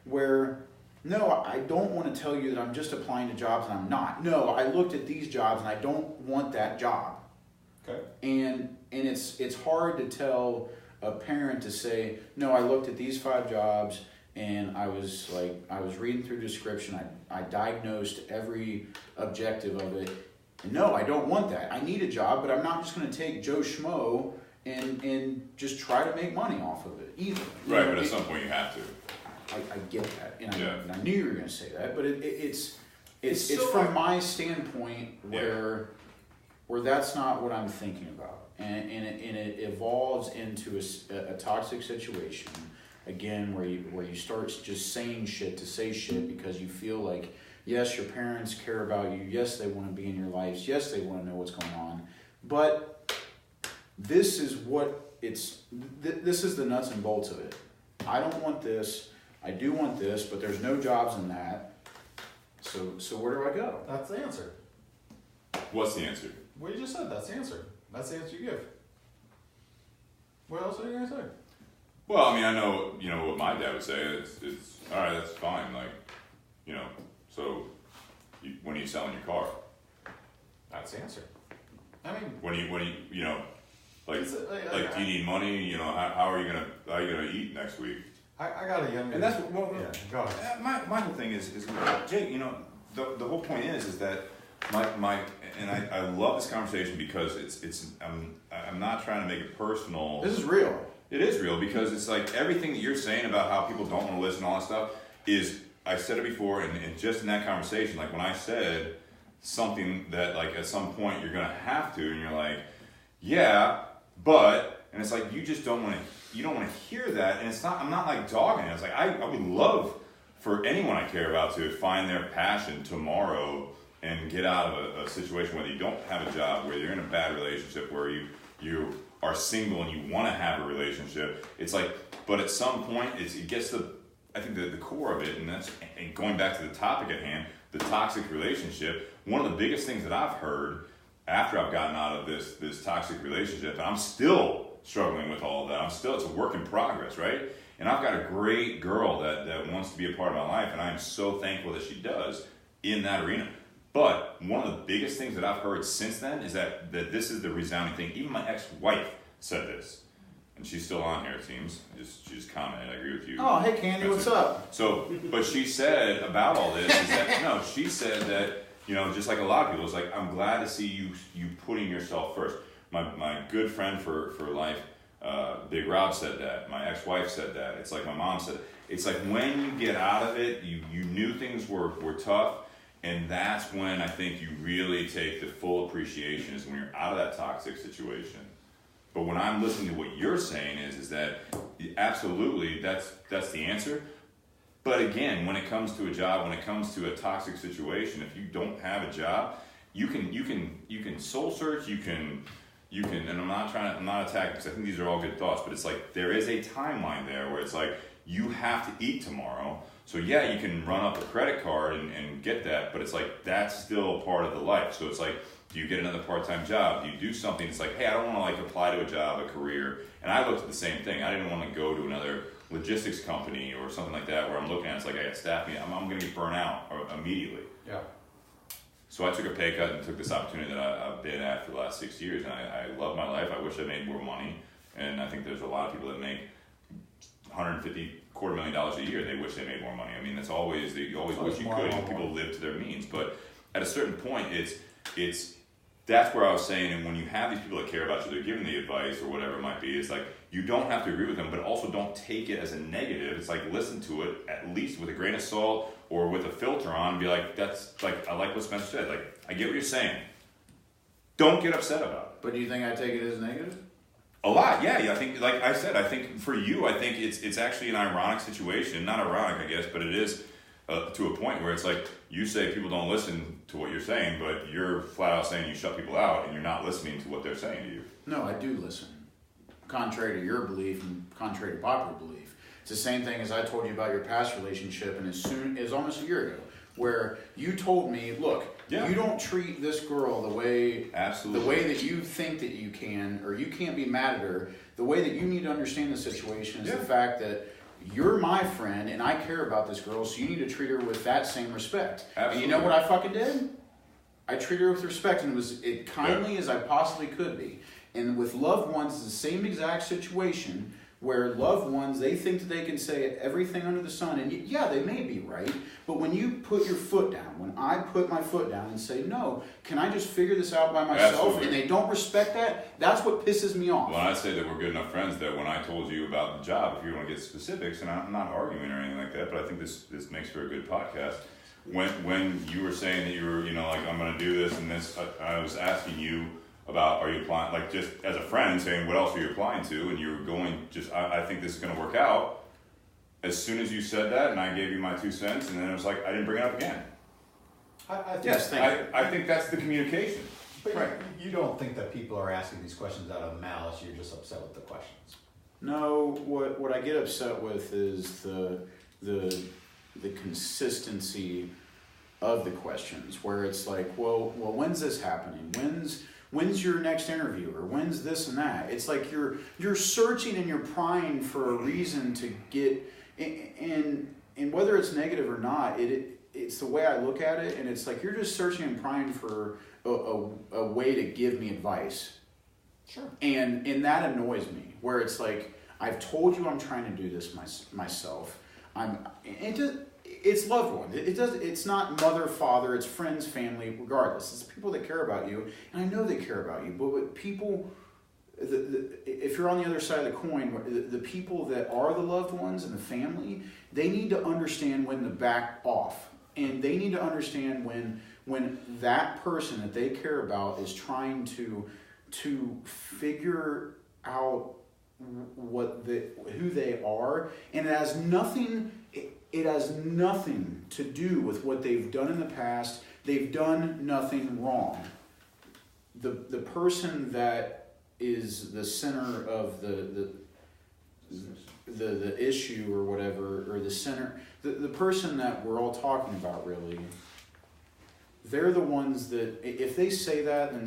where, no, I don't want to tell you that I'm just applying to jobs and I'm not. No, I looked at these jobs and I don't want that job. Okay. And it's hard to tell a parent to say, no, I looked at these 5 jobs and I was reading through description. I diagnosed every objective of it. And no, I don't want that. I need a job, but I'm not just going to take Joe Schmo and just try to make money off of it either. Right, but at some point you have to. I get that, and Yeah. I knew you were going to say that, but it's so from my standpoint where that's not what I'm thinking about, and it evolves into a toxic situation again where you start just saying shit to say shit because you feel like, yes, your parents care about you, yes, they want to be in your lives, yes, they want to know what's going on, but this is this is the nuts and bolts of it. I don't want this. I do want this, but there's no jobs in that. So where do I go? That's the answer. What's the answer? What you just said, that's the answer. That's the answer you give. What else are you going to say? Well, I mean, I know, what my dad would say. It's all right, that's fine. Like, so when are you selling your car? That's the answer. I mean, When do you like, do you need money? How are you gonna eat next week? I got a younger... And that's go ahead. My whole thing is Jake, the whole point is that I love this conversation because I'm not trying to make it personal. This is real. It is real because it's like everything that you're saying about how people don't want to listen, all that stuff is, I said it before, and just in that conversation, like when I said something that like at some point you're gonna have to, and you're like, yeah, but, and it's like you just don't want to hear that, and I'm not like dogging it. It's like I would love for anyone I care about to find their passion tomorrow and get out of a situation where you don't have a job, where you're in a bad relationship, where you are single and you want to have a relationship. It's like, but at some point it gets to, I think the core of it, and going back to the topic at hand, the toxic relationship. One of the biggest things that I've heard after I've gotten out of this toxic relationship, and I'm still struggling with all of that. It's a work in progress, right? And I've got a great girl that wants to be a part of my life, and I am so thankful that she does in that arena. But one of the biggest things that I've heard since then is that this is the resounding thing. Even my ex-wife said this, and she's still on here, it seems. She just commented, I agree with you. Oh, hey Candy, what's up? So, but she said about all this is that, no, she said that, just like a lot of people, it's like, I'm glad to see you putting yourself first. My good friend for life, Big Rob said that. My ex-wife said that. It's like my mom said it. It's like when you get out of it, you knew things were tough, and that's when I think you really take the full appreciation, is when you're out of that toxic situation. But when I'm listening to what you're saying is that absolutely that's the answer. But again, when it comes to a job, when it comes to a toxic situation, if you don't have a job, you can soul search, you can, and I'm not attacking, because I think these are all good thoughts, but it's like there is a timeline there where it's like you have to eat tomorrow. So yeah, you can run up a credit card and get that, but it's like, that's still part of the life. So it's like, do you get another part-time job? Do you do something? It's like, hey, I don't want to like apply to a job, a career. And I looked at the same thing. I didn't want to go to another logistics company or something like that where I'm looking at it's like I got staffing. I'm going to get burnt out immediately. Yeah. So I took a pay cut and took this opportunity that I've been at for the last 6 years, and I love my life. I wish I made more money, and I think there's a lot of people that make $150,000 a year. They wish they made more money. I mean, you always wish you could. People live to their means, but at a certain point, it's that's where I was saying, and when you have these people that care about you, they're giving the advice or whatever it might be, it's like, you don't have to agree with them, but also don't take it as a negative. It's like, listen to it, at least with a grain of salt or with a filter on, and be like, that's like, I like what Spencer said. Like, I get what you're saying. Don't get upset about it. But do you think I take it as negative? A lot, yeah. I think, like I said, I think for you, I think it's actually an ironic situation. Not ironic, I guess, but it is to a point where it's like, you say people don't listen to what you're saying, but you're flat out saying you shut people out and you're not listening to what they're saying to you. No, I do listen. Contrary to your belief and contrary to popular belief. It's the same thing as I told you about your past relationship, and as almost a year ago, where you told me, look, you don't treat this girl the way that you think that you can, or you can't be mad at her. The way that you need to understand the situation is the fact that you're my friend and I care about this girl, so you need to treat her with that same respect. Absolutely. And you know what I fucking did? I treated her with respect, and it was kindly as I possibly could be. And with loved ones, it's the same exact situation where loved ones, they think that they can say everything under the sun, and yeah, they may be right, but when you put your foot down, when I put my foot down and say, no, can I just figure this out by myself? Absolutely. And they don't respect that, that's what pisses me off. Well, I say that we're good enough friends that when I told you about the job, if you want to get specifics, and I'm not arguing or anything like that, but I think this makes for a good podcast. When you were saying that you were, like, I'm going to do this and this, I was asking you about, are you applying, like, just as a friend saying, what else are you applying to? And you were going, I think this is going to work out. As soon as you said that, and I gave you my 2 cents, and then it was like, I didn't bring it up again. I think that's the communication. But you don't think that people are asking these questions out of malice, you're just upset with the questions. No, what I get upset with is the consistency of the questions, where it's like, well, when's this happening? When's your next interview, or when's this and that? It's like you're searching and you're prying for a reason to get, and whether it's negative or not, it's the way I look at it, and it's like you're just searching and prying for a way to give me advice. Sure. And that annoys me, where it's like, I've told you I'm trying to do this myself. It's loved ones. It's not mother, father. It's friends, family. Regardless, it's people that care about you, and I know they care about you. But with people, if you're on the other side of the coin, the people that are the loved ones and the family, they need to understand when to back off, and they need to understand when that person that they care about is trying to figure out who they are, and it has nothing to do with what they've done in the past. They've done nothing wrong. The person that is the center of the issue or whatever, or the center, the person that we're all talking about, really, they're the ones that, if they say that, then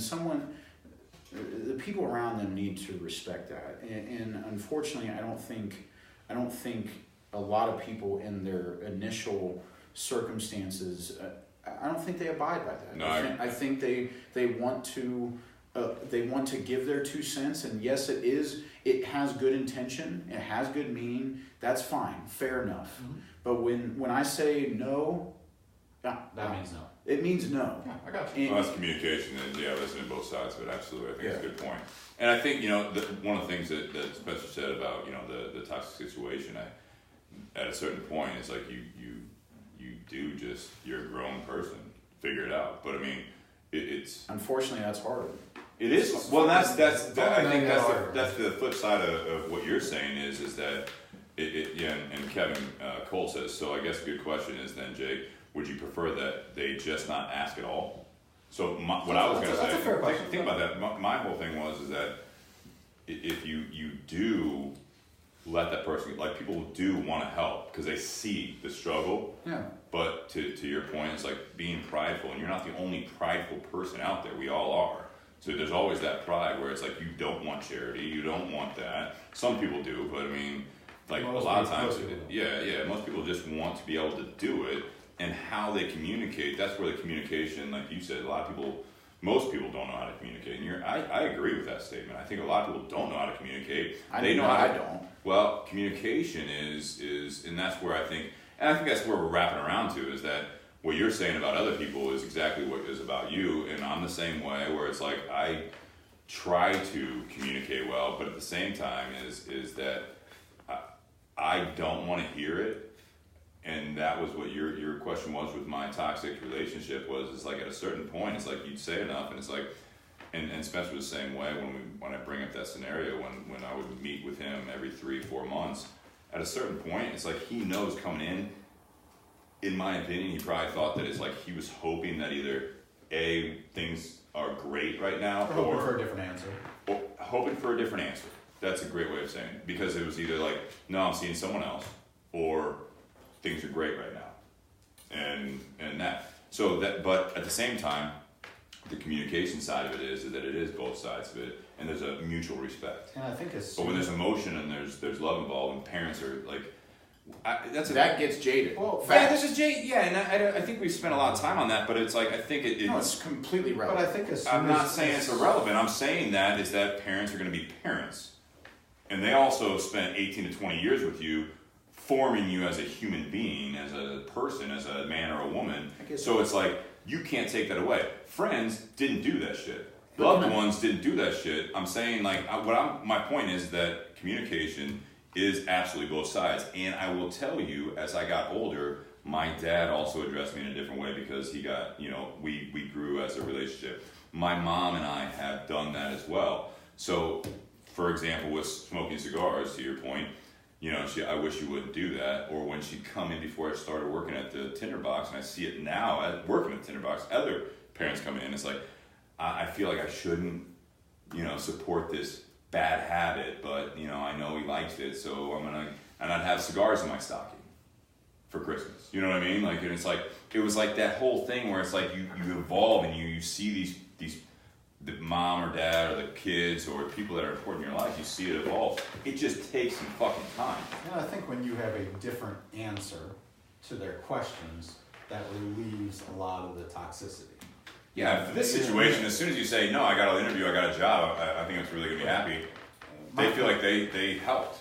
the people around them need to respect that. And unfortunately, I don't think a lot of people in their initial circumstances, I don't think they abide by that. No, I think they want to give their 2 cents, and yes, it has good intention, it has good meaning. That's fine, fair enough. Mm-hmm. But when I say no, that means no. It means no. Yeah, I got you. Well, that's communication, and listening to both sides of it. Absolutely, I think that's a good point. And I think one of the things that Spencer said about the toxic situation, at a certain point, it's like you do just, you're a grown person, figure it out. But I mean, it's unfortunately that's hard. It is. Well, I think that's the flip side of what you're saying is that and Kevin Cole says, so I guess a good question is then, Jake, would you prefer that they just not ask at all? So what I was going to say, think about that. My whole thing is that if you do let that person, like, people do want to help because they see the struggle. Yeah. But to your point, it's like being prideful, and you're not the only prideful person out there. We all are. So there's always that pride where it's like you don't want charity, you don't want that. Some people do, but I mean, like Most a lot of people times, do. most people just want to be able to do it, and how they communicate. That's where the communication, like you said, most people don't know how to communicate. And I agree with that statement. I think a lot of people don't know how to communicate. I don't. Well, communication is, and that's where I think that's where we're wrapping around to, is that what you're saying about other people is exactly what is about you, and I'm the same way, where it's like I try to communicate well, but at the same time is that I don't want to hear it, and that was what your question was with my toxic relationship was. It's like at a certain point, it's like you'd say enough, and it's like, and Spencer was the same way when I bring up that scenario when I would meet with him every 3-4 months. At a certain point, it's like he knows coming in. In my opinion, he probably thought that it's like he was hoping that either A, things are great right now, Or hoping for a different answer. or hoping for a different answer. That's a great way of saying it, because it was either like, no, I'm seeing someone else, or things are great right now, and that. So that, but at the same time, the communication side of it is that it is both sides of it, and there's a mutual respect. And I think But when there's emotion and there's love involved, and parents are like, that gets jaded. Well, yeah, this is Jay. Yeah, and I think we've spent a lot of time on that, but it's like I think No, it's completely but relevant. I think as soon I'm not as- saying it's irrelevant. I'm saying that is that parents are going to be parents, and they also spent 18 to 20 years with you, forming you as a human being, as a person, as a man or a woman. So it's like you can't take that away. Friends didn't do that shit. Loved ones didn't do that shit. I'm saying like my point is that communication is absolutely both sides. And I will tell you, as I got older, my dad also addressed me in a different way because he got, we grew as a relationship. My mom and I have done that as well. So, for example, with smoking cigars, to your point, I wish you wouldn't do that. Or when she'd come in before I started working at the Tinder Box, and I see it now, working at the Tinder Box, other parents come in, it's like, I feel like I shouldn't, support this bad habit, but I know he likes it, so and I'd have cigars in my stocking for Christmas. You know what I mean? Like, and it's like it was like that whole thing where it's like you evolve and you see these the mom or dad or the kids or people that are important in your life. You see it evolve. It just takes some fucking time. And I think when you have a different answer to their questions, that relieves a lot of the toxicity. Yeah, for this situation, as soon as you say, no, I got an interview, I got a job, I think it's really going to be happy, they feel like they helped.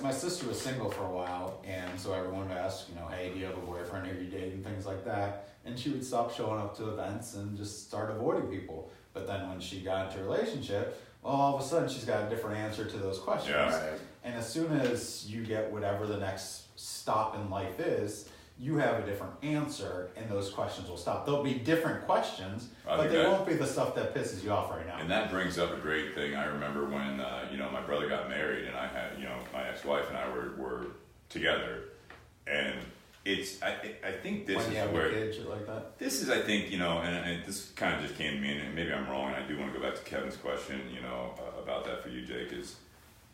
My sister was single for a while, and so everyone would ask, hey, do you have a boyfriend, are you dating, things like that. And she would stop showing up to events and just start avoiding people. But then when she got into a relationship, well, all of a sudden she's got a different answer to those questions. Yeah. Right. And as soon as you get whatever the next stop in life is, you have a different answer, and those questions will stop. There'll be different questions, but they won't be the stuff that pisses you off right now. And that brings up a great thing. I remember when my brother got married, and I had my ex-wife and I were together, and I think this when you is have where a kid, shit like that. this is, I think, and this kind of just came to me, and maybe I'm wrong, and I do want to go back to Kevin's question, about that for you, Jake,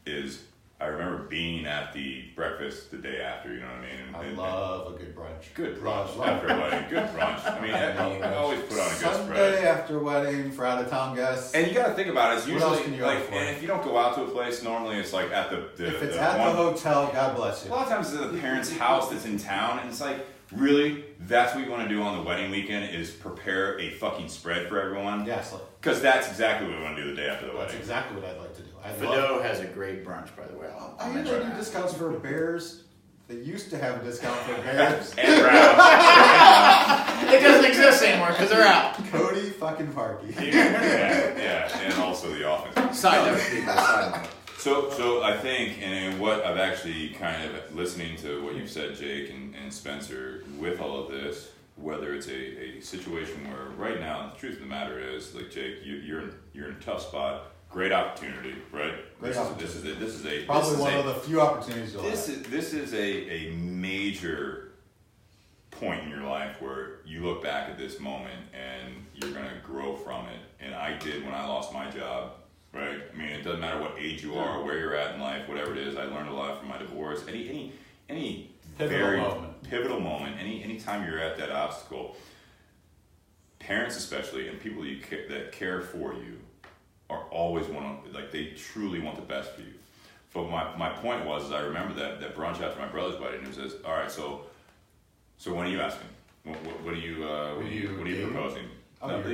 is I remember being at the breakfast the day after, you know what I mean? I love a good brunch. Good brunch Love after a wedding. Good brunch. I mean, I always put on a good Sunday spread. after wedding for out of town guests. And you got to think about it. It's What else usually can you like, opt for? and if you don't go out to a place, normally it's like at the if it's the at one, the hotel, God bless a you. lot of times it's at the parents' house that's in town, and it's like, really, that's what you want to do on the wedding weekend is prepare a fucking spread for everyone? Yes, Because that's exactly what we want to do the day after the that's wedding. exactly what I'd like to do. Fido has a great brunch, by the way. I usually do discounts for bears. They used to have a discount for bears. And Brown. It doesn't exist anymore because they're out. Cody fucking Parkey. yeah, and also the offense. Side note, people. Side note. So I think, and what I've actually kind of listening to what you've said, Jake and Spencer, with all of this, whether it's a situation where right now the truth of the matter is, like Jake, you're in a tough spot, great opportunity, right? Great opportunity. This is a Probably one of the few opportunities you'll have. This is a major point in your life where you look back at this moment and you're gonna grow from it. And I did when I lost my job right? I mean, it doesn't matter what age you are, where you're at in life, whatever it is. I learned a lot from my divorce. Any pivotal moment, any time you're at that obstacle, parents especially, and people that care for you are always like they truly want the best for you. But my point was, I remember that brunch after my brother's wedding. It says, all right, so when are you asking? What are you proposing? Oh, like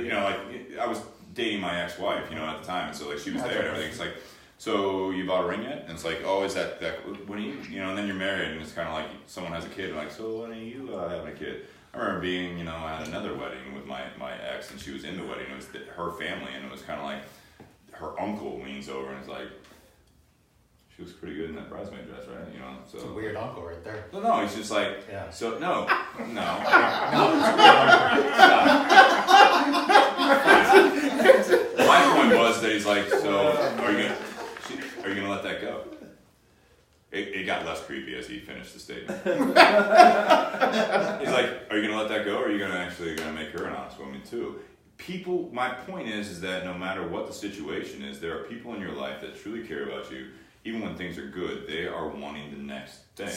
I was dating my ex-wife, at the time, and so like she was there and everything. It's like, so you bought a ring yet? And it's like, oh, is that when are you, and then you're married, and it's kind of like someone has a kid, and like, so when are you having a kid? I remember being, at another wedding with my ex, and she was in the wedding. It was her family, and it was kind of like her uncle leans over and is like, she looks pretty good in that bridesmaid dress, right? So it's a weird uncle right there. No, he's just like, yeah. So no. My point was that he's like, so are you gonna let that go? It got less creepy as he finished the statement. He's like, are you gonna let that go, or are you gonna make her an honest woman too? People, my point is that no matter what the situation is, there are people in your life that truly care about you. Even when things are good, they are wanting the next thing.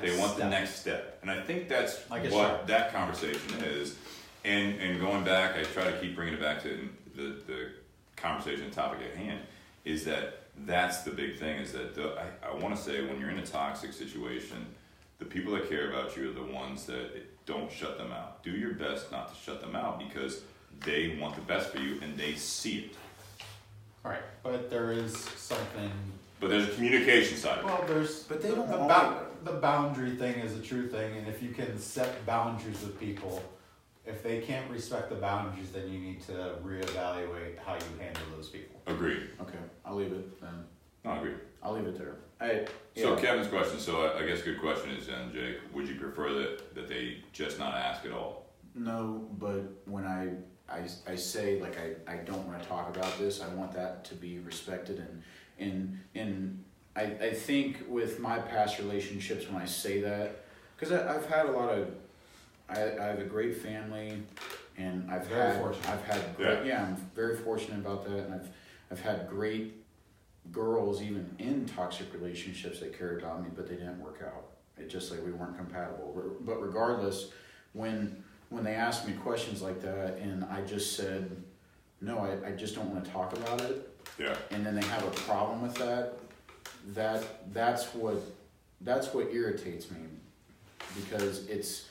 They want the next step. And I think that's what that conversation is. And going back, I try to keep bringing it back to the conversation, the topic at hand, is that's the big thing, is that I want to say when you're in a toxic situation, the people that care about you are the ones that don't shut them out. Do your best not to shut them out, because they want the best for you and they see it. All right, but there is something... But there's a communication side of it. Well, but they don't the boundary thing is a true thing, and if you can set boundaries with people, if they can't respect the boundaries, then you need to reevaluate how you handle those people. Agreed. Okay, I'll leave it then. No, I agree. I'll leave it there. So Kevin's question, I guess good question is then, Jake, would you prefer that they just not ask at all? No, but when I say, like, I don't want to talk about this, I want that to be respected, and I think with my past relationships, when I say that, because I've had a lot of, I have a great family, and I'm very fortunate about that, and I've had great girls even in toxic relationships that cared about me, but they didn't work out. It's just like we weren't compatible. But regardless, when they asked me questions like that, and I just said, no, I just don't want to talk about it. Yeah. And then they have a problem with that's what irritates me, because it's,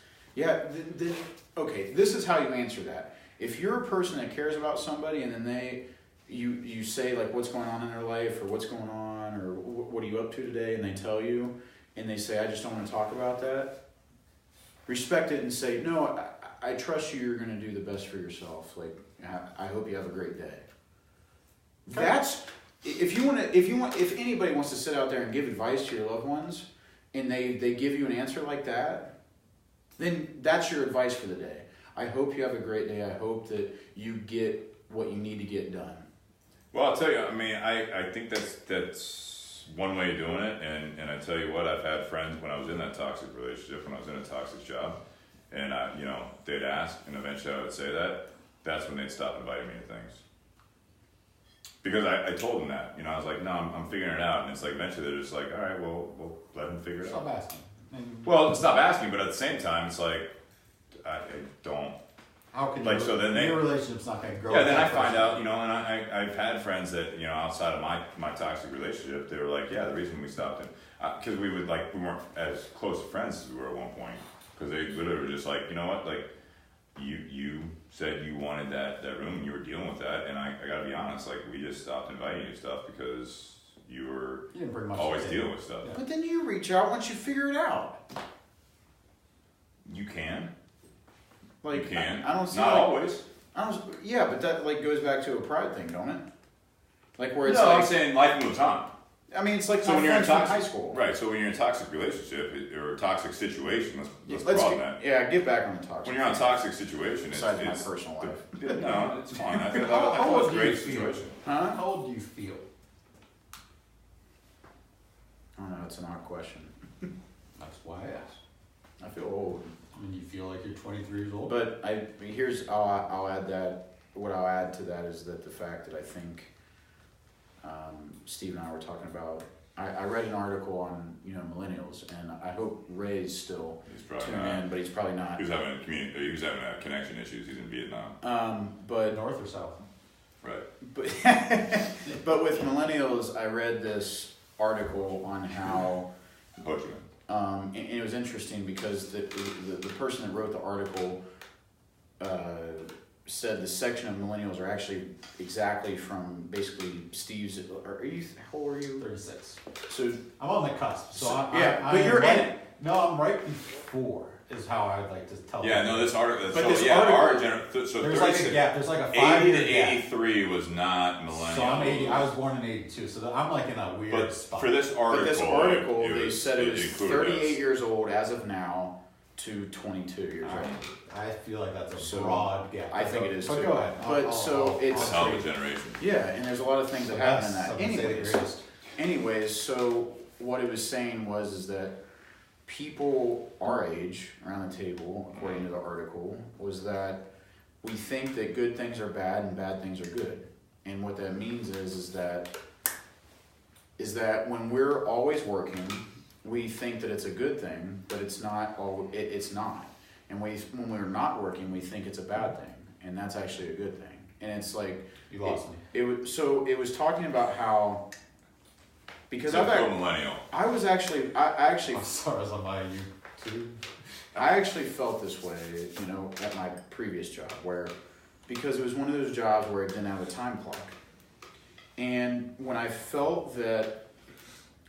okay, this is how you answer that. If you're a person that cares about somebody, and then you say, like, what's going on in their life, or what's going on, or what are you up to today, and they tell you, and they say, I just don't want to talk about that, respect it and say, no, I trust you're going to do the best for yourself. Like, I hope you have a great day. That's, if anybody wants to sit out there and give advice to your loved ones, and they give you an answer like that, then that's your advice for the day. I hope you have a great day. I hope that you get what you need to get done. Well, I'll tell you, I mean, I think that's one way of doing it, and I tell you what, I've had friends when I was in that toxic relationship, when I was in a toxic job, and they'd ask, and eventually I would say that's when they'd stop inviting me to things. Because I told them that, I was like, no, I'm figuring it out, and it's like, eventually they're just like, all right, well, let them figure it out. Stop asking. Well, stop asking, but at the same time, it's like, I don't. How can like, so then your relationship's not going to grow? Yeah, then I find out, and I've had friends that, outside of my toxic relationship, they were like, yeah, the reason we stopped it, because we weren't as close friends as we were at one point, because they literally were just like, you know what, like, you said you wanted that room, and you were dealing with that, and I gotta be honest, like, we just stopped inviting you to stuff because you didn't bring much always dealing with stuff. Yeah. But then you reach out once you figure it out. You can. Like, you can. I don't see. Not like, always. Yeah, but that like goes back to a pride thing, don't it? Like where it's no, like, I'm saying life moves on. I mean, it's like so my when you're in friends from high school. Right, so when you're in a toxic relationship or a toxic situation, let's broaden that. Yeah, get back on the toxic. When you're in a toxic situation, besides my personal life. No, it's fine. I feel it's a great situation. Huh? How old do you feel? I don't know, it's an odd question. That's why I asked. I feel old. I mean, you feel like you're 23 years old? But I'll add that, what I'll add to that is that the fact that I think Steve and I were talking about. I read an article on millennials, and I hope Ray's still tuning in, but he's probably not. He was having connection issues. He's in Vietnam. But North or south? Right. But with millennials, I read this article on how. And it was interesting because the person that wrote the article said the section of millennials are actually exactly from basically Steve's. How old are you? 36. So I'm on the cusp. But you're in it. No, I'm right before. Is how I'd like to tell. Yeah, no, this article. But so, this yeah, article, so there's like a gap. There's like a 5 80 year to gap. 83 was not millennial. So I'm 80. I was born in 82. So I'm like in a weird spot. For this article, they said it was 38 years old as of now to 22 years old. I feel like that's a broad gap. I think it is But too. go ahead. It's hell of a generation. Yeah, and there's a lot of things that happen in that. Anyways, so what it was saying is that people our age around the table, according to the article, was that we think that good things are bad and bad things are good. And what that means is that when we're always working, we think that it's a good thing, but it's not. It's not. And when we're not working, we think it's a bad thing, and that's actually a good thing. And it's like you lost me. It was talking about how. Because millennial. I actually. I'm sorry, I was on my YouTube. I actually felt this way, at my previous job, because it was one of those jobs where it didn't have a time clock, and when I felt that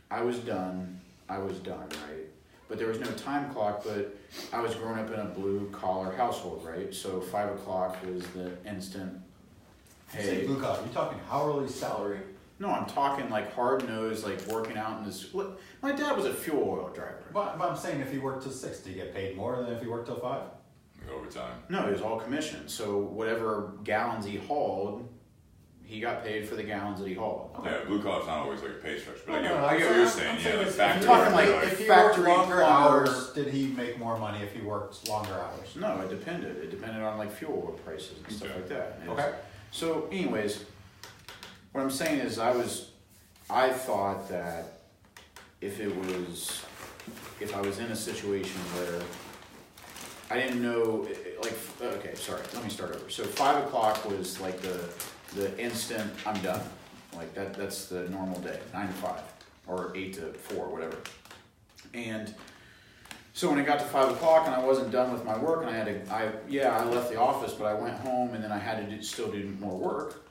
I was done, right? But there was no time clock. But I was growing up in a blue collar household, right? So 5 o'clock was the instant. Hey, blue collar. You talking hourly salary? No, I'm talking like hard nosed, like working out in this. My dad was a fuel oil driver. But I'm saying if you worked till 6, do you get paid more than if you worked till 5? Overtime. No, it was all commission. So whatever gallons he hauled, he got paid for the gallons that he hauled. Okay. Yeah, blue collar's not always like a pay structure, but No, I get what you're saying. Yeah, I'm talking like if he worked longer hours, did he make more money if he worked longer hours? No, it depended. It depended on like fuel oil prices and stuff like that. Okay. So, anyways, what I'm saying is, I thought that if I was in a situation where I didn't know, okay, sorry, let me start over. So 5 o'clock was like the instant I'm done. Like that's the normal day, 9 to 5 or 8 to 4, whatever. And so when it got to 5 o'clock and I wasn't done with my work, and I left the office, but I went home and then I had to still do more work.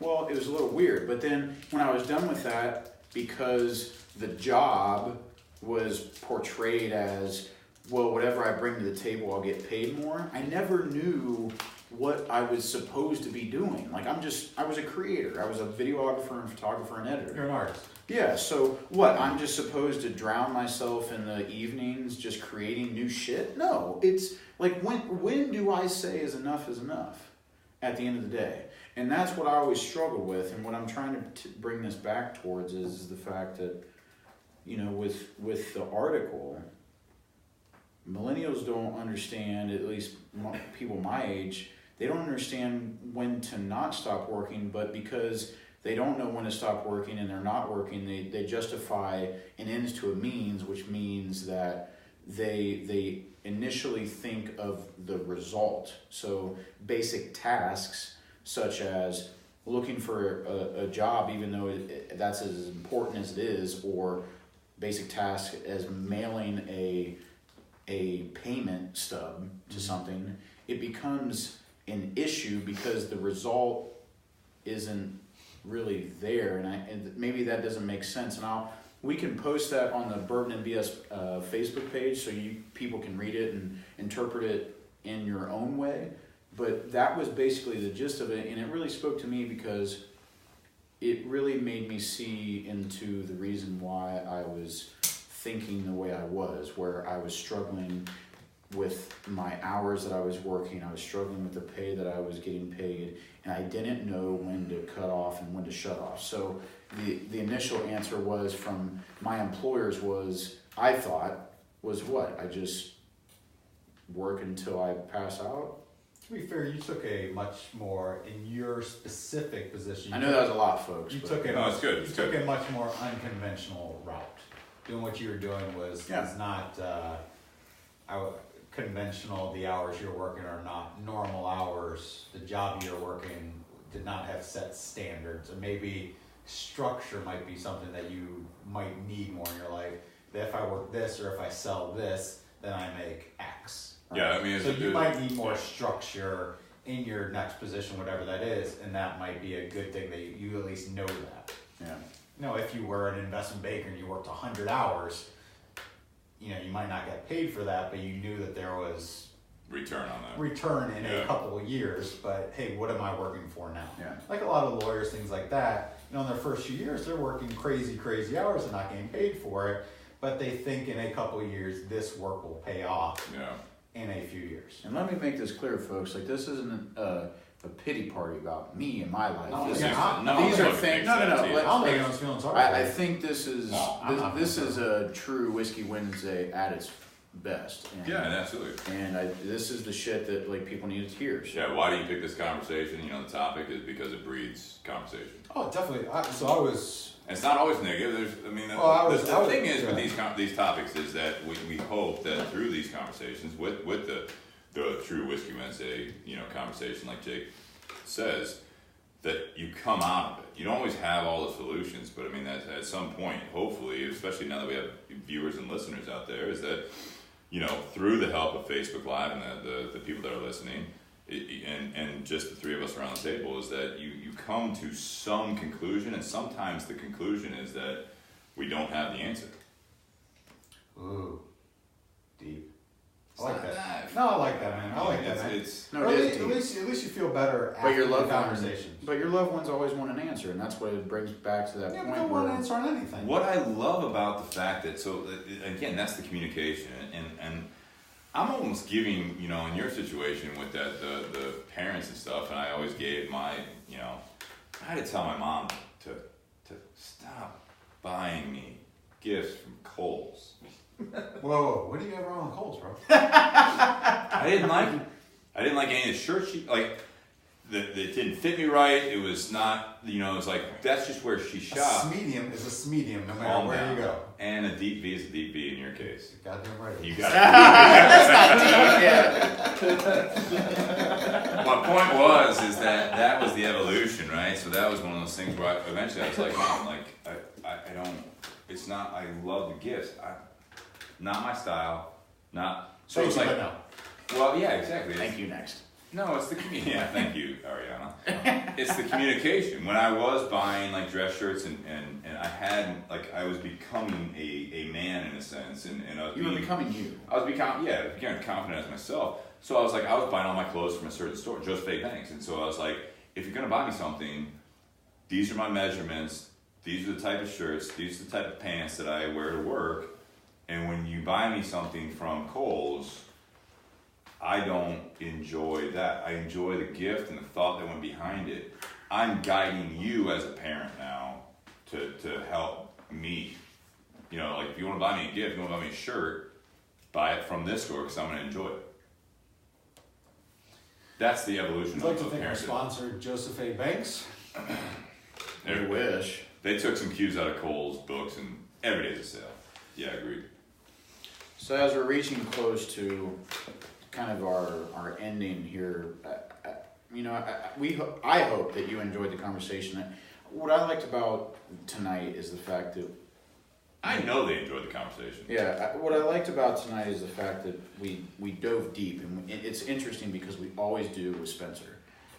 Well, it was a little weird. But then when I was done with that, because the job was portrayed as, well, whatever I bring to the table, I'll get paid more. I never knew what I was supposed to be doing. Like I was a creator. I was a videographer and photographer and editor. You're an artist. Yeah, so what? I'm just supposed to drown myself in the evenings just creating new shit? No, it's like when do I say is enough at the end of the day? And that's what I always struggle with, and what I'm trying to bring this back towards is the fact that, with the article, millennials don't understand, at least people my age, they don't understand when to not stop working, but because they don't know when to stop working and they're not working, they justify an ends to a means, which means that they initially think of the result. So basic tasks such as looking for a job, even though that's as important as it is, or basic tasks as mailing a payment stub to something, it becomes an issue because the result isn't really there, and maybe that doesn't make sense. And we can post that on the Bourbon and BS Facebook page so people can read it and interpret it in your own way. But that was basically the gist of it, and it really spoke to me because it really made me see into the reason why I was thinking the way I was, where I was struggling with my hours that I was working, I was struggling with the pay that I was getting paid, and I didn't know when to cut off and when to shut off. So the initial answer was from my employers I thought was what? I just work until I pass out? To be fair, you took a much more in your specific position. I know that was a lot, folks. You but- took a No, much, it's good, you it's took good. a much more unconventional route. Doing what you were doing was not conventional. The hours you're working are not normal hours. The job you're working did not have set standards, and maybe structure might be something that you might need more in your life. That if I work this or if I sell this, then I make X. Yeah, I mean, So you might need more structure in your next position, whatever that is, and that might be a good thing that you at least know that. Yeah. You know, if you were an investment banker and you worked 100 hours, you know, you might not get paid for that, but you knew that there was return on that. return in Yeah. a couple of years, but hey, what am I working for now? Yeah. Like a lot of lawyers, things like that, you know, in their first few years, they're working crazy hours and not getting paid for it, but they think in a couple of years, this work will pay off Yeah. in a few years. And let me make this clear, folks. Like, this isn't a pity party about me and my life. No, This yeah, is- I'm- these I'm are not things. gonna No, fix that, let- I'm like, making those feelings hard. I think this is No, I'm not this gonna is a true Whiskey Wednesday at its best. And, Yeah, absolutely. and this is the shit that like people need to hear. So. Yeah, why do you pick this conversation? You know, the topic is because it breeds conversation. Oh, definitely. So I was. And it's not always negative. The thing is with these topics is that we hope that through these conversations with the true Whiskey Wednesday, you know, conversation like Jake says, that you come out of it. You don't always have all the solutions, but I mean, at some point, hopefully, especially now that we have viewers and listeners out there, is that, you know, through the help of Facebook Live and the people that are listening, and just the three of us around the table, is that you come to some conclusion, and sometimes the conclusion is that we don't have the answer. Ooh, deep. I It's like not that. No, I like that, man. I like that, man. It's No, Or it at, is deep. at least you feel better But after your the loved conversation. But your loved ones always want an answer, and that's what it brings back to that Yeah, but point don't where want to answer on anything. what I love about the fact that, so again, that's the communication, and I'm almost giving, you know, in your situation with that the parents and stuff, and I always gave my, you know, I had to tell my mom to stop buying me gifts from Kohl's. Whoa, what do you have wrong with Kohl's, bro? I didn't like any of the shirts she like. That didn't fit me right. It was not, you know, it's like that's just where she A shopped. medium is a medium, no matter Calm where down. you go. And a deep V is a deep V in your case. Goddamn right. You got it. yeah. My point was is that was the evolution, right? So that was one of those things where eventually I was like, Mom, like I don't. It's not. I love the gifts. Not my style. Not. So it's like. no. Well, yeah, exactly. Thank you. Next. No, it's the yeah. Thank you, Ariana. It's the communication. When I was buying like dress shirts and I had like I was becoming a man in a sense, and I was You were becoming you. I was becoming confident as myself. So I was like, I was buying all my clothes from a certain store, Just Fake Banks, and so I was like, if you're gonna buy me something, these are my measurements. These are the type of shirts. These are the type of pants that I wear to work. And when you buy me something from Kohl's, I don't enjoy that. I enjoy the gift and the thought that went behind it. I'm guiding you as a parent now to help me. You know, like if you want to buy me a gift, you want to buy me a shirt, buy it from this store because I'm going to enjoy it. That's the evolution I'd like to of thank our parenting. sponsor, Joseph A. Banks. I wish. They took some cues out of Kohl's books, and every day's a sale. Yeah, agreed. So as we're reaching close to kind of our ending here, you know, I hope that you enjoyed the conversation. What I liked about tonight is the fact that I know they enjoyed the conversation. yeah, what I liked about tonight is the fact that we dove deep, and it's interesting because we always do with Spencer,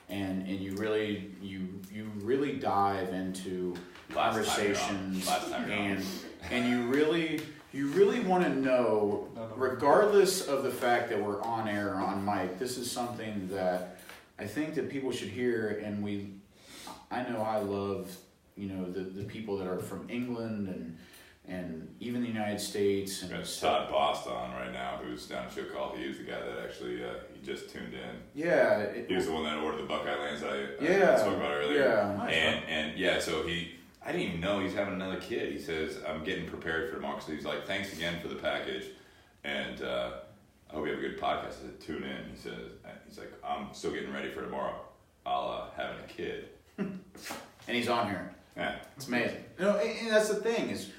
and you really dive into conversations, and you really want to know, regardless of the fact that we're on air or on mic, this is something that I think that people should hear, and I know I love, you know, the people that are from England and even the United States. And We've got Todd Bost on right now, who's down at Show Call. He was the guy that actually he just tuned in. Yeah. He was the one that ordered the Buckeye Lands I spoke about earlier. Yeah. Nice, And yeah, so I didn't even know he's having another kid. He says, I'm getting prepared for tomorrow. So he's like, thanks again for the package. And I hope you have a good podcast. I said, tune in. He's like, I'm still getting ready for tomorrow. Having a kid. And he's on here. Yeah. It's amazing. And that's the thing is,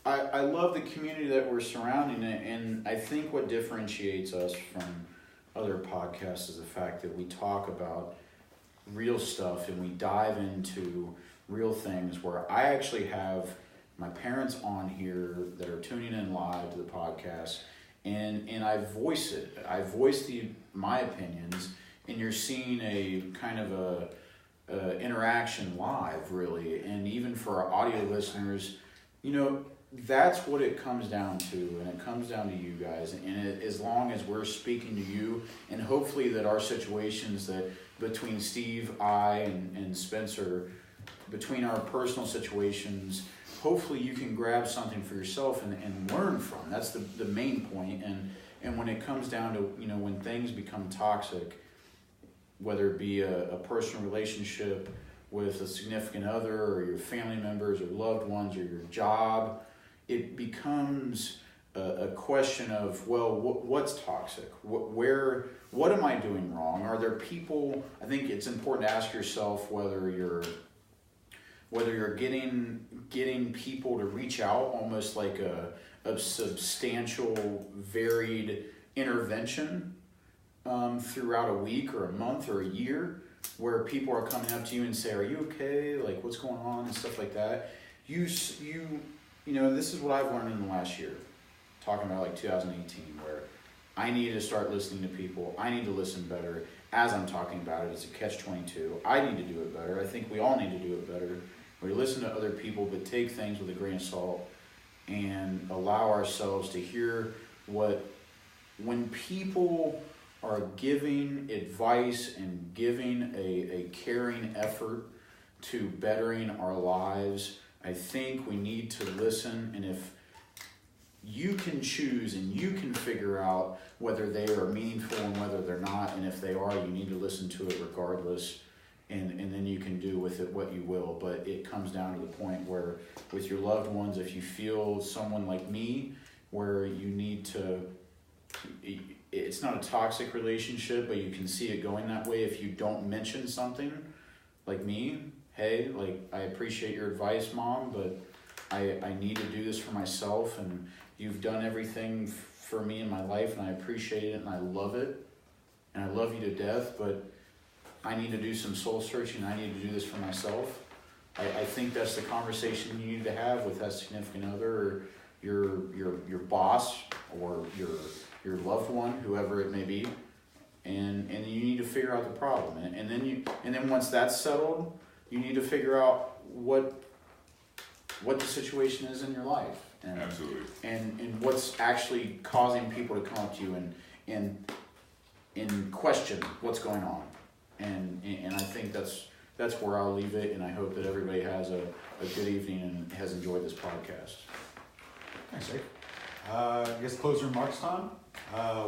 I love the community that we're surrounding it, and I think what differentiates us from other podcasts is the fact that we talk about real stuff and we dive into real things where I actually have my parents on here that are tuning in live to the podcast, and I voice it. I voice my opinions, and you're seeing a kind of a interaction live, really. And even for our audio listeners, that's what it comes down to, and it comes down to you guys. And as long as we're speaking to you, and hopefully that our situations that between Steve, I, and Spencer, between our personal situations, hopefully you can grab something for yourself and learn from. That's the main point. And when it comes down to, when things become toxic, whether it be a personal relationship with a significant other or your family members or loved ones or your job, it becomes a question of, well, what's toxic? What am I doing wrong? Are there people? I think it's important to ask yourself whether you're getting people to reach out, almost like a substantial, varied intervention throughout a week or a month or a year, where people are coming up to you and say, "Are you okay? Like, what's going on?" and stuff like that. This is what I've learned in the last year, talking about like 2018, where I need to start listening to people. I need to listen better as I'm talking about it. It's a catch-22. I need to do it better. I think we all need to do it better. We listen to other people, but take things with a grain of salt and allow ourselves to hear when people are giving advice and giving a caring effort to bettering our lives. I think we need to listen, and if you can choose and you can figure out whether they are meaningful and whether they're not, and if they are, you need to listen to it regardless, and then you can do with it what you will. But it comes down to the point where with your loved ones, if you feel someone like me, where you need to, it's not a toxic relationship, but you can see it going that way if you don't mention something like me. Hey, like, I appreciate your advice, Mom, but I need to do this for myself, and you've done everything for me in my life, and I appreciate it, and I love it, and I love you to death, but I need to do some soul searching. I need to do this for myself. I think that's the conversation you need to have with that significant other, or your boss, or your loved one, whoever it may be, and you need to figure out the problem, and then once that's settled, you need to figure out what the situation is in your life, and absolutely, and what's actually causing people to come up to you and question what's going on, and I think that's where I'll leave it, and I hope that everybody has a good evening and has enjoyed this podcast. Thanks, Jake. I guess closing remarks time.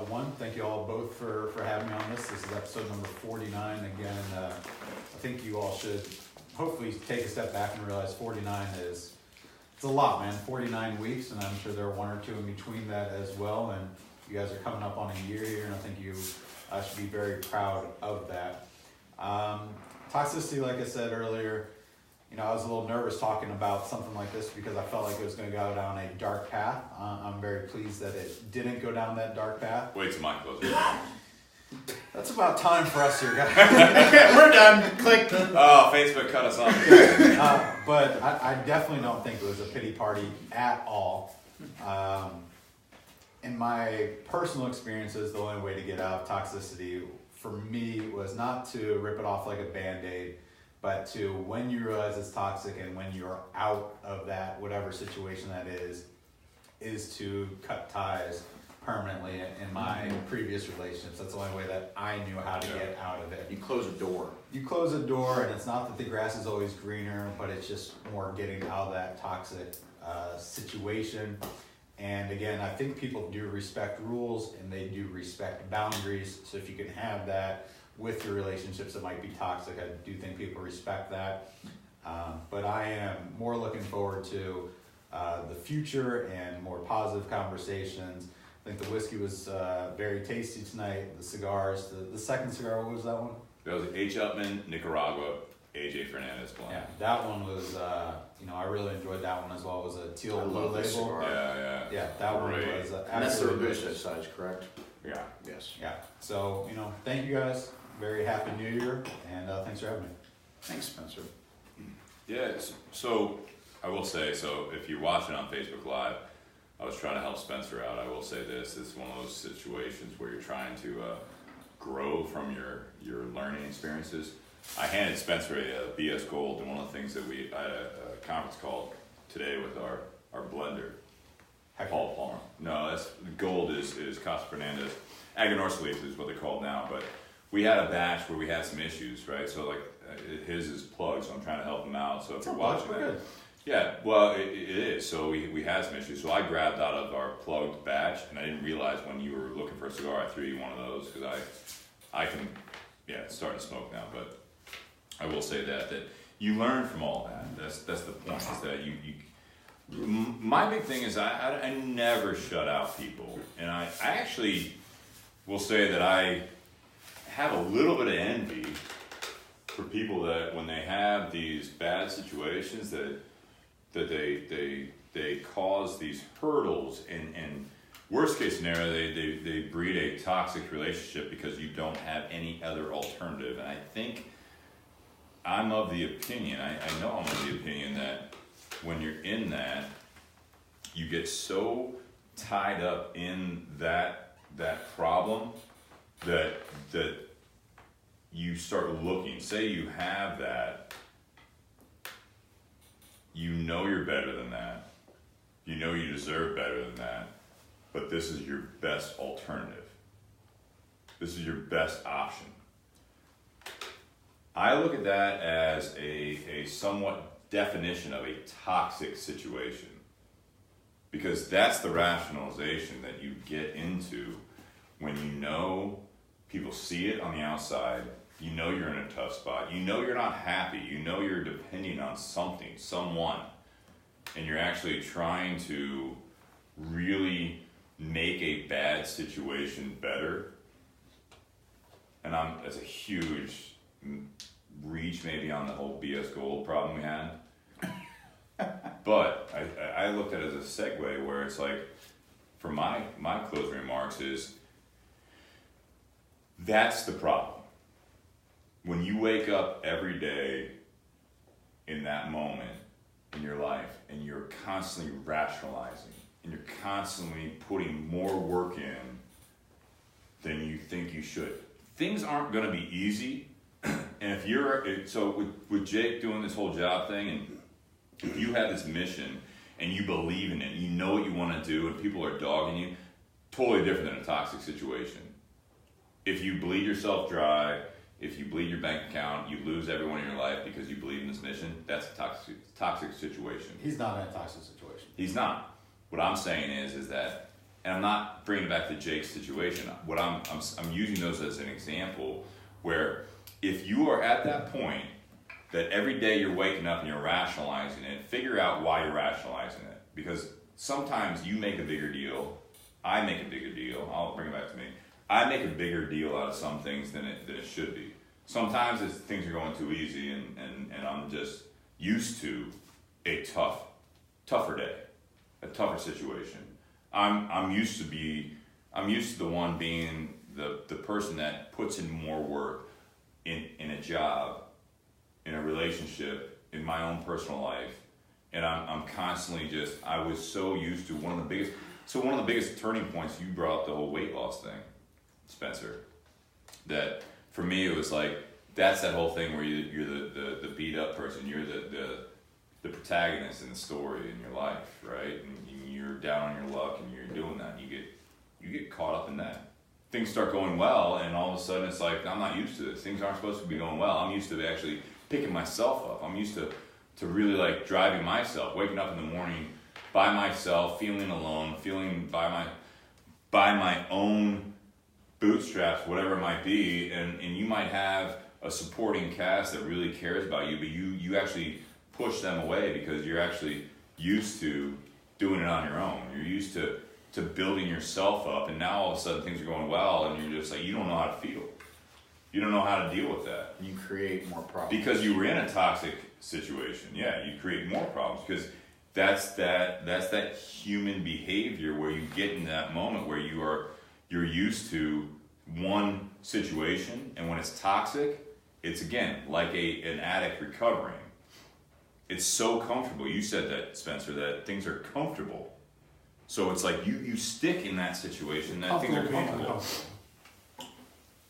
One, thank you all both for having me on this. This is episode number 49. Again, I think you all should hopefully take a step back and realize 49 it's a lot, man. 49 weeks, and I'm sure there are one or two in between that as well. And you guys are coming up on a year here, and I think you should be very proud of that. Toxicity, like I said earlier, I was a little nervous talking about something like this because I felt like it was going to go down a dark path. I'm very pleased that it didn't go down that dark path. Wait till mine closes. That's about time for us here, guys. We're done. Click. Oh, Facebook cut us off. But I definitely don't think it was a pity party at all. In my personal experiences, the only way to get out of toxicity for me was not to rip it off like a Band-Aid, but to, when you realize it's toxic and when you're out of that, whatever situation that is to cut ties permanently. In my previous relationships, that's the only way that I knew how to get out of it. You close a door. You close a door, and it's not that the grass is always greener, but it's just more getting out of that toxic situation. And again, I think people do respect rules and they do respect boundaries. So if you can have that with your relationships that might be toxic, I do think people respect that. But I am more looking forward to the future and more positive conversations. I think the whiskey was very tasty tonight. The cigars, the second cigar, what was that one? That was H. Upman, Nicaragua, AJ Fernandez blend. Yeah, that one was, I really enjoyed that one as well. It was a teal I blue love this label. cigar. Yeah. That one Great. was And that's the absolutely Robusto delicious. size, correct? Yeah. Yes. Yeah. So, thank you guys. Very happy New Year, and thanks for having me. Thanks, Spencer. Yeah, so I will say, so if you're watching on Facebook Live, I was trying to help Spencer out. I will say this, it's one of those situations where you're trying to grow from your learning experiences. I handed Spencer a BS Gold, and one of the things that I had a conference call today with our blender, Paul Palmer. No, that's Gold is Casa Fernandez. Aganorsa leaf is what they call it now, but we had a batch where we had some issues, right? So like his is plugged, so I'm trying to help him out. So if you're watching that, good. yeah, well it is. So we had some issues. So I grabbed out of our plugged batch, and I didn't realize when you were looking for a cigar, I threw you one of those because I can, it's starting to smoke now, but I will say that you learn from all that. That's the point. Is that you my big thing is I never shut out people, and I actually will say that I have a little bit of envy for people that when they have these bad situations that they cause these hurdles, and worst case scenario they breed a toxic relationship because you don't have any other alternative. And I think I'm of the opinion, I know I'm of the opinion that when you're in that, you get so tied up in that problem that you start looking. Say you have that, you know you're better than that, you know you deserve better than that, but this is your best alternative. This is your best option. I look at that as a somewhat definition of a toxic situation, because that's the rationalization that you get into when you know people see it on the outside, you know you're in a tough spot, you know you're not happy, you know you're depending on something, someone, and you're actually trying to really make a bad situation better. And that's a huge reach maybe on the whole BS Gold problem we had. But I looked at it as a segue where it's like, for my closing remarks is, that's the problem. When you wake up every day in that moment in your life and you're constantly rationalizing and you're constantly putting more work in than you think you should, things aren't going to be easy. And if so with Jake doing this whole job thing, and if you have this mission and you believe in it, you know what you want to do, and people are dogging you, totally different than a toxic situation. If you bleed yourself dry, if you bleed your bank account, you lose everyone in your life because you believe in this mission, that's a toxic situation. He's not in a toxic situation. He's not. What I'm saying is that, and I'm not bringing it back to Jake's situation. What I'm using those as an example where if you are at that point that every day you're waking up and you're rationalizing it, figure out why you're rationalizing it. Because sometimes you make a bigger deal, I make a bigger deal, I'll bring it back to me. I make a bigger deal out of some things than it should be. Sometimes things are going too easy and I'm just used to a tougher day, a tougher situation. I'm used to the one being the person that puts in more work in a job, in a relationship, in my own personal life, and I'm constantly I was so used to one of the biggest turning points. You brought up the whole weight loss thing, Spencer. That for me it was like that's that whole thing where you're the beat up person, you're the protagonist in the story in your life, right? And you're down on your luck and you're doing that. And you get caught up in that. Things start going well, and all of a sudden it's like, I'm not used to this. Things aren't supposed to be going well. I'm used to actually picking myself up. I'm used to really like driving myself, waking up in the morning by myself, feeling alone, feeling by my own bootstraps, whatever it might be. And you might have a supporting cast that really cares about you, but you actually push them away because you're actually used to doing it on your own. You're used to to building yourself up, and now all of a sudden things are going well, and you're just like, you don't know how to feel. You don't know how to deal with that. You create more problems. Because you were in a toxic situation. Yeah, you create more problems because that's that human behavior where you get in that moment where you're used to one situation, and when it's toxic, it's again like an addict recovering. It's so comfortable. You said that, Spencer, that things are comfortable. So it's like you stick in that situation, that things are comfortable.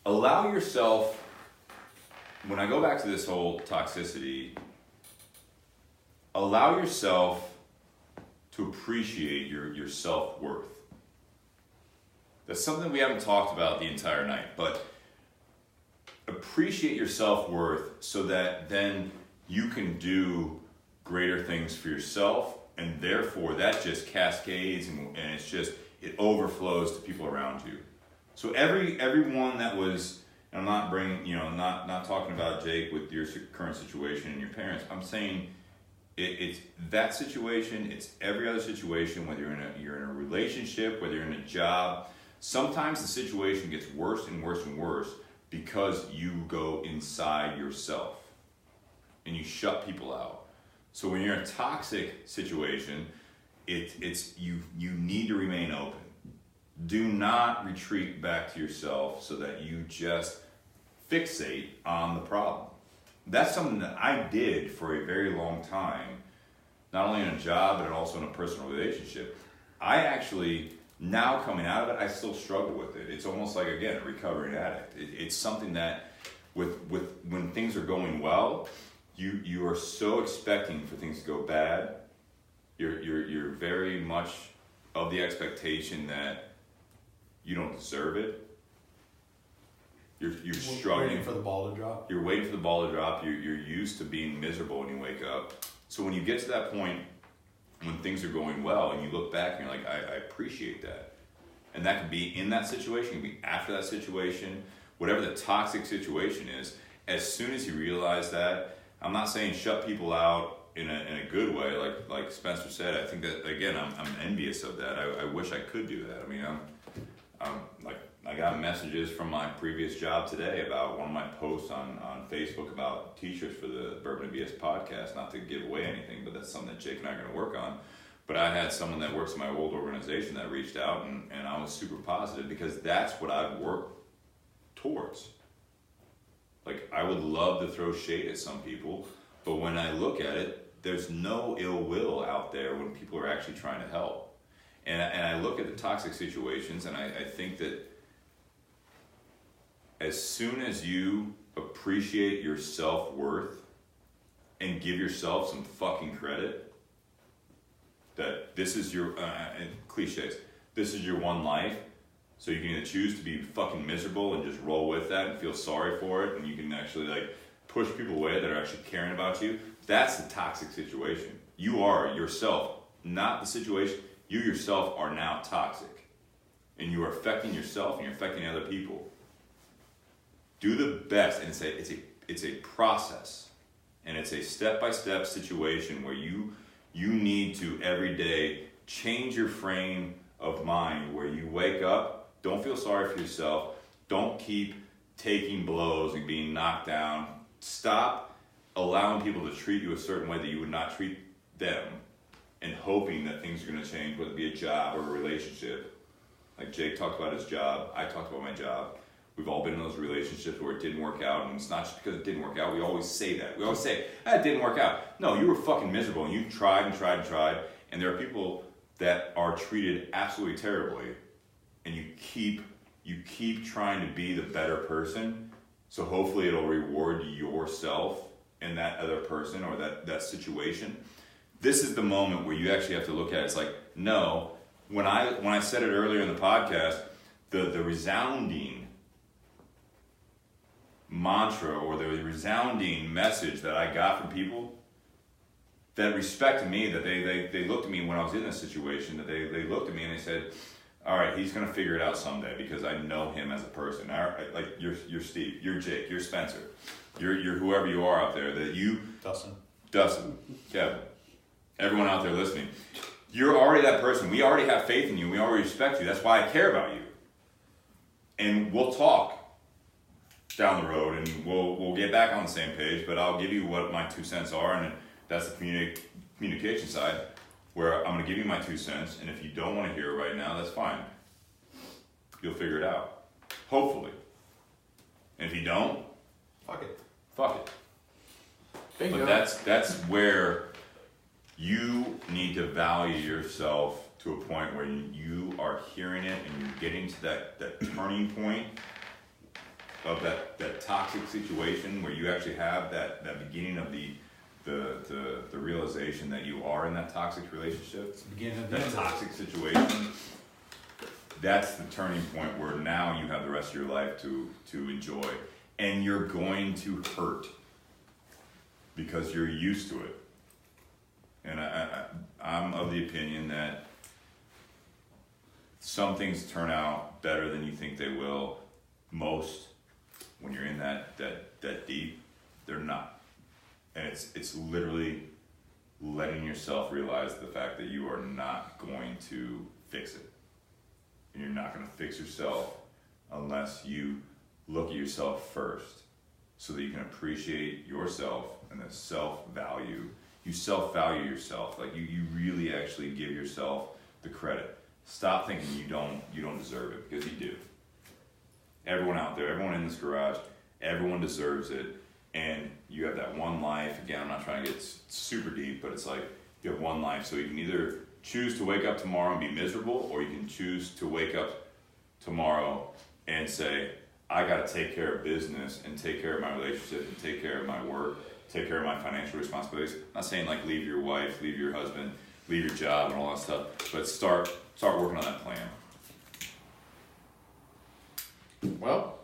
Allow yourself, when I go back to this whole toxicity, allow yourself to appreciate your self-worth. That's something we haven't talked about the entire night, but appreciate your self-worth so that then you can do greater things for yourself, and therefore that just cascades and it's just, it overflows to people around you. So everyone that was, and I'm not bringing, not talking about Jake with your current situation and your parents. I'm saying it's that situation. It's every other situation. Whether you're in a relationship, whether you're in a job. Sometimes the situation gets worse and worse and worse because you go inside yourself and you shut people out. So when you're in a toxic situation, it's you need to remain open. Do not retreat back to yourself so that you just fixate on the problem. That's something that I did for a very long time, not only in a job, but also in a personal relationship. I actually, now coming out of it, I still struggle with it. It's almost like, again, a recovering addict. It's something that with when things are going well, you are so expecting for things to go bad. You're very much of the expectation that you don't deserve it. You're struggling. Waiting for the ball to drop. You're waiting for the ball to drop. You're used to being miserable when you wake up. So when you get to that point when things are going well and you look back and you're like, I appreciate that. And that can be in that situation, it can be after that situation, whatever the toxic situation is. As soon as you realize that, I'm not saying shut people out in a good way, like Spencer said. I think that, again, I'm envious of that. I wish I could do that. I mean, I got messages from my previous job today about one of my posts on Facebook about t-shirts for the Bourbon and BS podcast. Not to give away anything, but that's something that Jake and I are going to work on. But I had someone that works in my old organization that reached out, and I was super positive because that's what I've worked towards. Like, I would love to throw shade at some people, but when I look at it, there's no ill will out there when people are actually trying to help. And I look at the toxic situations, and I think that as soon as you appreciate your self-worth and give yourself some fucking credit, that this is your, cliches, this is your one life, so you can either choose to be fucking miserable and just roll with that and feel sorry for it, and you can actually like push people away that are actually caring about you. That's the toxic situation. You are yourself, not the situation. You yourself are now toxic, and you are affecting yourself and you're affecting other people. Do the best, and it's a process, and it's a step-by-step situation where you need to every day change your frame of mind, where you wake up, don't feel sorry for yourself, don't keep taking blows and being knocked down. Stop allowing people to treat you a certain way that you would not treat them, and hoping that things are going to change, whether it be a job or a relationship. Like Jake talked about his job, I talked about my job. We've all been in those relationships where it didn't work out, and it's not just because it didn't work out. We always say that. We always say, it didn't work out. No, you were fucking miserable, and you tried and tried and tried, and there are people that are treated absolutely terribly, and you keep trying to be the better person, so hopefully it'll reward yourself and that other person or that situation. This is the moment where you actually have to look at it. It's like, no, when I said it earlier in the podcast, the resounding mantra or the resounding message that I got from people that respected me, that they looked at me when I was in this situation, that they looked at me and they said, all right, he's going to figure it out someday because I know him as a person. All right, like you're Steve, you're Jake, you're Spencer, you're whoever you are out there, that you... Dustin, Kevin, everyone out there listening, you're already that person. We already have faith in you. We already respect you. That's why I care about you. And we'll talk down the road, and we'll get back on the same page. But I'll give you what my 2 cents are, and that's the communication side, where I'm going to give you my 2 cents. And if you don't want to hear it right now, that's fine. You'll figure it out, hopefully. And if you don't, Fuck it. fuck it. Bingo. But that's where you need to value yourself to a point where you are hearing it and you're getting to that turning point of that toxic situation where you actually have that beginning of the realization that you are in that toxic relationship, It's the beginning of the that end. toxic situation. That's the turning point where now you have the rest of your life to enjoy, and you're going to hurt because you're used to it. And I'm of the opinion that some things turn out better than you think they will. Most, when you're in that deep, they're not. And it's literally letting yourself realize the fact that you are not going to fix it. And you're not going to fix yourself unless you look at yourself first, so that you can appreciate yourself and the self-value. You self-value yourself. Like you really actually give yourself the credit. Stop thinking you don't deserve it, because you do. Everyone out there, everyone in this garage, everyone deserves it. And you have that one life. Again, I'm not trying to get super deep, but it's like you have one life. So you can either choose to wake up tomorrow and be miserable, or you can choose to wake up tomorrow and say, I got to take care of business and take care of my relationship and take care of my work, take care of my financial responsibilities. I'm not saying like leave your wife, leave your husband, leave your job and all that stuff, but start working on that plan. Well,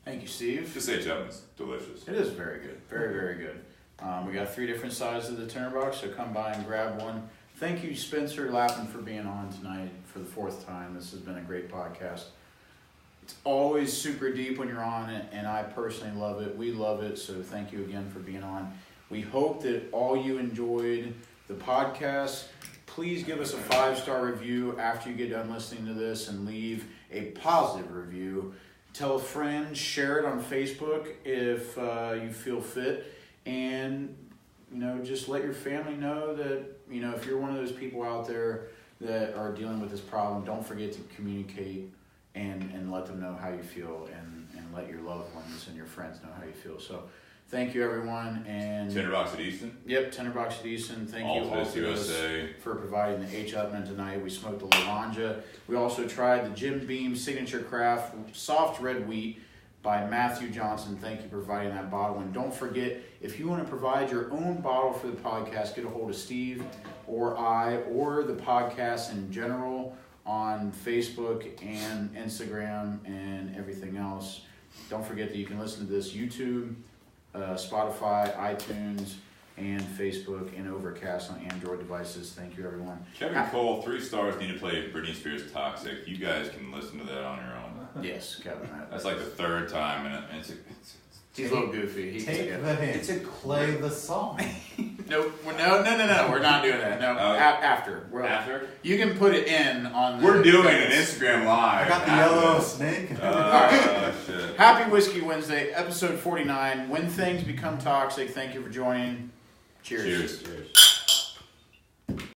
thank you, Steve. Just say something's delicious. It is very good. Very, very good. We got 3 different sizes of the Tinder Box, so come by and grab one. Thank you, Spencer Lappin, for being on tonight for the 4th time. This has been a great podcast. It's always super deep when you're on it, and I personally love it. We love it, so thank you again for being on. We hope that all you enjoyed the podcast. Please give us a 5-star review after you get done listening to this, and leave a positive review. Tell a friend, share it on Facebook if you feel fit, and just let your family know that if you're one of those people out there that are dealing with this problem, don't forget to communicate and let them know how you feel, and let your loved ones and your friends know how you feel. So thank you, everyone. And Tinder Box at Easton. Yep, Tinder Box at Easton. Thank you, Altadis USA, Altadis, for providing the H-Upman tonight. We smoked the Laranja. We also tried the Jim Beam Signature Craft Soft Red Wheat by Matthew Johnson. Thank you for providing that bottle. And don't forget, if you want to provide your own bottle for the podcast, get a hold of Steve or I or the podcast in general on Facebook and Instagram and everything else. Don't forget that you can listen to this YouTube, Spotify, iTunes, and Facebook, and Overcast on Android devices. Thank you, everyone. Kevin Cole, 3 stars, need to play Britney Spears Toxic. You guys can listen to that on your own. Yes, Kevin. That's like the 3rd time, and it's He's a little goofy. He Take the hint to play the song. Nope. No. We're not doing that. No. After. after. You can put it in on the... We're doing an Instagram live. I got the yellow snake. Shit. Happy Whiskey Wednesday, episode 49. When things become toxic. Thank you for joining. Cheers. Cheers.